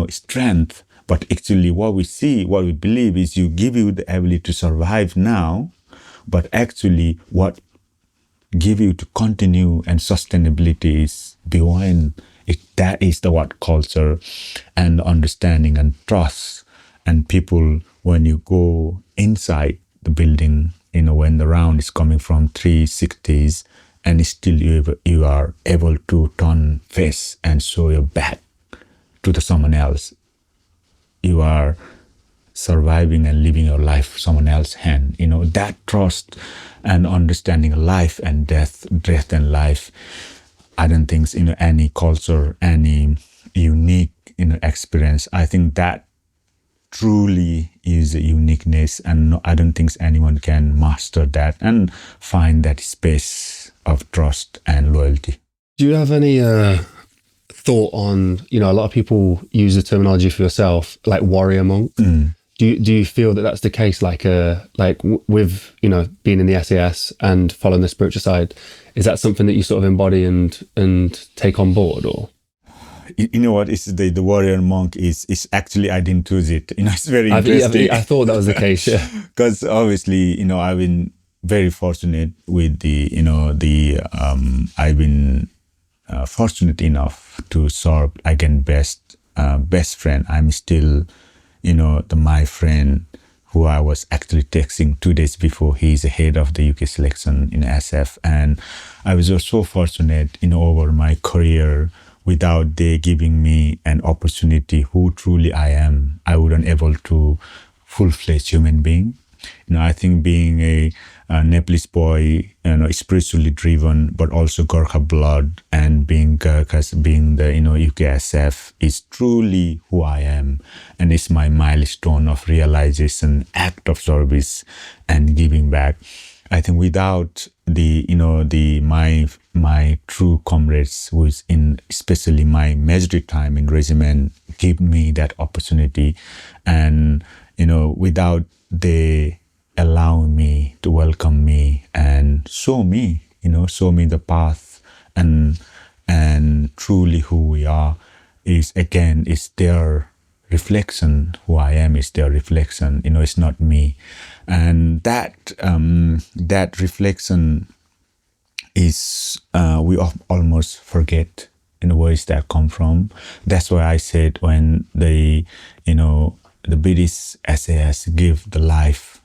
[SPEAKER 1] strength. But actually what we see, what we believe is you give you the ability to survive now, but actually what give you to continue and sustainability is beyond it. That is the what culture and understanding and trust. And people, when you go inside the building, when the round is coming from 360s and still you are able to turn face and show your back to someone else, you are surviving and living your life someone else's hand. That trust and understanding life and death and life, I don't think any culture, any unique experience, I think that truly is a uniqueness, and I don't think anyone can master that and find that space of trust and loyalty.
[SPEAKER 2] Do you have any thought on, a lot of people use the terminology for yourself, like warrior monk. Do you feel that that's the case, with, being in the SAS and following the spiritual side? Is that something that you sort of embody and take on board, or?
[SPEAKER 1] You know what? It's the warrior monk is actually, I didn't choose it. It's very interesting.
[SPEAKER 2] I thought that was the case, yeah.
[SPEAKER 1] Because obviously, I've been very fortunate with I've been fortunate enough to serve, again, best friend. I'm still, my friend who I was actually texting 2 days before. He's the head of the UK selection in SF. And I was just so fortunate, over my career. Without they giving me an opportunity who truly I am, I wouldn't able to full-fledged human being. I think being a Nepalese boy, spiritually driven, but also Gurkha blood, and being Gurkhas, being the, UKSF is truly who I am. And it's my milestone of realization, act of service and giving back. I think without my true comrades, who is in especially my majority time in regiment, give me that opportunity, and without they allowing me to welcome me and show me the path and truly who we are, is their reflection. Who I am is their reflection. It's not me. And that reflection is we almost forget where is that come from. That's why I said when the British SAS give the life,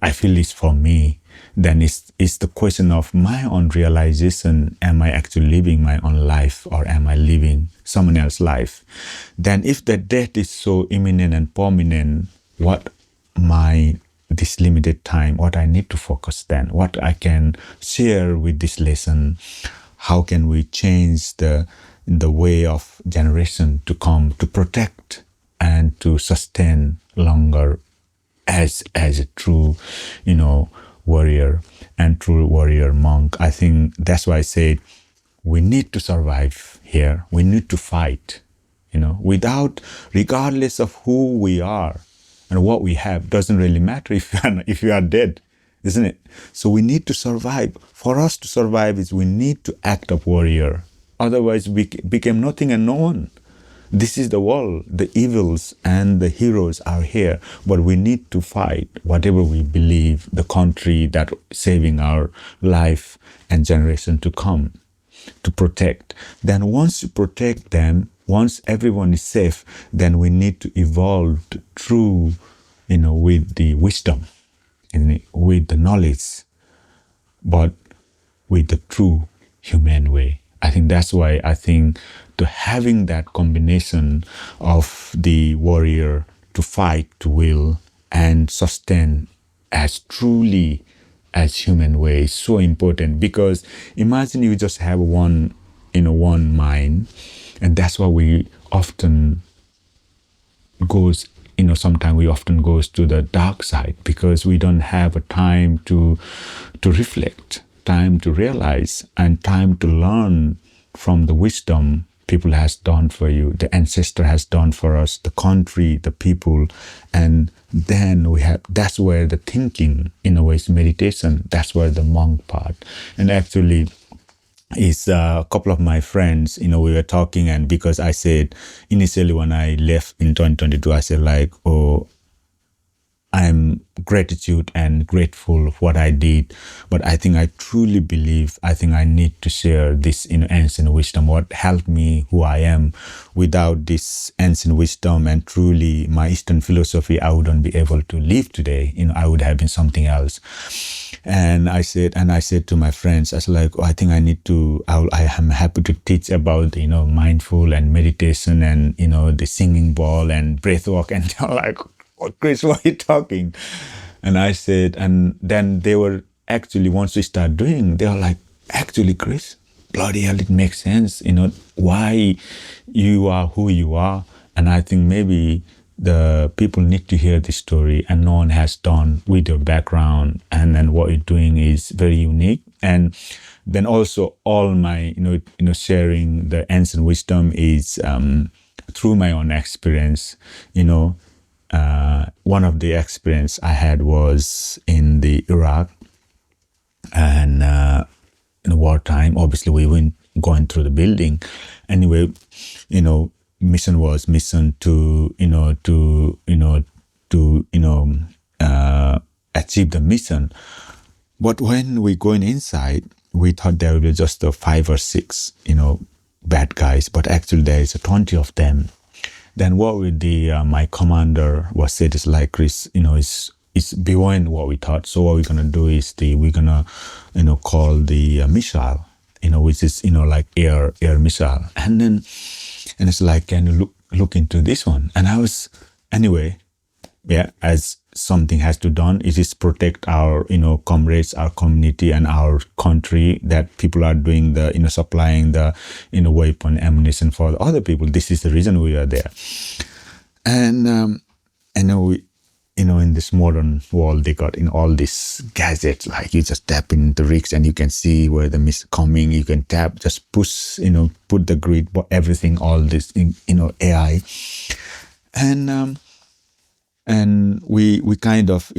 [SPEAKER 1] I feel it's for me. Then it's the question of my own realization. Am I actually living my own life, or am I living someone else's life? Then if the death is so imminent and permanent, what my this limited time, what I need to focus then, what I can share with this lesson, how can we change the way of generation to come to protect and to sustain longer as a true, warrior and true warrior monk. I think that's why I said we need to survive here. We need to fight, without, regardless of who we are and what we have, doesn't really matter if you are dead, isn't it? So we need to survive. For us to survive is we need to act of warrior. Otherwise we become nothing and no one. This is the world. The evils and the heroes are here, but we need to fight whatever we believe, the country that saving our life and generation to come, to protect. Then once you protect them, once everyone is safe, then we need to evolve through, with the wisdom, with the knowledge, but with the true human way. I think that's why I think to having that combination of the warrior to fight, to will, and sustain as truly as human way is so important. Because imagine you just have one mind, and that's why we often goes, sometimes we often goes to the dark side, because we don't have a time to reflect, time to realize, and time to learn from the wisdom people has done for you, the ancestor has done for us, the country, the people. And then that's where the thinking, in a way, is meditation. That's where the monk part. And actually, is a couple of my friends, we were talking, and because I said initially when I left in 2022, I said I'm gratitude and grateful of what I did, but I think I truly believe, I think I need to share this ancient wisdom, what helped me who I am. Without this ancient wisdom and truly my Eastern philosophy, I wouldn't be able to live today. I would have been something else. And I said to my friends, I was like, I think I need to, I am happy to teach about, mindful and meditation and, the singing bowl and breath work. And they're like, oh, Chris, why are you talking? And I said, and then they were actually, once we start doing, they were like, actually, Chris, bloody hell, it makes sense, why you are who you are. And I think maybe the people need to hear this story, and no one has done with your background, and then what you're doing is very unique. And then also all my, sharing the ancient wisdom is through my own experience. One of the experience I had was in the Iraq, and in wartime, obviously we weren't going through the building. Anyway, mission was mission to achieve the mission. But when we going inside, we thought there would be just 5 or 6, bad guys, but actually there is 20 of them. Then what with my commander was said is like, Chris, it's beyond what we thought. So what we're gonna do is we're gonna call the missile, which is like air missile, and it's like, can you look into this one? And I was, anyway, yeah, as something has to done, it is protect our comrades, our community, and our country, that people are doing the supplying the weapon ammunition for other people. This is the reason we are there. And we in this modern world, they got all these gadgets, like you just tap in the rigs and you can see where the missile coming. You can tap, just push, put the grid, everything, all this AI. And we kind of,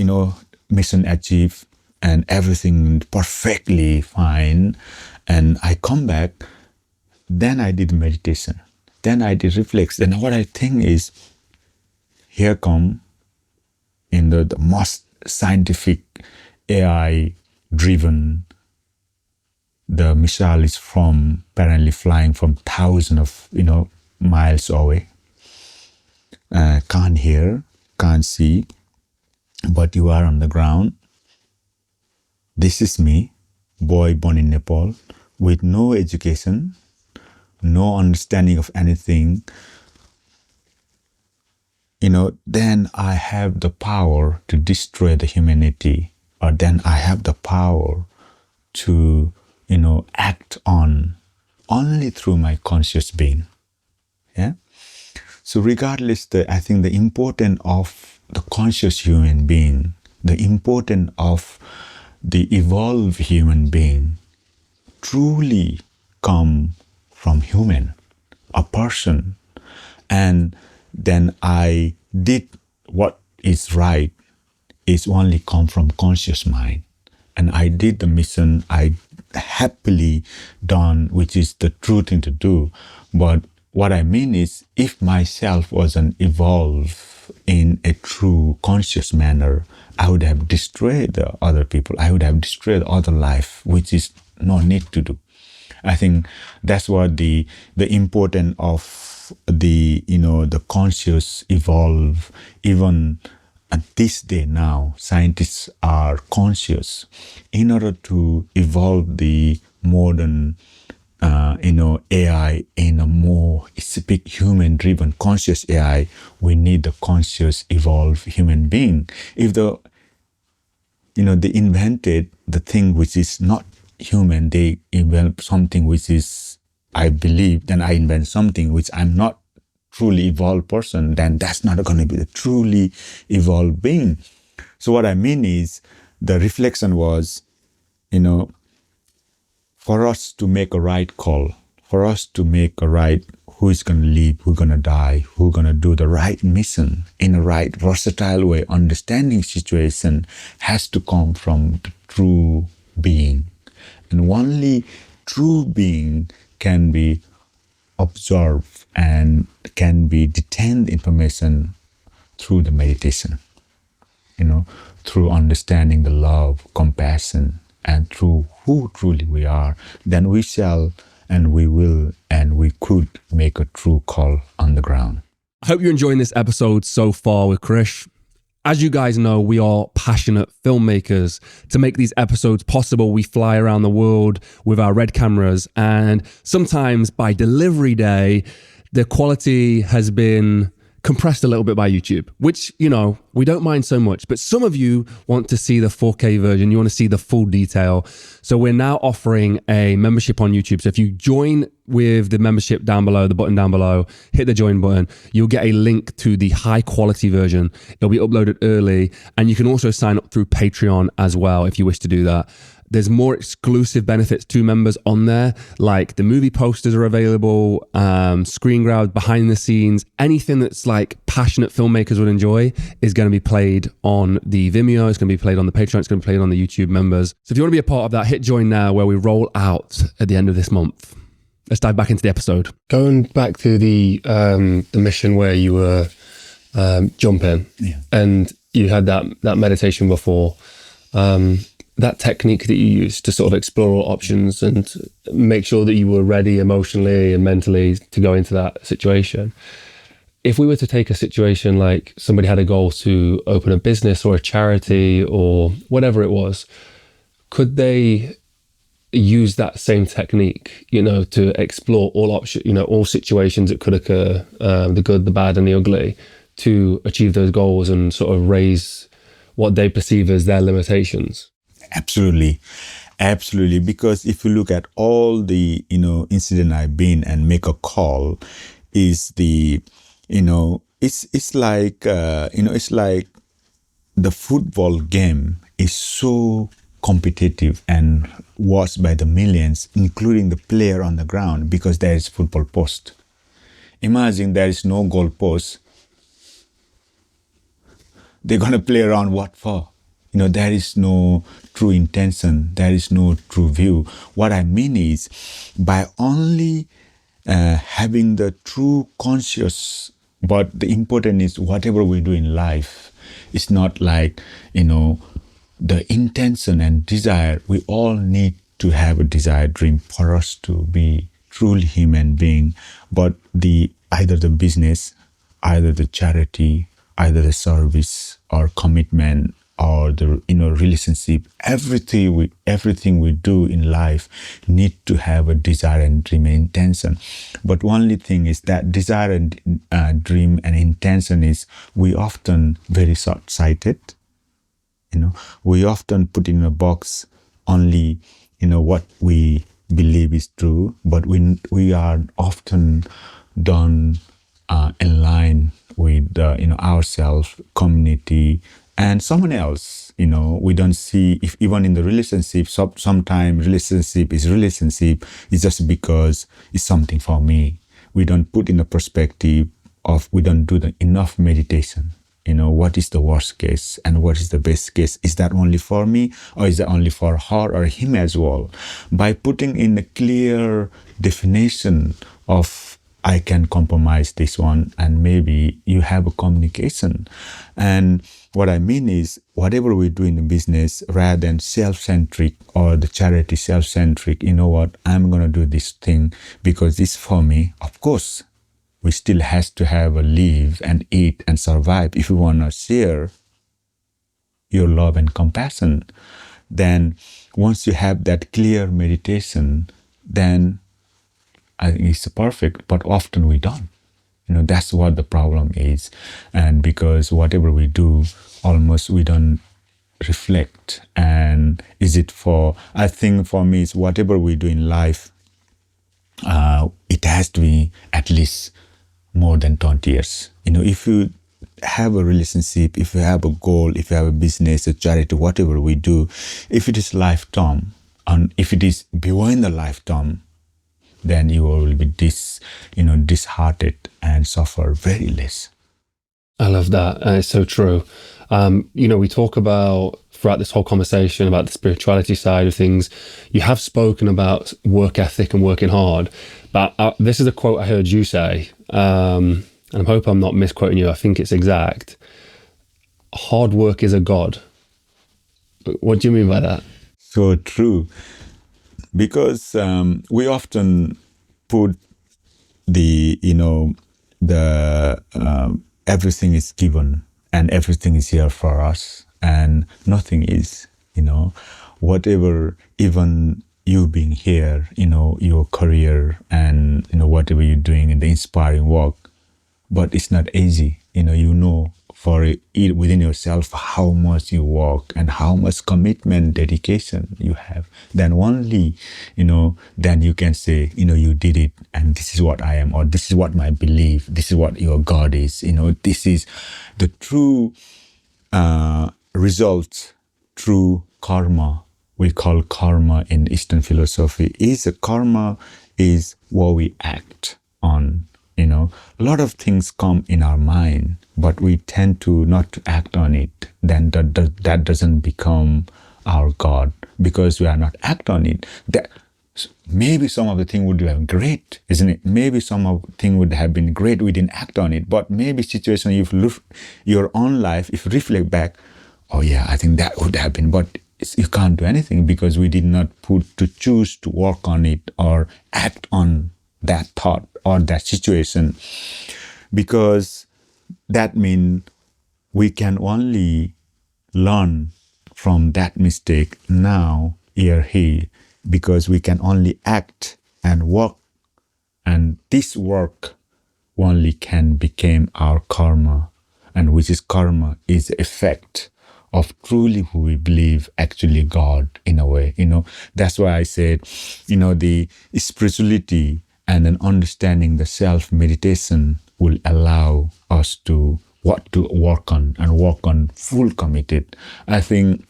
[SPEAKER 1] mission achieved and everything perfectly fine. And I come back, then I did meditation. Then I did reflex. And what I think is, here come the most scientific AI driven, the missile is apparently flying from thousands of, miles away. Can't hear, can't see, but you are on the ground. This is me, boy born in Nepal, with no education, no understanding of anything, then I have the power to destroy the humanity, or then I have the power to, act on only through my conscious being. Yeah. So regardless, I think the importance of the conscious human being, the importance of the evolved human being truly come from human, a person. And then I did what is right is only come from conscious mind. And I did the mission I happily done, which is the true thing to do. But what I mean is, if myself wasn't evolved in a true conscious manner, I would have destroyed the other people. I would have destroyed other life, which is no need to do. I think that's what the importance of the conscious evolve. Even at this day now, scientists are conscious in order to evolve the modern AI in a more specific human-driven conscious AI. We need the conscious evolved human being. If they invented the thing which is not human, they invent something which is, I believe, then I invent something which I'm not truly evolved person, then that's not going to be the truly evolved being. So what I mean is, the reflection was, for us to make a right call, for us to make a right, who is going to live, who's going to die, who's going to do the right mission in a right, versatile way, understanding situation has to come from the true being. And only true being can be observed and can be detained information through the meditation, through understanding the love, compassion, and through who truly we are. Then we shall and we will and we could make a true call on the ground.
[SPEAKER 2] I hope you're enjoying this episode so far with Krish. As you guys know, we are passionate filmmakers. To make these episodes possible, we fly around the world with our red cameras, and sometimes by delivery day, the quality has been compressed a little bit by YouTube, which, we don't mind so much. But some of you want to see the 4K version. You want to see the full detail. So we're now offering a membership on YouTube. So if you join with the membership down below, the button down below, hit the join button, you'll get a link to the high quality version. It'll be uploaded early. And you can also sign up through Patreon as well if you wish to do that. There's more exclusive benefits to members on there, like the movie posters are available, screen grabs, behind the scenes, anything that's like passionate filmmakers would enjoy is going to be played on the Vimeo, it's going to be played on the Patreon, it's going to be played on the YouTube members. So if you want to be a part of that, hit join now, where we roll out at the end of this month. Let's dive back into the episode. Going back to the mission where you were jumping, and you had that meditation before, that technique that you used to sort of explore all options and make sure that you were ready emotionally and mentally to go into that situation. If we were to take a situation like somebody had a goal to open a business or a charity or whatever it was, could they use that same technique, to explore all options, all situations that could occur, the good, the bad, and the ugly, to achieve those goals and sort of raise what they perceive as their limitations? Absolutely.
[SPEAKER 1] Because if you look at all the, incident I've been and make a call, is the, it's like, it's like the football game is so competitive and watched by the millions, including the player on the ground, because there is football post. Imagine there is no goal post. They're going to play around what for? There is no true intention. There is no true view. What I mean is, by only having the true conscious, but the important is whatever we do in life, it's not like, the intention and desire. We all need to have a desired dream for us to be truly human being. But either the business, either the charity, either the service or commitment or the relationship, everything we do in life need to have a desire and dream and intention. But only thing is that desire and dream and intention is we often very short-sighted. We often put in a box only what we believe is true, but we are often done in line with ourselves, community, and someone else. We don't see, if even in the relationship, sometimes relationship is just because it's something for me. We don't put in a perspective of, we don't do enough meditation. What is the worst case and what is the best case? Is that only for me, or is that only for her or him as well? By putting in a clear definition of, I can compromise this one, and maybe you have a communication. And what I mean is, whatever we do in the business, rather than self-centric or the charity self-centric, I'm going to do this thing because it's for me. Of course, we still has to have a live and eat and survive. If you want to share your love and compassion, then once you have that clear meditation, then I think it's perfect. But often we don't. That's what the problem is. And because whatever we do, almost we don't reflect. And I think for me, it's whatever we do in life, it has to be at least more than 20 years. If you have a relationship, if you have a goal, if you have a business, a charity, whatever we do, if it is lifetime, and if it is beyond the lifetime, then you will be disheartened and suffer very less.
[SPEAKER 2] I love that. And it's so true. We talk about, throughout this whole conversation, about the spirituality side of things. You have spoken about work ethic and working hard, but this is a quote I heard you say, and I hope I'm not misquoting you. I think it's exact. Hard work is a god. What do you mean by that?
[SPEAKER 1] So true. Because we often put everything is given and everything is here for us, and nothing is, whatever, even you being here, your career and, whatever you're doing in the inspiring work, but it's not easy, for it within yourself how much you work and how much commitment, dedication you have. Then only, then you can say, you did it, and this is what I am, or this is what my belief, this is what your God is. This is the true result, true karma. We call karma in Eastern philosophy. Karma is what we act on. A lot of things come in our mind, but we tend to not to act on it. Then that doesn't become our God, because we are not act on it. That maybe some of the thing would have been great, isn't it? Maybe some of the thing would have been great. We didn't act on it. But maybe situation, if you look your own life, if you reflect back, oh yeah, I think that would have been, but you can't do anything because we did not choose to work on it or act on that thought or that situation, because that means we can only learn from that mistake now, here, because we can only act and work, and this work only can become our karma, and which is karma is the effect of truly who we believe actually God in a way. That's why I said, the spirituality and then understanding the self-meditation will allow us to work on full committed. I think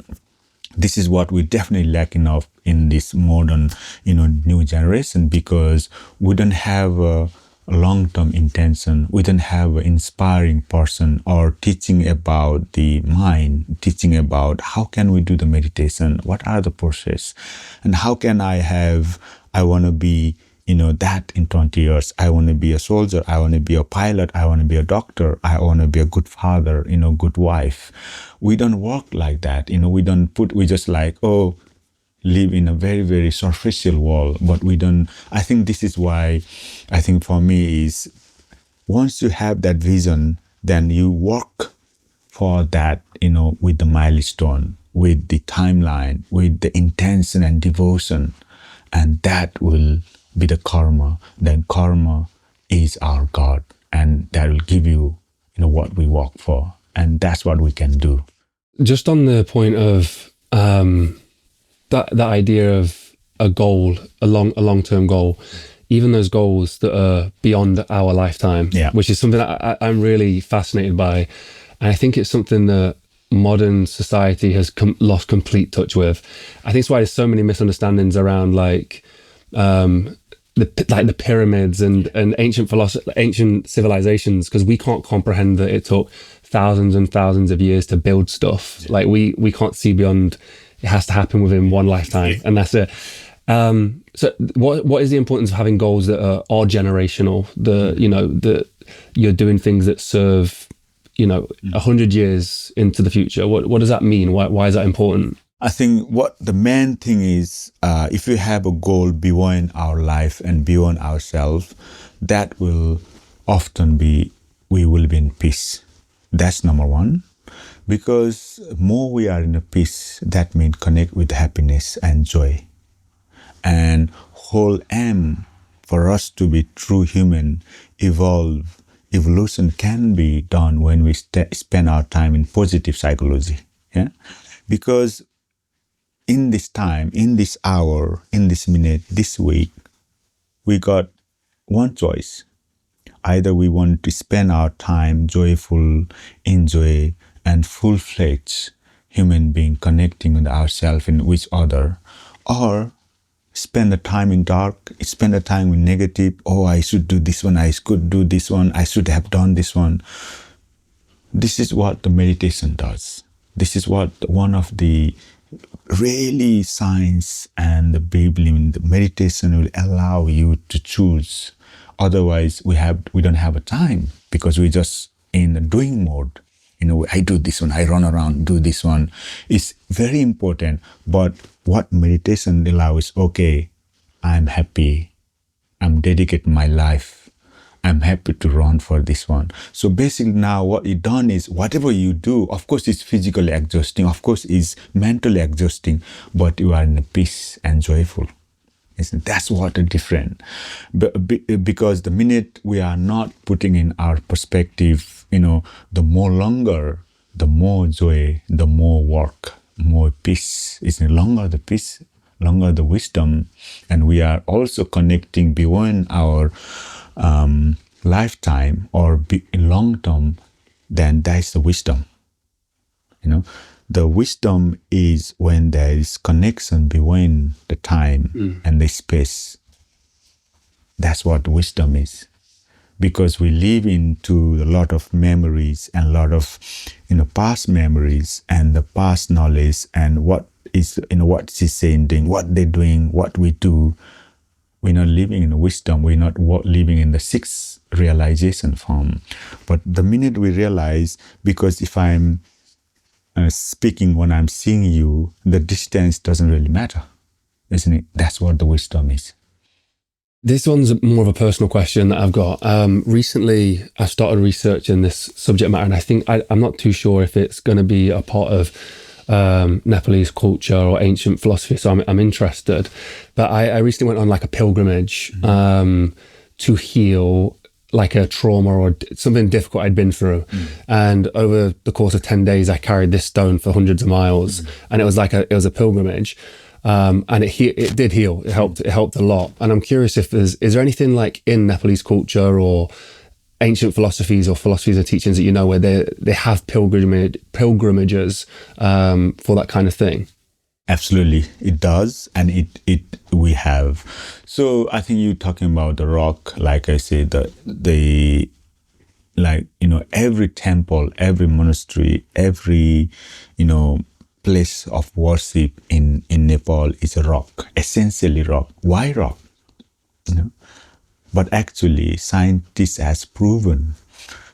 [SPEAKER 1] this is what we definitely lacking of in this modern, new generation, because we don't have a long-term intention. We don't have an inspiring person or teaching about the mind, teaching about how can we do the meditation, what are the process, and how can I want to be, that in 20 years, I want to be a soldier, I want to be a pilot, I want to be a doctor, I want to be a good father, good wife. We don't work like that. We just like, live in a very, very superficial world, but we don't. I think this is why, I think for me is, once you have that vision, then you work for that with the milestone, with the timeline, with the intention and devotion, and that will be the karma. Then karma is our God, and that will give you, what we work for, and that's what we can do.
[SPEAKER 2] Just on the point of that idea of a goal, a long-term goal, even those goals that are beyond our lifetime, which is something that I'm really fascinated by. And I think it's something that modern society has lost complete touch with. I think it's why there's so many misunderstandings around the pyramids and ancient civilizations, because we can't comprehend that it took thousands and thousands of years to build stuff. Like we can't see beyond. It has to happen within one lifetime, and that's it. So what is the importance of having goals that are generational? That you're doing things that serve 100 years into the future. What does that mean? Why is that important?
[SPEAKER 1] I think what the main thing is, if we have a goal beyond our life and beyond ourselves, that will often be, we will be in peace. That's number one. Because more we are in a peace, that means connect with happiness and joy. And whole aim for us to be true human, evolution can be done when we spend our time in positive psychology. Yeah, because in this time, in this hour, in this minute, this week, we got one choice. Either we want to spend our time joyful, enjoy, and full-fledged human being connecting with ourselves and with other, or spend the time in dark, spend the time with negative, I should do this one, I could do this one, I should have done this one. This is what the meditation does. This is what one of the really science and the Bible, the meditation will allow you to choose. Otherwise, we don't have a time, because we're just in the doing mode. I do this one, I run around, do this one. It's very important. But what meditation allows, I'm happy. I'm dedicating my life. I'm happy to run for this one. So basically now what you've done is, whatever you do, of course it's physically exhausting, of course it's mentally exhausting, but you are in peace and joyful. That's what is different. Because the minute we are not putting in our perspective, the more joy, the more work, more peace. It's no longer the peace, longer the wisdom. And we are also connecting beyond our lifetime or long term, then that's the wisdom. The wisdom is when there is connection between the time and the space. That's what wisdom is. Because we live into a lot of memories and a lot of, past memories and the past knowledge and what is, what she's saying, doing, what they're doing, what we do. We're not living in wisdom. We're not living in the sixth realization form. But the minute we realize, because if I'm speaking when I'm seeing you, the distance doesn't really matter, isn't it? That's what the wisdom is.
[SPEAKER 2] This one's more of a personal question that I've got. Recently, I started researching this subject matter, and I think I'm not too sure if it's going to be a part of Nepalese culture or ancient philosophy, so I'm interested. But I recently went on like a pilgrimage to heal like a trauma or something difficult I'd been through. And over the course of 10 days, I carried this stone for hundreds of miles, and it was a pilgrimage. And it did heal. It helped a lot. And I'm curious if is there anything like in Nepalese culture or ancient philosophies or philosophies and teachings that where they have pilgrimages for that kind of thing?
[SPEAKER 1] Absolutely, it does, and we have. So I think you're talking about the rock, like I said, every temple, every monastery, every place of worship in Nepal is a rock, essentially rock. Why rock? But actually, scientists has proven.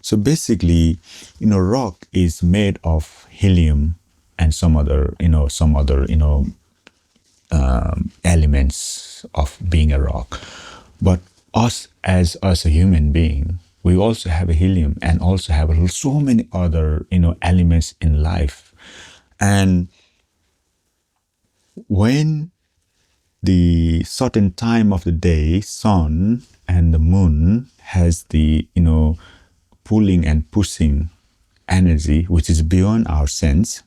[SPEAKER 1] So basically, rock is made of helium and some other elements of being a rock. But us as a human being, We also have a helium and also have so many other, elements in life. And when the certain time of the day, sun and the moon has the, pulling and pushing energy, which is beyond our sense,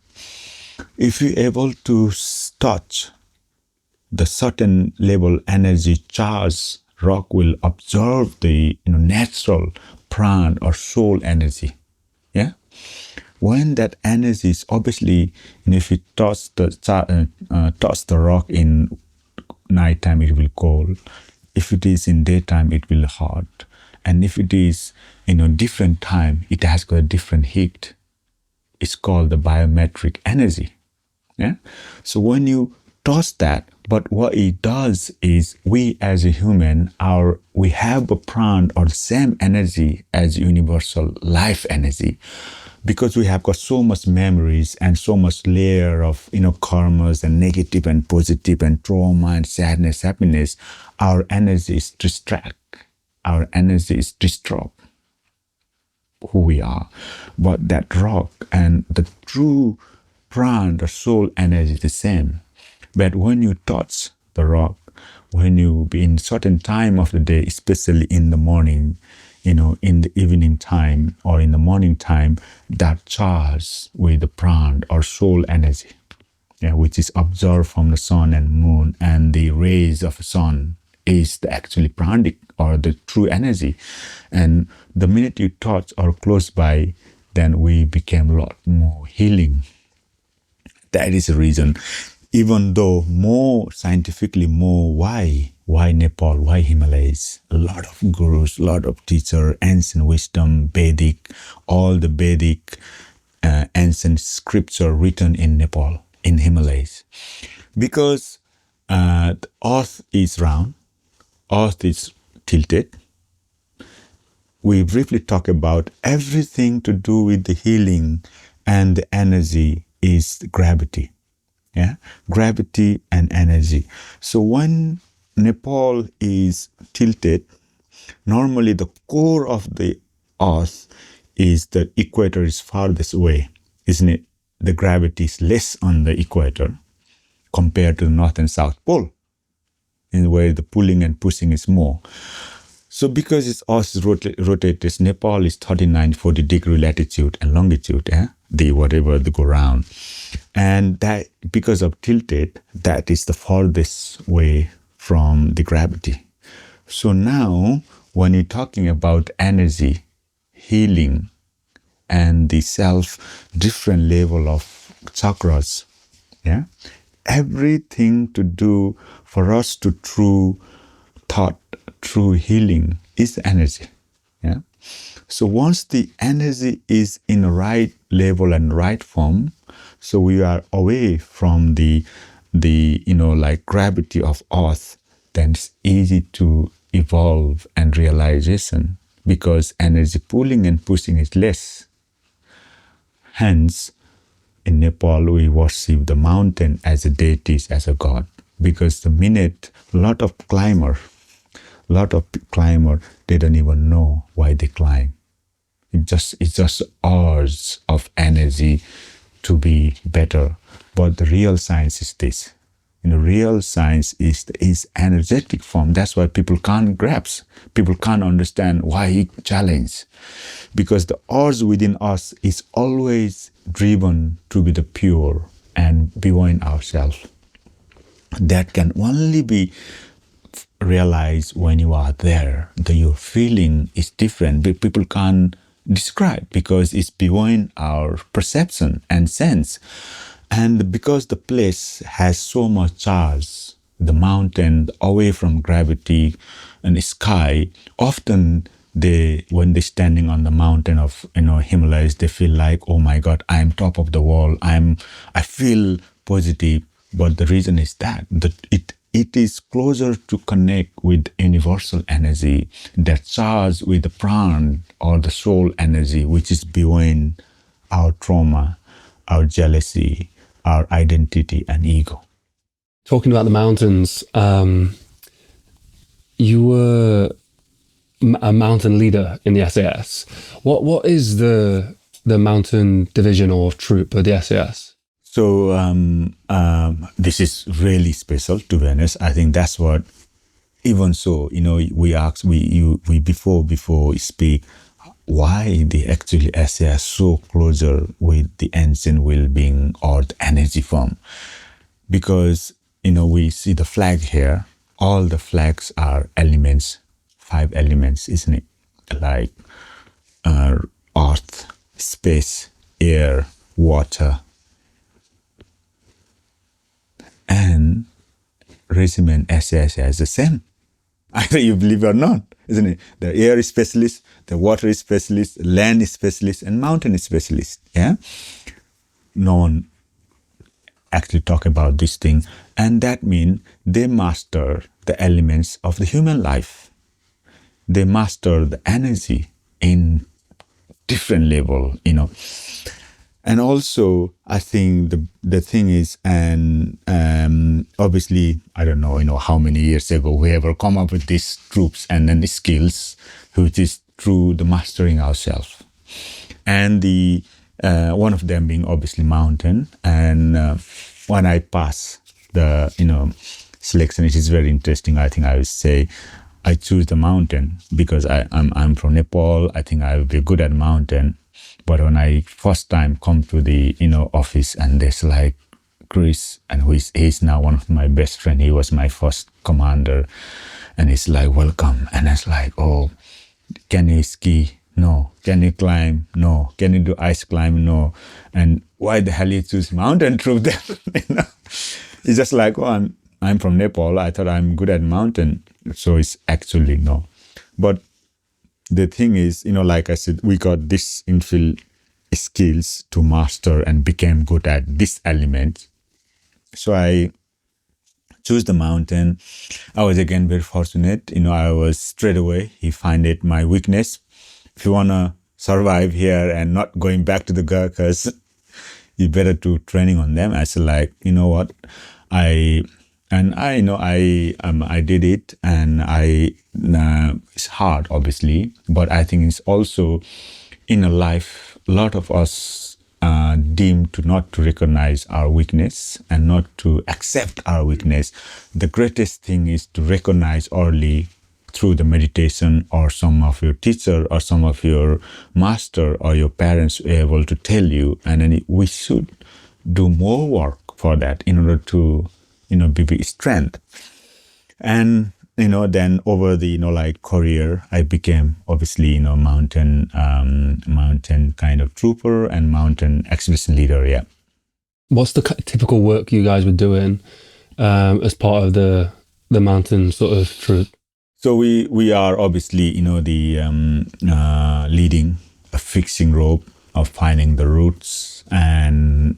[SPEAKER 1] if you're able to touch the certain level energy charge, rock will absorb the natural prana or soul energy. Yeah. When that energy is obviously, if you touch the rock in nighttime, it will cold. If it is in daytime, it will hot. And if it is different time, it has got a different heat. It's called the biometric energy. Yeah. So when you toss that, but what it does is we as a human, we have a prana or the same energy as universal life energy, because we have got so much memories and so much layer of karmas and negative and positive and trauma and sadness, happiness. Our energy is distract. Our energy is disrupt who we are. But that rock and the true prana, the soul energy is the same. But when you touch the rock, when you be in certain time of the day, especially in the morning, in the evening time or in the morning time, that charge with the prana or soul energy, which is absorbed from the sun and moon, and the rays of the sun is the actually pranic or the true energy. And the minute you touch or close by, then we became a lot more healing. That is the reason. Even though more scientifically, why Nepal, why Himalayas? A lot of gurus, a lot of teachers, ancient wisdom, Vedic, all the Vedic ancient scripture written in Nepal, in Himalayas. Because the earth is round, earth is tilted. We briefly talk about everything to do with the healing and the energy is gravity. Yeah, gravity and energy. So when Nepal is tilted, normally the core of the earth is the equator is farthest away, isn't it? The gravity is less on the equator compared to the north and south pole, in where the pulling and pushing is more. So because its earth is rotated, Nepal is 39-40 degree latitude and longitude, the whatever they go round. And that, because of tilted, that is the farthest way from the gravity. So now, when you're talking about energy, healing, and the different level of chakras, everything to do for us to true thought, true healing is energy. Yeah. So once the energy is in the right level and right form, so we are away from the gravity of earth, then it's easy to evolve and realization, because energy pulling and pushing is less. Hence, in Nepal, we worship the mountain as a deity, as a god, because the minute a lot of climber, they don't even know why they climb. It's just urge of energy to be better. But the real science is this. Real science is energetic form. That's why people can't grasp. People can't understand why it challenge. Because the urge within us is always driven to be the pure and beyond ourselves. That can only be realized when you are there. Your feeling is different. People can't describe because it's beyond our perception and sense. And because the place has so much charge, the mountain away from gravity and the sky, often when they're standing on the mountain of Himalayas, they feel like, oh my God, I'm top of the world. I feel positive. But the reason is that it is closer to connect with universal energy, that charge with the prana or the soul energy, which is beyond our trauma, our jealousy, our identity and ego.
[SPEAKER 2] Talking about the mountains, you were a mountain leader in the SAS. What is the mountain division or troop of the SAS?
[SPEAKER 1] So this is really special, to be honest. I think that's what, even so, we before we speak, why they actually SAS so closer with the ancient well-being or the energy form. Because, we see the flag here, all the flags are elements, 5 elements, isn't it? Like earth, space, air, water, and regiment SAS is the same. Either you believe or not, isn't it? The air is specialist, the water is specialist, land is specialist, and mountain is specialist. Yeah, no one actually talk about this thing, and that means they master the elements of the human life. They master the energy in different level, And also, I think the thing is, and obviously, I don't know, how many years ago we ever come up with these troops and then the skills, which is through the mastering ourselves. And the one of them being obviously mountain. And when I pass the, selection, it is very interesting. I think I would say I choose the mountain because I'm from Nepal. I think I will be good at mountain. But when I first time come to the office, and there's like Chris, and he's now one of my best friend. He was my first commander, and he's like, welcome. And it's like, oh, can you ski? No. Can you climb? No. Can you do ice climb? No. And why the hell you choose mountain troop then? It's just like, oh, I'm from Nepal. I thought I'm good at mountain. So it's actually no. But the thing is, like I said, we got this infill skills to master and became good at this element. So I choose the mountain. I was again very fortunate. I was straight away, he find it my weakness. If you want to survive here and not going back to the Gurkhas, you better do training on them. I said, like, you know what, I did it, and it's hard, obviously, but I think it's also in a life, a lot of us deemed to not to recognize our weakness and not to accept our weakness. The greatest thing is to recognize early through the meditation, or some of your teacher or some of your master or your parents were able to tell you, and then we should do more work for that in order to be strength. And then over the like career, I became obviously mountain kind of trooper and mountain expedition leader. Yeah.
[SPEAKER 2] What's the typical work you guys were doing as part of the mountain sort of troop?
[SPEAKER 1] So we are obviously the leading a fixing rope of finding the routes, and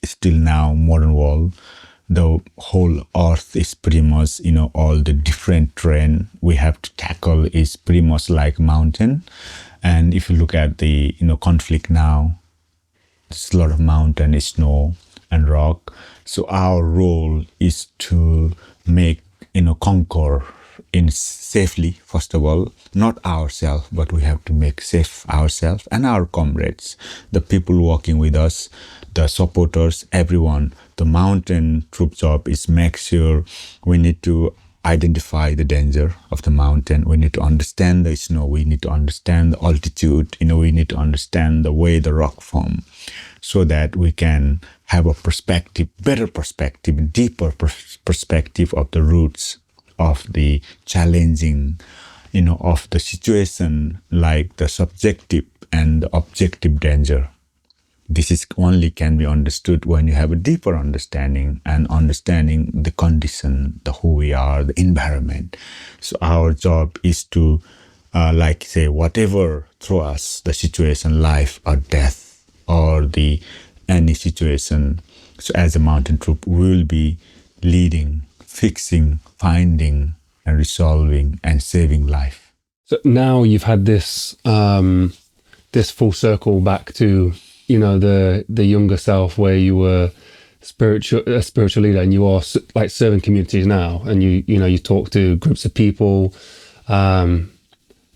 [SPEAKER 1] still now modern world, the whole earth is pretty much all the different terrain we have to tackle is pretty much like mountain. And if you look at the conflict now, there's a lot of mountain, snow and rock. So our role is to make conquer in safely, first of all, not ourselves, but we have to make safe ourselves and our comrades, the people working with us, the supporters, everyone. The mountain troop job is make sure we need to identify the danger of the mountain. We need to understand the snow. We need to understand the altitude. We need to understand the way the rock form, so that we can have a perspective, better perspective, deeper perspective of the roots of the challenging, of the situation, like the subjective and the objective danger. This is only can be understood when you have a deeper understanding and understanding the condition, the who we are, the environment. So our job is to, say, whatever through us, the situation, life or death, or any situation. So as a mountain troop, we will be leading, fixing, finding, and resolving, and saving life.
[SPEAKER 2] So now you've had this this full circle back to the younger self, where you were spiritual leader, and you are like serving communities now, and you talk to groups of people.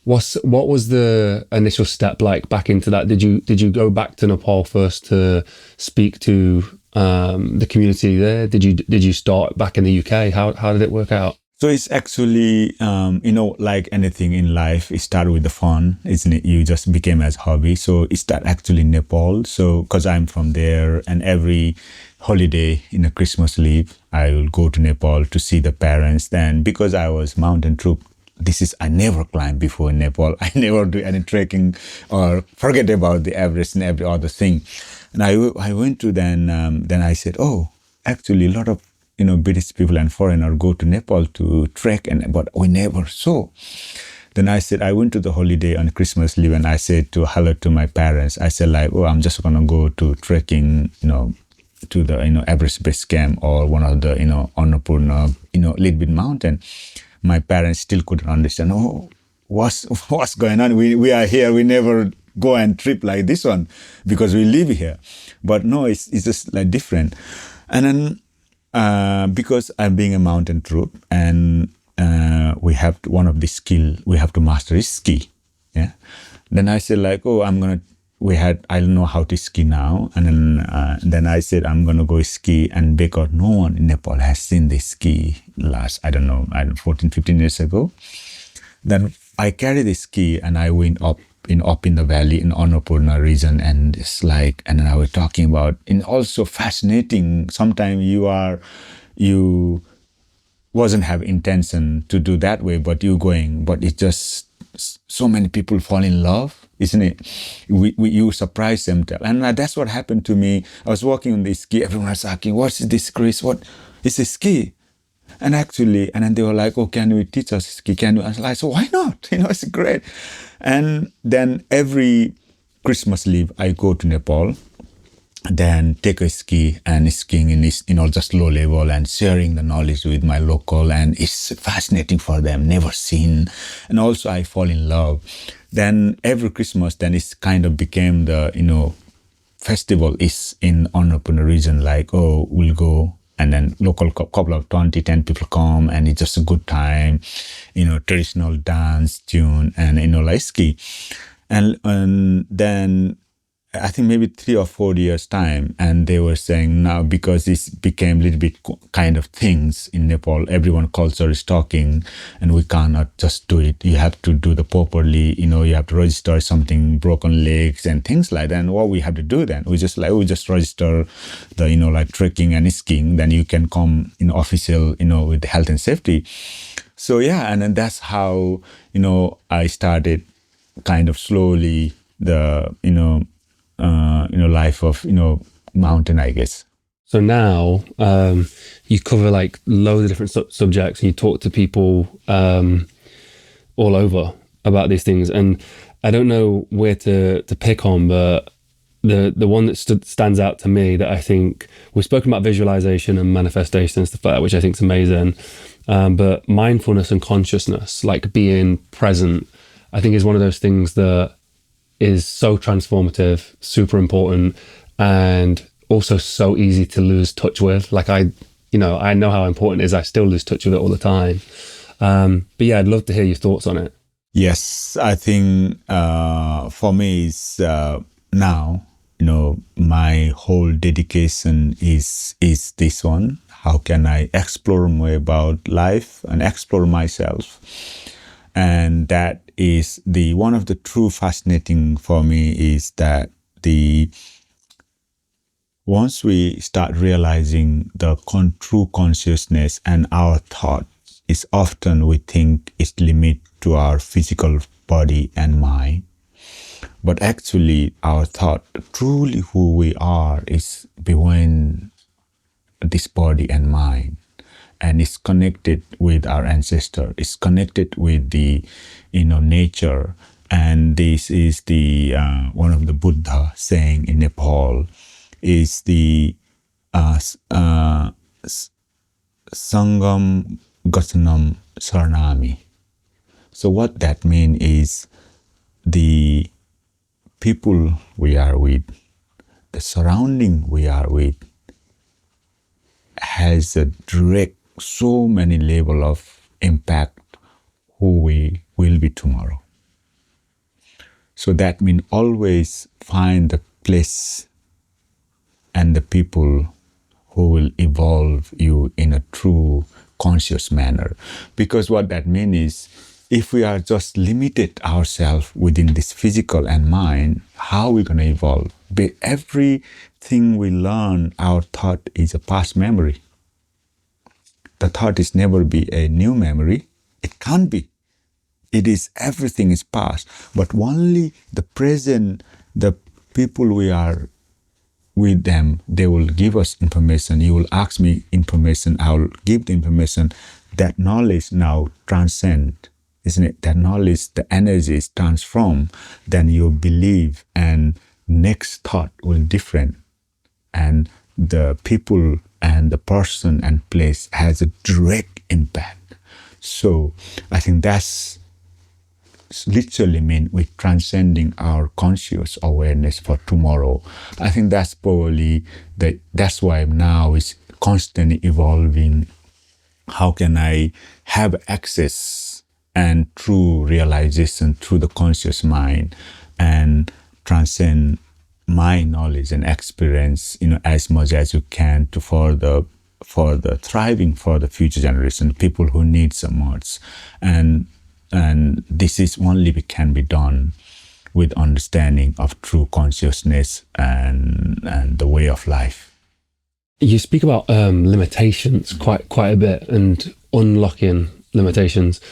[SPEAKER 2] What was the initial step like back into that? Did you go back to Nepal first to speak to the community there? Did you start back in the UK? How did it work out?
[SPEAKER 1] So it's actually, like anything in life, it started with the fun, isn't it? You just became as hobby. So it started actually in Nepal. So because I'm from there, and every holiday in a Christmas leave, I will go to Nepal to see the parents. Then because I was mountain troop, I never climbed before in Nepal. I never do any trekking or forget about the Everest and every other thing. And I went to then I said, oh, actually a lot of British people and foreigner go to Nepal to trek, but we never saw. Then I said, I went to the holiday on Christmas leave, and I said hello to my parents. I said like, oh, I'm just gonna go to trekking, to the Everest base camp or one of the Annapurna, little bit mountain. My parents still couldn't understand. Oh, what's going on? We are here. We never go and trip like this one because we live here. But no, it's just like different. And then because I'm being a mountain troop, and we have one of the skill we have to master is ski. Yeah. Then I said like, oh, I don't know how to ski now. And then I said, I'm going to go ski. And because no one in Nepal has seen this ski last, 14, 15 years ago. Then I carried the ski and I went up in the valley in Annapurna region. And it's like, and then I was talking about, and also fascinating. Sometimes you wasn't have intention to do that way, but you going, but it's just so many people fall in love, isn't it? You surprise them. And that's what happened to me. I was walking on the ski. Everyone was asking, what's this, Chris? What is a ski? And then they were like, oh, can you teach us ski? Can you? I was like, so why not? It's great. And then every Christmas leave, I go to Nepal, then take a ski and skiing in this, just low level and sharing the knowledge with my local. And it's fascinating for them, never seen. And also I fall in love. Then every Christmas, then it's kind of became the, festival is in Annapurna region, like, oh, we'll go. And then local couple of 10 people come, and it's just a good time, traditional dance, tune, and, like ski. And then I think maybe 3 or 4 years time, and they were saying now, because this became a little bit kind of things in Nepal, everyone culture is talking, and we cannot just do it. You have to do the properly, you have to register something, broken legs and things like that. And what we have to do then, we just register the, like trekking and skiing, then you can come in official, with the health and safety. So yeah, and then that's how, I started kind of slowly the, life of, mountain, I guess.
[SPEAKER 2] So now you cover like loads of different subjects, and you talk to people all over about these things. And I don't know where to pick on, but the one that stands out to me, that I think we've spoken about visualization and manifestation and stuff like that, which I think is amazing. But mindfulness and consciousness, like being present, I think is one of those things that is so transformative, super important, and also so easy to lose touch with. Like I know how important it is. I still lose touch with it all the time. But yeah, I'd love to hear your thoughts on it.
[SPEAKER 1] Yes, I think for me it's now, my whole dedication is this one. How can I explore more about life and explore myself? And that is one of the true fascinating for me is that once we start realizing the true consciousness and our thought is often we think it's limit to our physical body and mind. But actually our thought, truly who we are, is beyond this body and mind. And it's connected with our ancestor. It's connected with the, nature. And this is the one of the Buddha saying in Nepal is the Sangam Gasanam Saranami. So what that means is the people we are with, the surrounding we are with, has a direct, so many level of impact who we will be tomorrow. So that means always find the place and the people who will evolve you in a true conscious manner. Because what that means is, if we are just limited ourselves within this physical and mind, how are we going to evolve? Everything we learn, our thought is a past memory. The thought is never be a new memory. It can't be. It is, everything is past. But only the present, the people we are with them, they will give us information. You will ask me information, I will give the information. That knowledge now transcend, isn't it? That knowledge, the energy is transformed. Then you believe, and next thought will different. And the people and the person and place has a direct impact. So I think that's literally mean we're transcending our conscious awareness for tomorrow. I think that's probably that's why now it's constantly evolving. How can I have access and true realization through the conscious mind and transcend my knowledge and experience, as much as you can to for the thriving for the future generation, people who need so much. And this is only can be done with understanding of true consciousness and the way of life.
[SPEAKER 2] You speak about limitations quite a bit and unlocking limitations.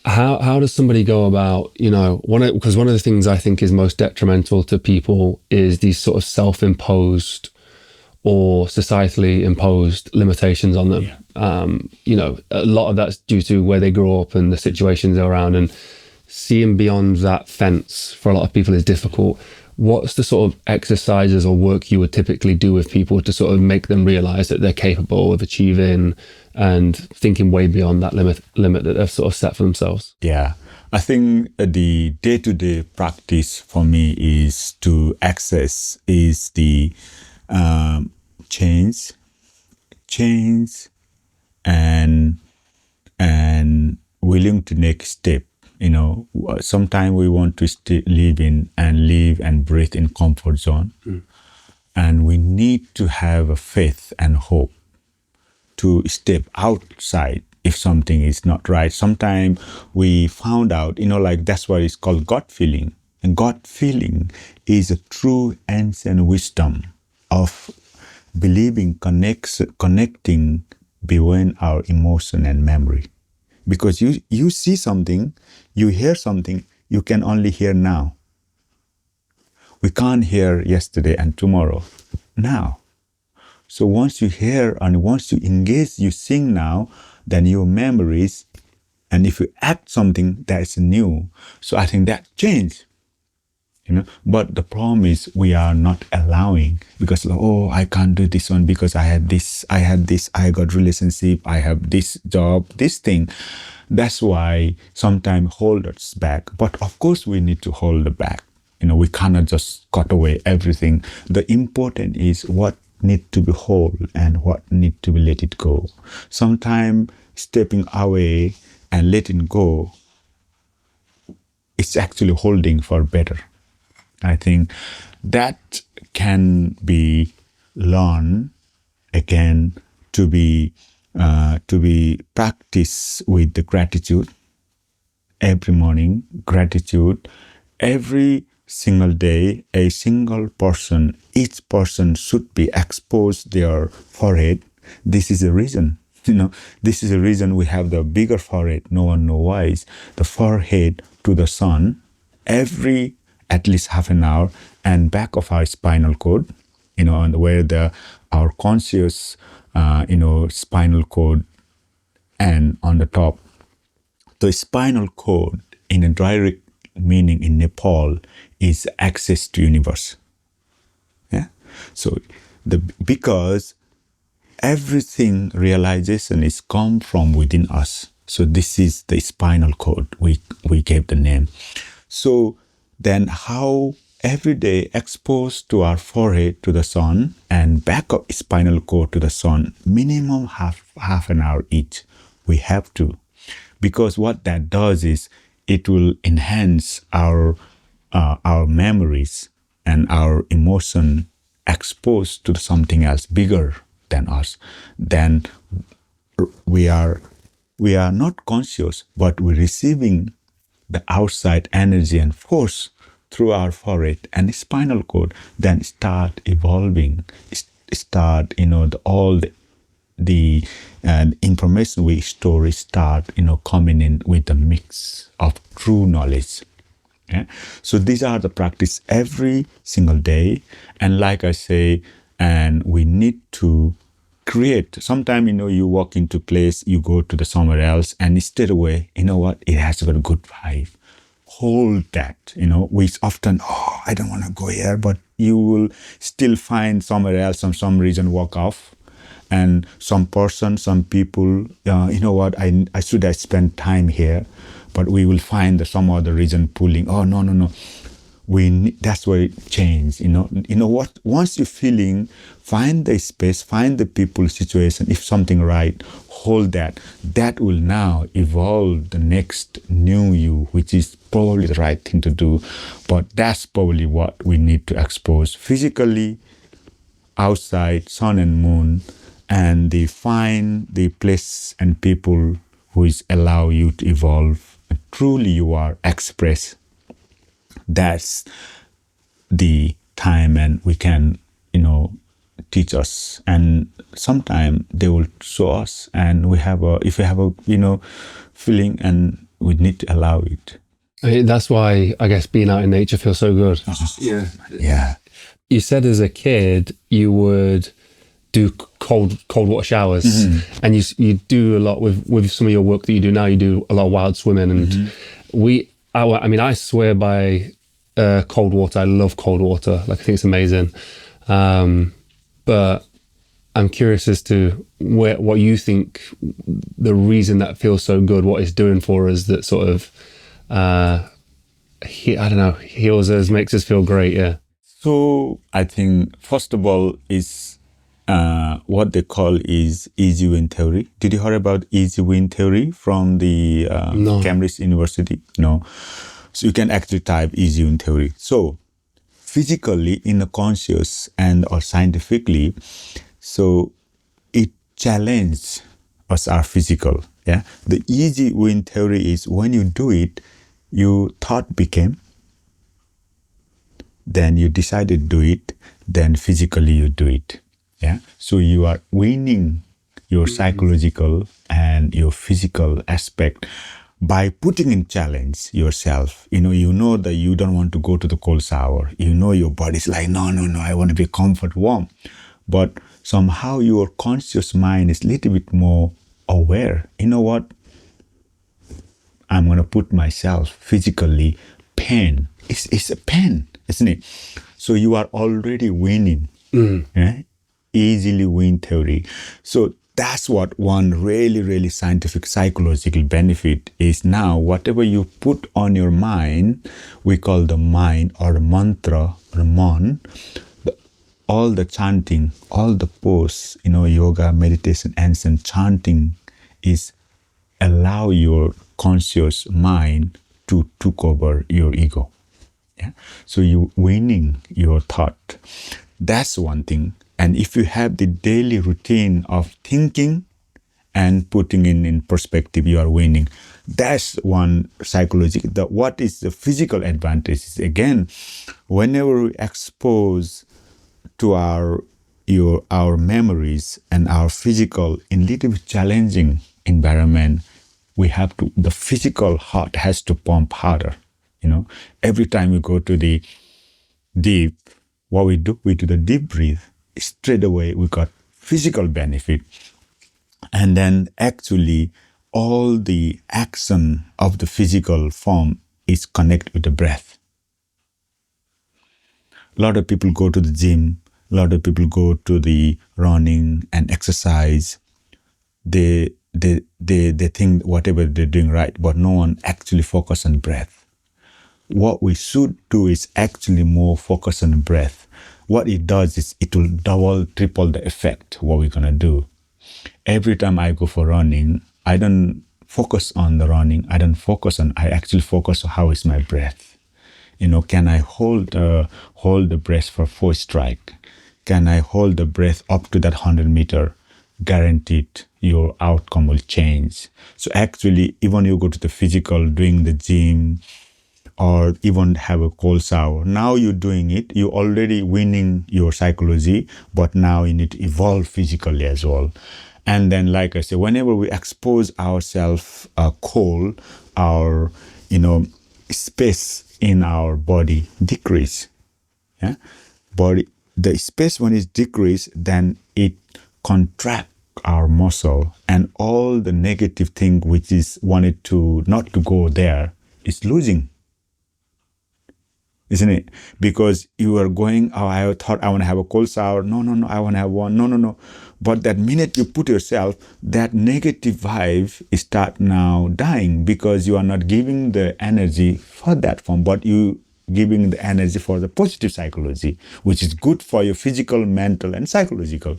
[SPEAKER 2] How does somebody go about, because one of the things I think is most detrimental to people is these sort of self-imposed or societally imposed limitations on them. Yeah. A lot of that's due to where they grow up and the situations they're around, and seeing beyond that fence for a lot of people is difficult. What's the sort of exercises or work you would typically do with people to sort of make them realize that they're capable of achieving and thinking way beyond that limit that they've sort of set for themselves?
[SPEAKER 1] Yeah. I think the day-to-day practice for me is to access is the change and willing to take step. Sometimes we want to live and breathe in comfort zone. And we need to have a faith and hope to step outside if something is not right. Sometimes we found out, that's why it's called gut feeling. And gut feeling is a true ancient wisdom of believing, connecting between our emotion and memory. Because you see something, you hear something, you can only hear now. We can't hear yesterday and tomorrow, now. So once you hear and once you engage, you sing now, then your memories, and if you act something that's new, so I think that change. But the problem is we are not allowing, because I can't do this one because I had this, I got relationship, I have this job, this thing. That's why sometimes hold us back. But of course we need to hold it back. We cannot just cut away everything. The important is what need to be whole and what need to be let it go. Sometimes stepping away and letting go, it's actually holding for better. I think that can be learned again to be practiced with the gratitude. Every morning, gratitude. Every single day, a single person, each person should be exposed their forehead. This is the reason. This is the reason we have the bigger forehead. No one knows why. It's the forehead to the sun every at least half an hour, and back of our spinal cord, and where our conscious, spinal cord, and on the top. The spinal cord, in a direct meaning in Nepal, is access to universe. Yeah. So because everything realization is come from within us. So this is the spinal cord. We gave the name. So then how every day exposed to our forehead to the sun and back of spinal cord to the sun, minimum half an hour each. We have to, because what that does is it will enhance our memories and our emotion exposed to something else bigger than us. Then we are not conscious, but we're receiving the outside energy and force through our forehead and spinal cord, then start evolving, start, all the information we store start, coming in with the mix of true knowledge. Yeah? So these are the practice every single day. And like I say, and we need to create. Sometimes, you walk into place, you go to the somewhere else, and straight away, you know what? It has got a good vibe. Hold that. We often, I don't want to go here, but you will still find somewhere else, some reason walk off. And some person, some people, you know what? I should have spent time here, but we will find some other reason pulling. Oh, no. That's where it changes. You know what? Once you're feeling, find the space, find the people, situation. If something right, hold that. That will now evolve the next new you, which is probably the right thing to do. But that's probably what we need to expose physically, outside, sun and moon, and find the place and people who is allow you to evolve. And truly, you are express. That's the time, and we can, teach us. And sometimes they will show us, and if we have a, feeling, and we need to allow it.
[SPEAKER 2] That's why I guess being out in nature feels so good.
[SPEAKER 1] Yeah.
[SPEAKER 2] You said as a kid you would do cold water showers, and you do a lot with some of your work that you do now. You do a lot of wild swimming, and I swear by cold water. I love cold water. Like, I think it's amazing. But I'm curious as to what you think the reason that feels so good, what it's doing for us, that sort of heals us, makes us feel great. Yeah.
[SPEAKER 1] So I think first of all is what they call is easy win theory. Did you hear about easy win theory from the
[SPEAKER 2] No.
[SPEAKER 1] Cambridge University? No. So you can actually type easy win theory. So physically, in the conscious or scientifically, so it challenges us, our physical. Yeah. The easy win theory is when you do it, you thought became, then you decided to do it, then physically you do it. Yeah. So you are winning your psychological and your physical aspect by putting in challenge yourself. You know that you don't want to go to the cold shower. Your body's like, no, I want to be comfort warm. But somehow your conscious mind is a little bit more aware. You know what? I'm going to put myself physically pain. It's a pain, isn't it? So you are already winning. Yeah? Easily win theory. So that's what one really, really scientific psychological benefit is. Now, whatever you put on your mind, we call the mind or mantra or mon, all the chanting, all the pose, yoga, meditation, ancient chanting is allow your conscious mind to took over your ego. Yeah? So you winning your thought. That's one thing. And if you have the daily routine of thinking and putting in perspective, you are winning. That's one psychological. What is the physical advantage is, again, whenever we expose to our memories and our physical in little bit challenging environment, the physical heart has to pump harder. Every time we go to the deep, what we do the deep breathe. Straight away we got physical benefit, and then actually all the action of the physical form is connected with the breath. A lot of people go to the gym, a lot of people go to the running and exercise. They think whatever they're doing right, but no one actually focus on breath. what we should do is actually more focus on the breath. What it does is it will double, triple the effect, what we're going to do. Every time I go for running, I don't focus on the running. I actually focus on how is my breath. Can I hold the breath for 4 strike? Can I hold the breath up to that 100 meter? Guaranteed your outcome will change. So actually, even you go to the physical, doing the gym, or even have a cold shower, now you're doing it, you're already winning your psychology, but now you need to evolve physically as well. And then, like I said, whenever we expose ourselves cold, our space in our body decrease. Yeah, body, the space when it's decreased, then it contract our muscle, and all the negative thing which is wanted to not to go there is losing, isn't it? Because you are going, oh, I thought I want to have a cold shower. No, I want to have one. No. But that minute you put yourself, that negative vibe start now dying, because you are not giving the energy for that form, but you giving the energy for the positive psychology, which is good for your physical, mental, and psychological.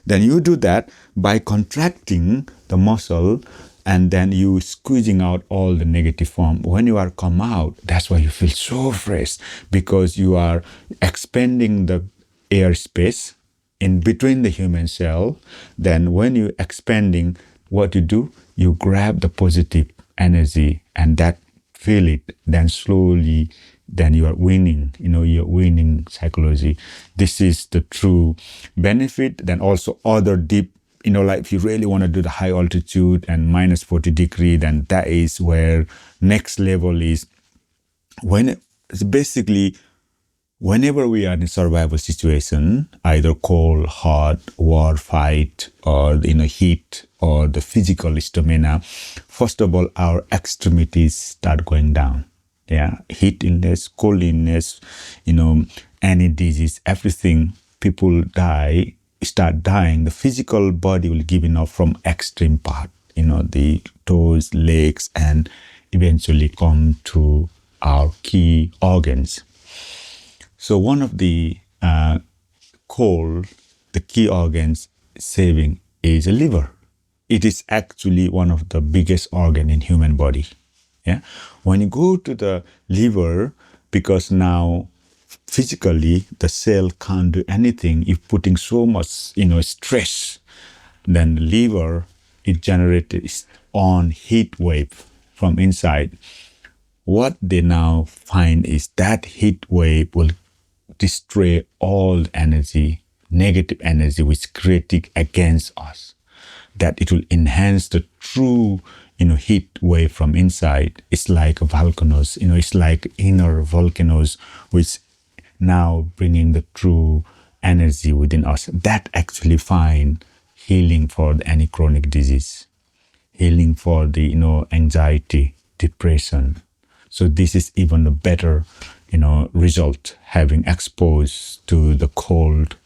[SPEAKER 1] Then you do that by contracting the muscle, and then you squeezing out all the negative form. When you are come out, that's why you feel so fresh, because you are expanding the air space in between the human cell. Then when you expanding, what you do, you grab the positive energy, and that feel it, then slowly, then you are winning, you're winning psychology. This is the true benefit. Then also other deep, like if you really want to do the high altitude and minus 40 degree, then that is where next level is. Whenever we are in survival situation, either cold, hot, war, fight, or heat, or the physical stamina, first of all, our extremities start going down. Yeah, heat illness, cold illness, any disease, everything, people start dying. The physical body will give enough from extreme part, the toes, legs, and eventually come to our key organs. So one of the key organs saving is a liver. It is actually one of the biggest organ in human body. Yeah, when you go to the liver, because now physically the cell can't do anything, if putting so much stress, then the liver, it generates its own heat wave from inside. What they now find is that heat wave will destroy all energy, negative energy which is creating against us. That it will enhance the true heat wave from inside. It's like volcanoes, it's like inner volcanoes, which now bringing the true energy within us. That actually find healing for any chronic disease, healing for the, anxiety, depression. So this is even a better, result, having exposed to the cold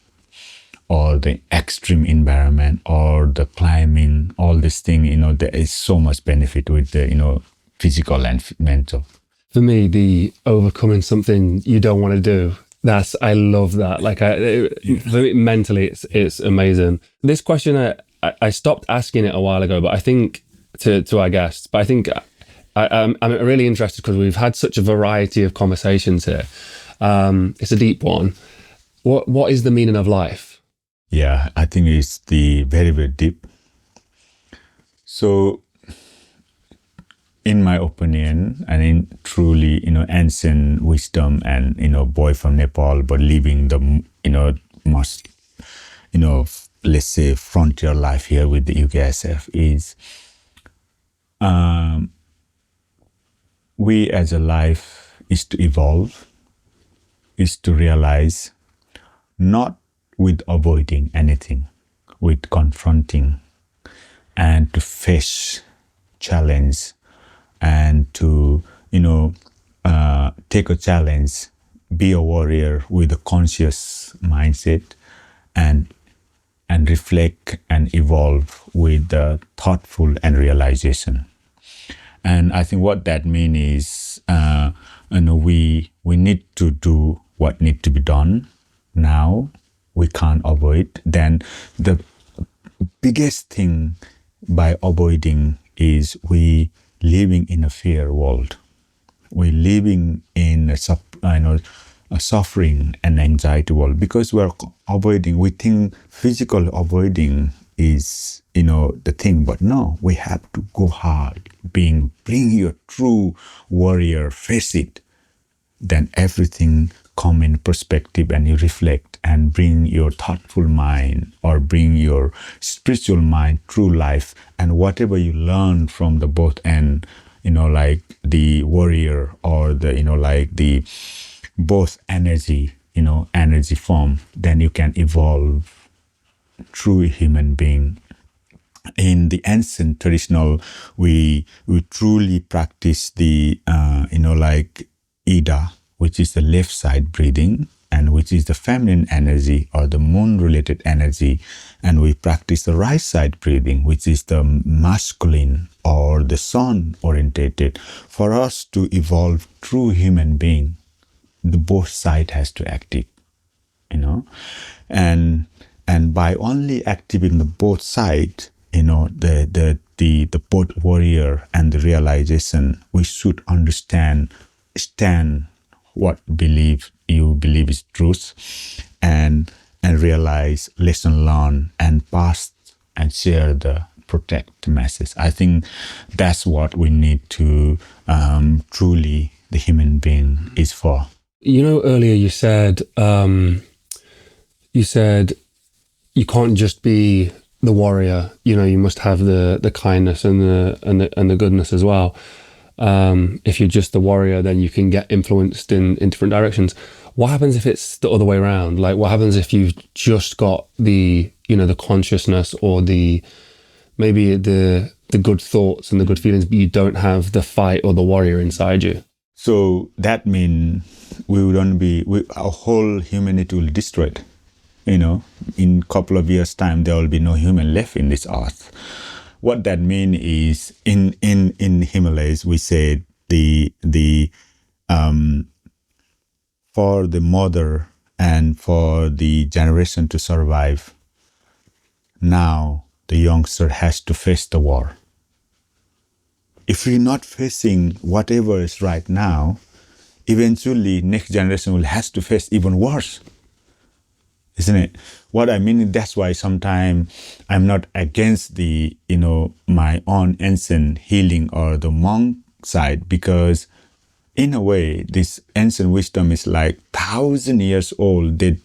[SPEAKER 1] or the extreme environment or the climbing, all this thing, there is so much benefit with the, physical and mental.
[SPEAKER 2] For me, the overcoming something you don't want to do, I love that. For me, mentally, it's amazing. This question, I stopped asking it a while ago, but I think to our guests, but I think I'm really interested because we've had such a variety of conversations here. It's a deep one. What is the meaning of life?
[SPEAKER 1] Yeah, I think it's the very, very deep. So, in my opinion, and in truly, ancient wisdom and, boy from Nepal, but living the, most, let's say frontier life here with the UKSF is, we as a life is to evolve, is to realize, not with avoiding anything, with confronting, and to face challenge, and to take a challenge, be a warrior with a conscious mindset, and reflect and evolve with the thoughtful and realization. And I think what that means is and we need to do what need to be done now. We can't avoid. Then the biggest thing by avoiding is we living in a fear world. We're living in a suffering and anxiety world because we're avoiding. We think physical avoiding is the thing, but no, we have to go hard. Bring your true warrior, face it. Then everything come in perspective, and you reflect and bring your thoughtful mind or bring your spiritual mind through life, and whatever you learn from the both end, like the warrior or the like the both energy form, then you can evolve true human being. In the ancient traditional, we truly practice the like Ida, which is the left side breathing, and which is the feminine energy or the moon related energy, and we practice the right side breathing, which is the masculine or the sun orientated. For us to evolve true human being, the both side has to active, and by only activating the both side, the both warrior and the realization, we should stand what you believe is truth, and realize lesson learned and pass and share the protect message. I think that's what we need to truly the human being is for.
[SPEAKER 2] Earlier you said you can't just be the warrior. You must have the kindness and the goodness as well. If you're just the warrior, then you can get influenced in different directions. What happens if it's the other way around? Like, what happens if you've just got the consciousness or maybe the good thoughts and the good feelings, but you don't have the fight or the warrior inside you?
[SPEAKER 1] So that means our whole humanity will destroy it. In a couple of years' time, there will be no human left in this earth. What that means is, in Himalayas, we say for the mother and for the generation to survive, now the youngster has to face the war. If we're not facing whatever is right now, eventually next generation will have to face even worse. Isn't it? What I mean, that's why sometimes I'm not against the, my own ancient healing or the monk side, because in a way, this ancient wisdom is like 1,000 years old. They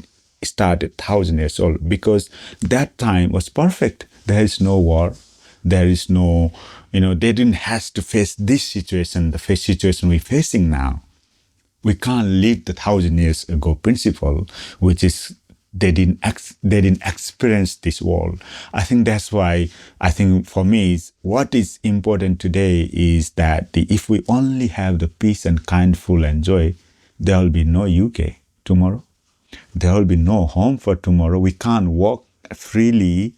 [SPEAKER 1] started 1,000 years old because that time was perfect. There is no war. There is no, they didn't have to face this situation, the situation we're facing now. We can't live the 1,000 years ago principle, which is they didn't experience this world. I think that's why for me, what is important today is that if we only have the peace and kindful and joy, there will be no UK tomorrow. There will be no home for tomorrow. We can't walk freely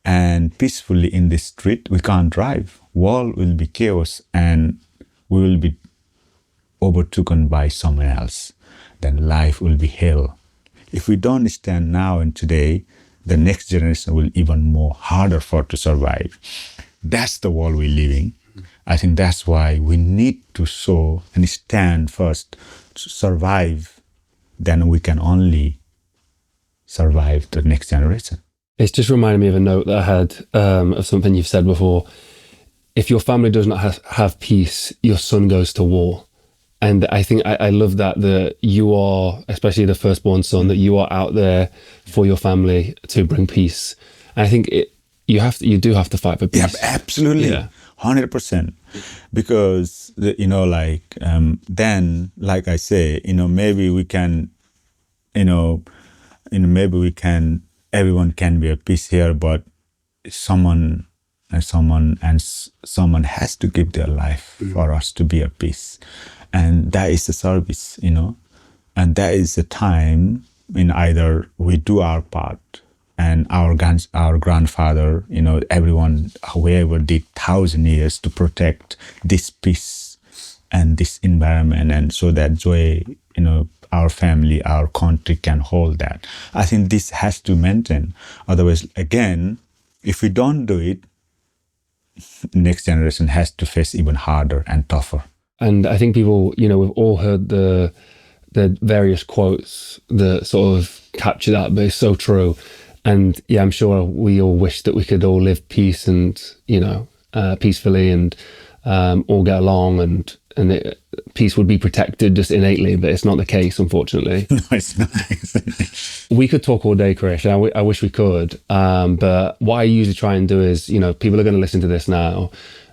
[SPEAKER 1] and peacefully in the street. We can't drive. World will be chaos, and we will be overtaken by someone else. Then life will be hell. If we don't stand now and today, the next generation will even more harder for to survive. That's the world we're living. I think that's why we need to show and stand first to survive. Then we can only survive the next generation.
[SPEAKER 2] It's just reminded me of a note that I had of something you've said before. If your family does not have peace, your son goes to war. And I think I love that you are, especially the firstborn son, that you are out there for your family to bring peace. And I think you do have to fight for peace.
[SPEAKER 1] Yeah, absolutely, yeah. 100%. Because then, like I say, maybe we can, maybe we can. Everyone can be at peace here, but someone has to give their life for us to be at peace. And that is the service, and that is the time either we do our part, and our grandfather, everyone, whoever did 1,000 years to protect this peace and this environment, and so that joy, our family, our country can hold that. I think this has to maintain. Otherwise, again, if we don't do it, next generation has to face even harder and tougher.
[SPEAKER 2] And I think people, we've all heard the various quotes that sort of capture that, but it's so true. And yeah, I'm sure we all wish that we could all live peace and, peacefully and all get along and peace would be protected just innately, but it's not the case, unfortunately.
[SPEAKER 1] No, it's not.
[SPEAKER 2] We could talk all day, Krish. I wish we could. But what I usually try and do is, people are going to listen to this now.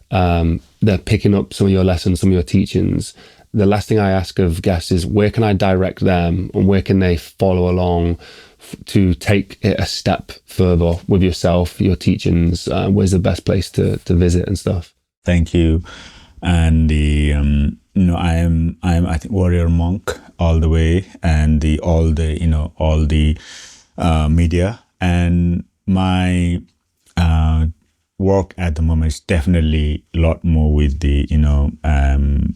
[SPEAKER 2] They're picking up some of your lessons, some of your teachings. The last thing I ask of guests is, where can I direct them and where can they follow along to take it a step further with yourself, your teachings? Where's the best place to visit and stuff?
[SPEAKER 1] Thank you. And I am I think warrior monk all the way, and all the media, and my work at the moment is definitely a lot more with the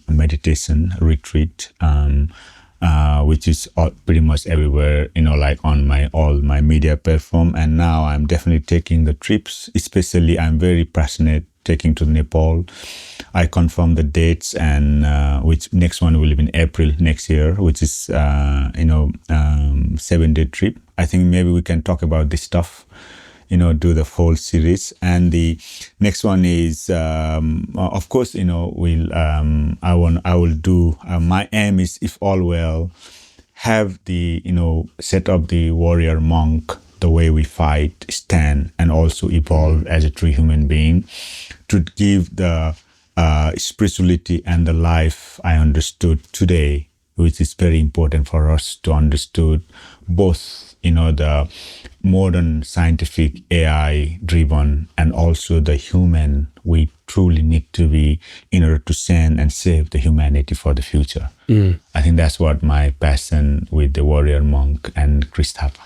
[SPEAKER 1] meditation retreat, which is pretty much everywhere, like on all my media platform. And now I'm definitely taking the trips, especially I'm very passionate taking to Nepal. I confirm the dates, and which next one will be in April next year, which is 7-day trip. I think maybe we can talk about this stuff, do the whole series. And the next one is, of course, I will do. My aim is, if all well, have the set up the warrior monk, the way we fight, stand, and also evolve as a true human being, to give the spirituality and the life I understood today, which is very important for us to understood both, the modern scientific AI driven and also the human we truly need to be in order to send and save the humanity for the future. I think that's what my passion with the warrior monk and Thapa.